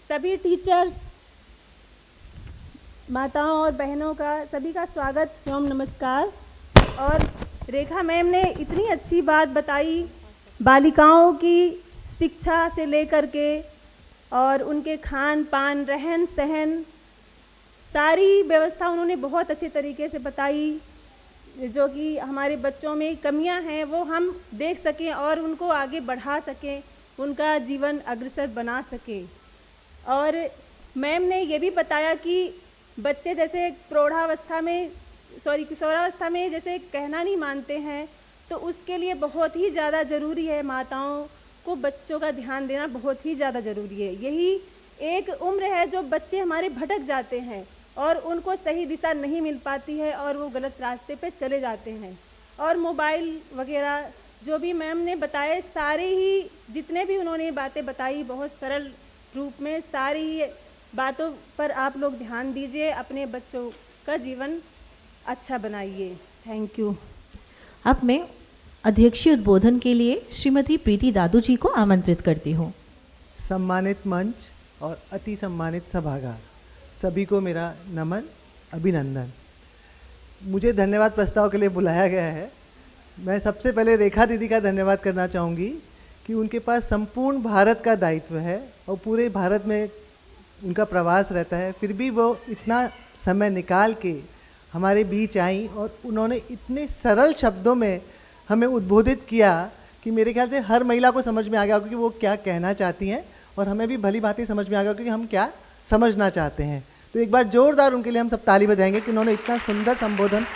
सभी टीचर्स, माताओं और बहनों का सभी का स्वागत एवं नमस्कार। और रेखा मैम ने इतनी अच्छी बात बताई बालिकाओं की शिक्षा से लेकर के, और उनके खान पान, रहन सहन, सारी व्यवस्था उन्होंने बहुत अच्छे तरीके से बताई, जो कि हमारे बच्चों में कमियां हैं वो हम देख सकें और उनको आगे बढ़ा सकें, उनका जीवन अग्रसर बना सकें। और मैम ने ये भी बताया कि बच्चे जैसे किशोरावस्था में जैसे कहना नहीं मानते हैं, तो उसके लिए बहुत ही ज़्यादा ज़रूरी है, माताओं को बच्चों का ध्यान देना बहुत ही ज़्यादा ज़रूरी है। यही एक उम्र है जो बच्चे हमारे भटक जाते हैं और उनको सही दिशा नहीं मिल पाती है और वो गलत रास्ते पे चले जाते हैं। और मोबाइल वगैरह जो भी मैम ने बताए, सारे ही जितने भी उन्होंने बातें बताई बहुत सरल रूप में, सारी ही बातों पर आप लोग ध्यान दीजिए, अपने बच्चों का जीवन अच्छा बनाइए। Thank you. अब मैं अध्यक्षीय उद्बोधन के लिए श्रीमती प्रीति दादू जी को आमंत्रित करती हूँ। सम्मानित मंच और अति सम्मानित सभागार, सभी को मेरा नमन, अभिनंदन। मुझे धन्यवाद प्रस्ताव के लिए बुलाया गया है। मैं सबसे पहले रेखा दीदी का धन्यवाद करना चाहूँगी कि उनके पास संपूर्ण भारत का दायित्व है और पूरे भारत में उनका प्रवास रहता है, फिर भी वो इतना समय निकाल के हमारे बीच आई और उन्होंने इतने सरल शब्दों में हमें उद्बोधित किया कि मेरे ख्याल से हर महिला को समझ में आ गया कि वो क्या कहना चाहती हैं, और हमें भी भली भांति समझ में आ गया कि हम क्या समझना चाहते हैं। तो एक बार जोरदार उनके लिए हम सब ताली बजाएंगे कि उन्होंने इतना सुंदर संबोधन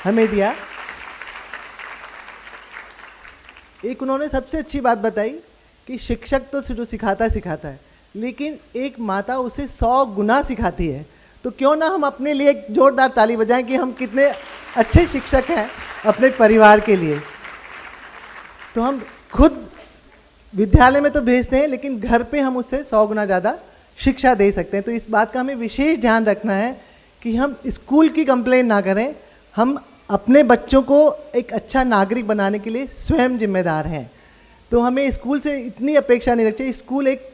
हमें दिया। एक उन्होंने सबसे अच्छी बात बताई कि शिक्षक तो जो सिखाता है, लेकिन एक माता उसे 100 गुना सिखाती है। तो क्यों ना हम अपने लिए एक जोरदार ताली बजाएं कि हम कितने अच्छे शिक्षक हैं अपने परिवार के लिए। तो हम खुद विद्यालय में तो भेजते हैं, लेकिन घर पे हम उससे 100 गुना ज़्यादा शिक्षा दे सकते हैं। तो इस बात का हमें विशेष ध्यान रखना है कि हम स्कूल की कंप्लेन ना करें, हम अपने बच्चों को एक अच्छा नागरिक बनाने के लिए स्वयं जिम्मेदार हैं। तो हमें स्कूल से इतनी अपेक्षा नहीं रखनी चाहिए। स्कूल एक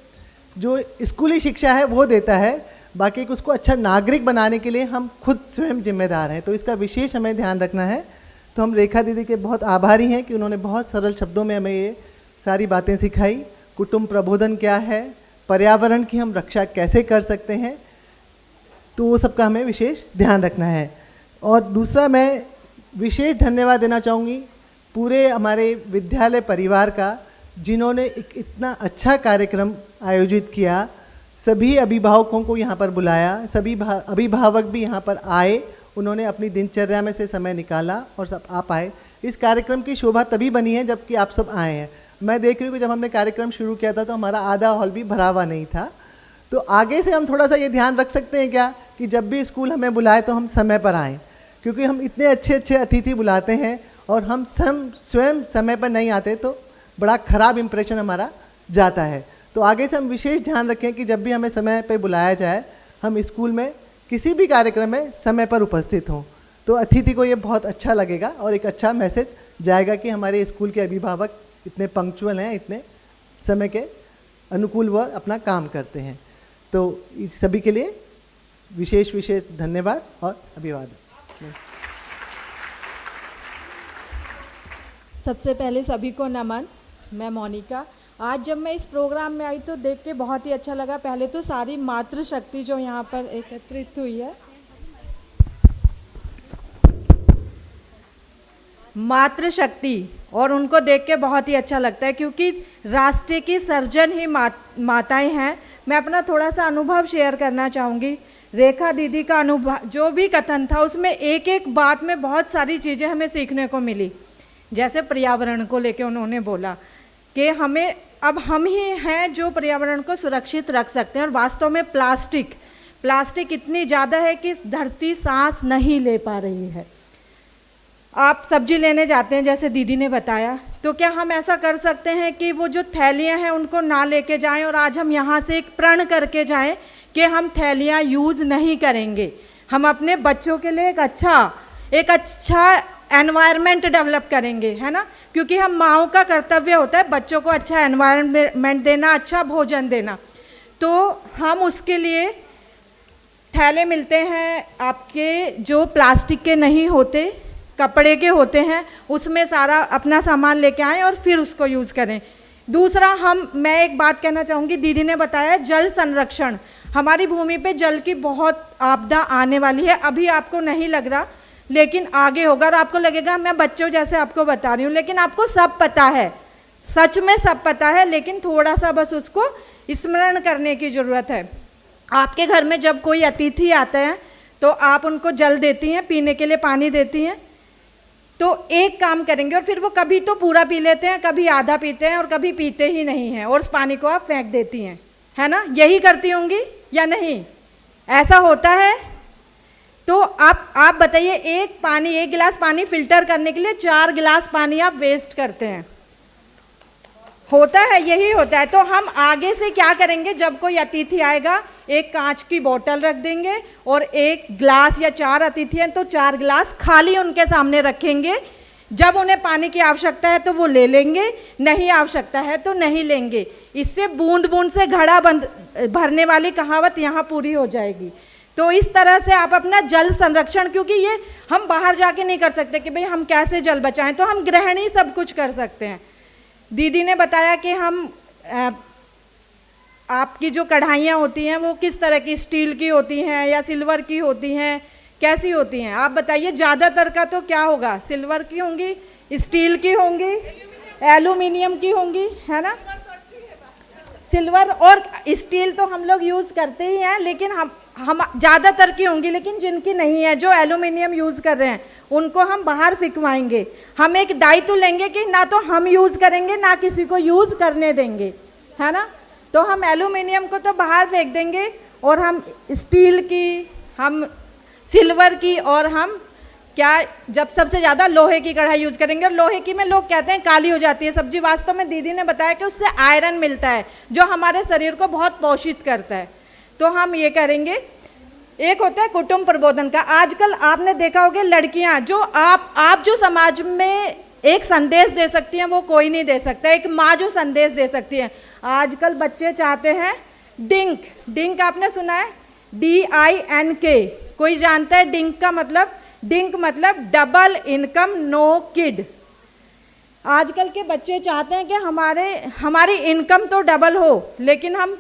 जो स्कूली शिक्षा है वो देता है, बाकी उसको अच्छा नागरिक बनाने के लिए हम खुद स्वयं जिम्मेदार हैं। तो इसका विशेष हमें ध्यान रखना है। तो हम रेखा दीदी के बहुत आभारी हैं कि उन्होंने बहुत सरल शब्दों में हमें ये सारी बातें सिखाई। कुटुंब प्रबोधन क्या है, पर्यावरण की हम रक्षा कैसे कर सकते हैं, तो वो सबका हमें विशेष ध्यान रखना है। और दूसरा, मैं विशेष धन्यवाद देना चाहूँगी पूरे हमारे विद्यालय परिवार का, जिन्होंने एक इतना अच्छा कार्यक्रम आयोजित किया। सभी अभिभावकों को यहाँ पर बुलाया, सभी अभिभावक भी यहाँ पर आए, उन्होंने अपनी दिनचर्या में से समय निकाला और सब आप आए। इस कार्यक्रम की शोभा तभी बनी है जबकि आप सब आए हैं। मैं देख रही हूँ कि जब हमने कार्यक्रम शुरू किया था तो हमारा आधा हॉल भी भरा हुआ नहीं था। तो आगे से हम थोड़ा सा ये ध्यान रख सकते हैं क्या कि जब भी स्कूल हमें बुलाए तो हम समय पर आएँ, क्योंकि हम इतने अच्छे अच्छे अतिथि बुलाते हैं और हम स्वयं समय पर नहीं आते तो बड़ा ख़राब इम्प्रेशन हमारा जाता है। तो आगे से हम विशेष ध्यान रखें कि जब भी हमें समय पर बुलाया जाए, हम स्कूल में किसी भी कार्यक्रम में समय पर उपस्थित हों। तो अतिथि को ये बहुत अच्छा लगेगा और एक अच्छा मैसेज जाएगा कि हमारे स्कूल के अभिभावक इतने पंक्चुअल हैं, इतने समय के अनुकूल वह अपना काम करते हैं। तो इस सभी के लिए विशेष धन्यवाद और अभिवादन। सबसे पहले सभी को नमन। मैं मोनिका। आज जब मैं इस प्रोग्राम में आई तो देख के बहुत ही अच्छा लगा। पहले तो सारी मातृशक्ति जो यहाँ पर एकत्रित हुई है, मातृशक्ति, और उनको देख के बहुत ही अच्छा लगता है, क्योंकि राष्ट्र की सर्जन ही माताएं हैं। मैं अपना थोड़ा सा अनुभव शेयर करना चाहूँगी। रेखा दीदी का अनुभव जो भी कथन था उसमें एक एक बात में बहुत सारी चीज़ें हमें सीखने को मिली। जैसे पर्यावरण को लेके उन्होंने बोला कि हमें अब हम ही हैं जो पर्यावरण को सुरक्षित रख सकते हैं। और वास्तव में प्लास्टिक इतनी ज़्यादा है कि धरती सांस नहीं ले पा रही है। आप सब्जी लेने जाते हैं जैसे दीदी ने बताया, तो क्या हम ऐसा कर सकते हैं कि वो जो थैलियां हैं उनको ना लेके जाएं और आज हम यहाँ से एक प्रण करके जाएं कि हम थैलियां यूज़ नहीं करेंगे। हम अपने बच्चों के लिए एक अच्छा एक अच्छा एनवायरनमेंट डेवलप करेंगे, है ना, क्योंकि हम माँओं का कर्तव्य होता है बच्चों को अच्छा एनवायरनमेंट देना, अच्छा भोजन देना। तो हम उसके लिए थैले मिलते हैं आपके जो प्लास्टिक के नहीं होते, कपड़े के होते हैं, उसमें सारा अपना सामान लेके आएँ और फिर उसको यूज़ करें। दूसरा, मैं एक बात कहना चाहूँगी, दीदी ने बताया जल संरक्षण। हमारी भूमि पे जल की बहुत आपदा आने वाली है, अभी आपको नहीं लग रहा लेकिन आगे होगा, और आपको लगेगा मैं बच्चों जैसे आपको बता रही हूँ, लेकिन आपको सब पता है, सच में सब पता है, लेकिन थोड़ा सा बस उसको स्मरण करने की ज़रूरत है। आपके घर में जब कोई अतिथि आते हैं तो आप उनको जल देती हैं, पीने के लिए पानी देती हैं, तो एक काम करेंगे, और फिर वो कभी तो पूरा पी लेते हैं, कभी आधा पीते हैं और कभी पीते ही नहीं हैं, और उस पानी को आप फेंक देती हैं, है ना, यही करती होंगी या नहीं, ऐसा होता है। तो आप बताइए, एक गिलास पानी फिल्टर करने के लिए 4 गिलास पानी आप वेस्ट करते हैं, होता है, यही होता है। तो हम आगे से क्या करेंगे, जब कोई अतिथि आएगा एक कांच की बोतल रख देंगे और एक ग्लास, या 4 अतिथि हैं तो 4 गिलास खाली उनके सामने रखेंगे। जब उन्हें पानी की आवश्यकता है तो वो ले लेंगे, नहीं आवश्यकता है तो नहीं लेंगे। इससे बूंद बूंद से घड़ा भरने वाली कहावत यहाँ पूरी हो जाएगी। तो इस तरह से आप अपना जल संरक्षण, क्योंकि ये हम बाहर जाके नहीं कर सकते कि भाई हम कैसे जल बचाएं, तो हम गृहिणी ही सब कुछ कर सकते हैं। दीदी ने बताया कि हम आपकी जो कढ़ाइयाँ होती हैं वो किस तरह की, स्टील की होती हैं या सिल्वर की होती हैं, कैसी होती हैं, आप बताइए। ज़्यादातर का तो क्या होगा, सिल्वर की होंगी, स्टील की होंगी, एल्यूमिनियम की होंगी, है ना। सिल्वर और स्टील तो हम लोग यूज़ करते ही हैं, लेकिन हम ज़्यादातर की होंगी, लेकिन जिनकी नहीं है, जो एल्यूमिनियम यूज़ कर रहे हैं, उनको हम बाहर फिकवाएंगे। हम एक दायित्व लेंगे कि ना तो हम यूज़ करेंगे ना किसी को यूज़ करने देंगे, है ना। तो हम एल्यूमिनियम को तो बाहर फेंक देंगे और हम स्टील की, हम सिल्वर की, और हम क्या, जब सबसे ज़्यादा लोहे की कढ़ाई यूज़ करेंगे। और लोहे की में लोग कहते हैं काली हो जाती है सब्जी, वास्तव में दीदी ने बताया कि उससे आयरन मिलता है जो हमारे शरीर को बहुत पोषित करता है। तो हम ये करेंगे। एक होता है कुटुंब प्रबोधन का। आजकल आपने देखा होगा लड़कियां जो आप जो समाज में एक संदेश दे सकती हैं वो कोई नहीं दे सकता। एक माँ जो संदेश दे सकती है, आजकल बच्चे चाहते हैं डिंक। डिंक आपने सुना है, DINK, कोई जानता है डिंक का मतलब? डिंक मतलब डबल इनकम नो किड। आजकल के बच्चे चाहते हैं कि हमारी इनकम तो डबल हो लेकिन हम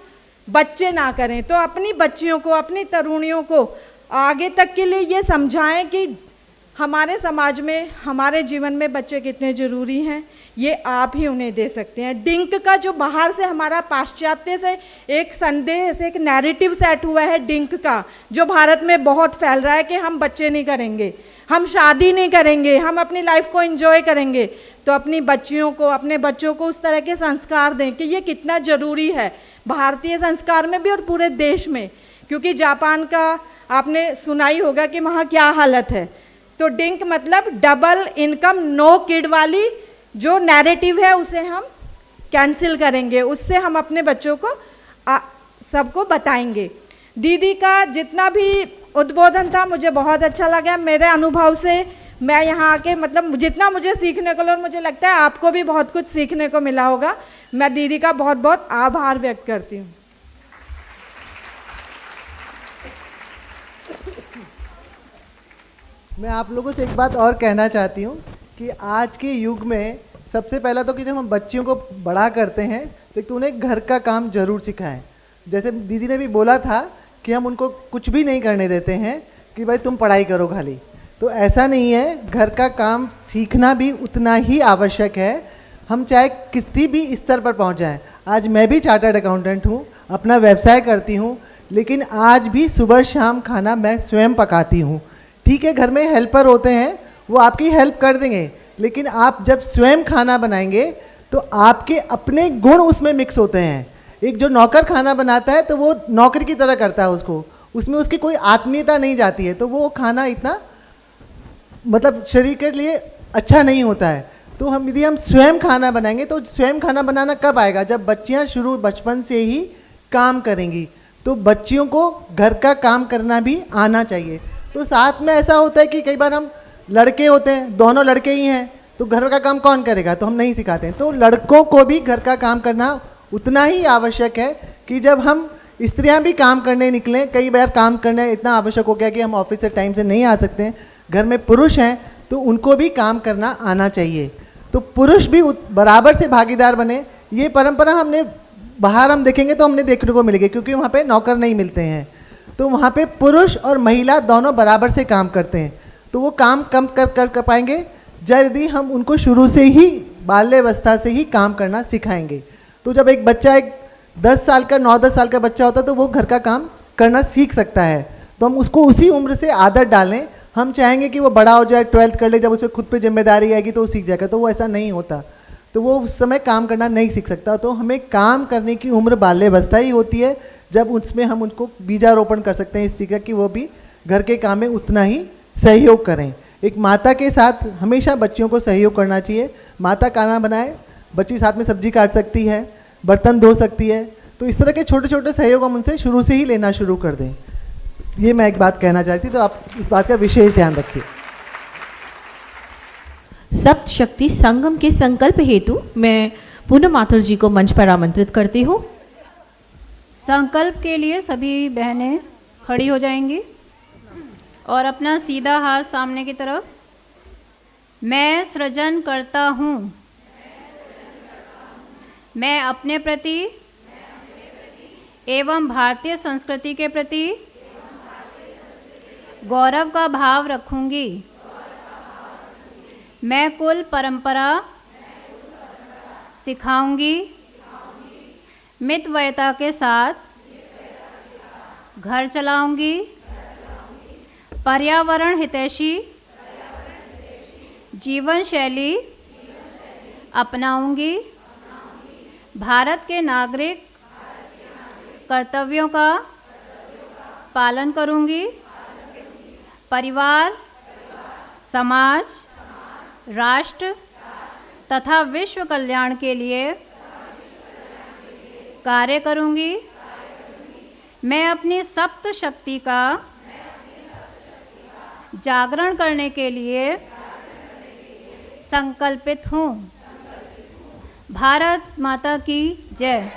बच्चे ना करें। तो अपनी बच्चियों को, अपनी तरुणियों को आगे तक के लिए ये समझाएं कि हमारे समाज में, हमारे जीवन में बच्चे कितने ज़रूरी हैं, ये आप ही उन्हें दे सकते हैं। डिंक का जो बाहर से हमारा पाश्चात्य से एक संदेश, एक नैरेटिव सेट हुआ है डिंक का, जो भारत में बहुत फैल रहा है कि हम बच्चे नहीं करेंगे, हम शादी नहीं करेंगे, हम अपनी लाइफ को एंजॉय करेंगे। तो अपनी बच्चियों को, अपने बच्चों को उस तरह के संस्कार दें कि ये कितना ज़रूरी है भारतीय संस्कार में भी और पूरे देश में। क्योंकि जापान का आपने सुना ही होगा कि वहाँ क्या हालत है। तो डिंक मतलब डबल इनकम नो किड वाली जो नैरेटिव है उसे हम कैंसिल करेंगे, उससे हम अपने बच्चों को सबको बताएंगे। दीदी का जितना भी उद्बोधन था मुझे बहुत अच्छा लगा। मेरे अनुभव से मैं यहाँ आके मतलब जितना मुझे सीखने को, और मुझे लगता है आपको भी बहुत कुछ सीखने को मिला होगा। मैं दीदी का बहुत बहुत आभार व्यक्त करती हूँ। मैं आप लोगों से एक बात और कहना चाहती हूँ कि आज के युग में सबसे पहला तो कि जब हम बच्चियों को बड़ा करते हैं तो उन्हें घर का काम जरूर सिखाएं। जैसे दीदी ने भी बोला था कि हम उनको कुछ भी नहीं करने देते हैं कि भाई तुम पढ़ाई करो खाली, तो ऐसा नहीं है। घर का काम सीखना भी उतना ही आवश्यक है, हम चाहे किसी भी स्तर पर पहुंच जाएं। आज मैं भी चार्टर्ड अकाउंटेंट हूं, अपना व्यवसाय करती हूं, लेकिन आज भी सुबह शाम खाना मैं स्वयं पकाती हूं। ठीक है, घर में हेल्पर होते हैं, वो आपकी हेल्प कर देंगे, लेकिन आप जब स्वयं खाना बनाएंगे तो आपके अपने गुण उसमें मिक्स होते हैं। एक जो नौकर खाना बनाता है तो वो नौकर की तरह करता है उसको, उसमें उसकी कोई आत्मीयता नहीं जाती है, तो वो खाना इतना मतलब शरीर के लिए अच्छा नहीं होता है। तो यदि हम स्वयं खाना बनाएंगे तो स्वयं खाना बनाना कब आएगा? जब बच्चियां शुरू बचपन से ही काम करेंगी। तो बच्चियों को घर का काम करना भी आना चाहिए। तो साथ में ऐसा होता है कि कई बार हम लड़के होते हैं, दोनों लड़के ही हैं, तो घर का काम कौन करेगा, तो हम नहीं सिखाते हैं। तो लड़कों को भी घर का काम करना उतना ही आवश्यक है कि जब हम स्त्रियां भी काम करने निकलें, कई बार काम करना इतना आवश्यक हो गया कि हम ऑफिस से टाइम से नहीं आ सकते हैं, घर में पुरुष हैं तो उनको भी काम करना आना चाहिए। तो पुरुष भी बराबर से भागीदार बने। ये परंपरा हमने बाहर हम देखेंगे तो हमने देखने को मिलेगी, क्योंकि वहाँ पे नौकर नहीं मिलते हैं, तो वहाँ पे पुरुष और महिला दोनों बराबर से काम करते हैं। तो वो काम कम कर पाएंगे यदि हम उनको शुरू से ही बाल्यावस्था से ही काम करना सिखाएंगे। तो जब एक बच्चा एक 10 साल का 9-10 साल का बच्चा होता है तो वो घर का काम करना सीख सकता है। तो हम उसको उसी उम्र से आदत डालें। हम चाहेंगे कि वो बड़ा हो जाए, 12th कर ले, जब उस पर खुद पे जिम्मेदारी आएगी तो वो सीख जाएगा, तो वो ऐसा नहीं होता, तो वो उस समय काम करना नहीं सीख सकता। तो हमें काम करने की उम्र बाल्यावस्था ही होती है, जब उसमें हम उनको बीजारोपण कर सकते हैं इस चीज़ का कि वो भी घर के काम में उतना ही सहयोग करें। एक माता के साथ हमेशा बच्चियों को सहयोग करना चाहिए। माता खाना बनाए, बच्ची साथ में सब्जी काट सकती है, बर्तन धो सकती है, तो इस तरह के छोटे छोटे सहयोग हम उनसे शुरू से ही लेना शुरू कर दें। ये मैं एक बात कहना चाहती, तो आप इस बात का विशेष ध्यान रखिए। सप्त शक्ति संगम के संकल्प हेतु मैं पूनम माथुर जी को मंच पर आमंत्रित करती हूँ। संकल्प के लिए सभी बहनें खड़ी हो जाएंगी और अपना सीधा हाथ सामने की तरफ। मैं सृजन करता हूँ, मैं अपने प्रति एवं भारतीय संस्कृति के प्रति गौरव का भाव रखूंगी। मैं कुल परंपरा सिखाऊंगी, मितव्ययता के साथ घर चलाऊंगी, पर्यावरण हितैषी जीवन शैली अपनाऊंगी, भारत के नागरिक कर्तव्यों का पालन करूंगी, परिवार, समाज, राष्ट्र तथा विश्व कल्याण के लिए कार्य करूंगी। मैं अपनी सप्त शक्ति का जागरण करने के लिए संकल्पित हूँ। भारत माता की जय।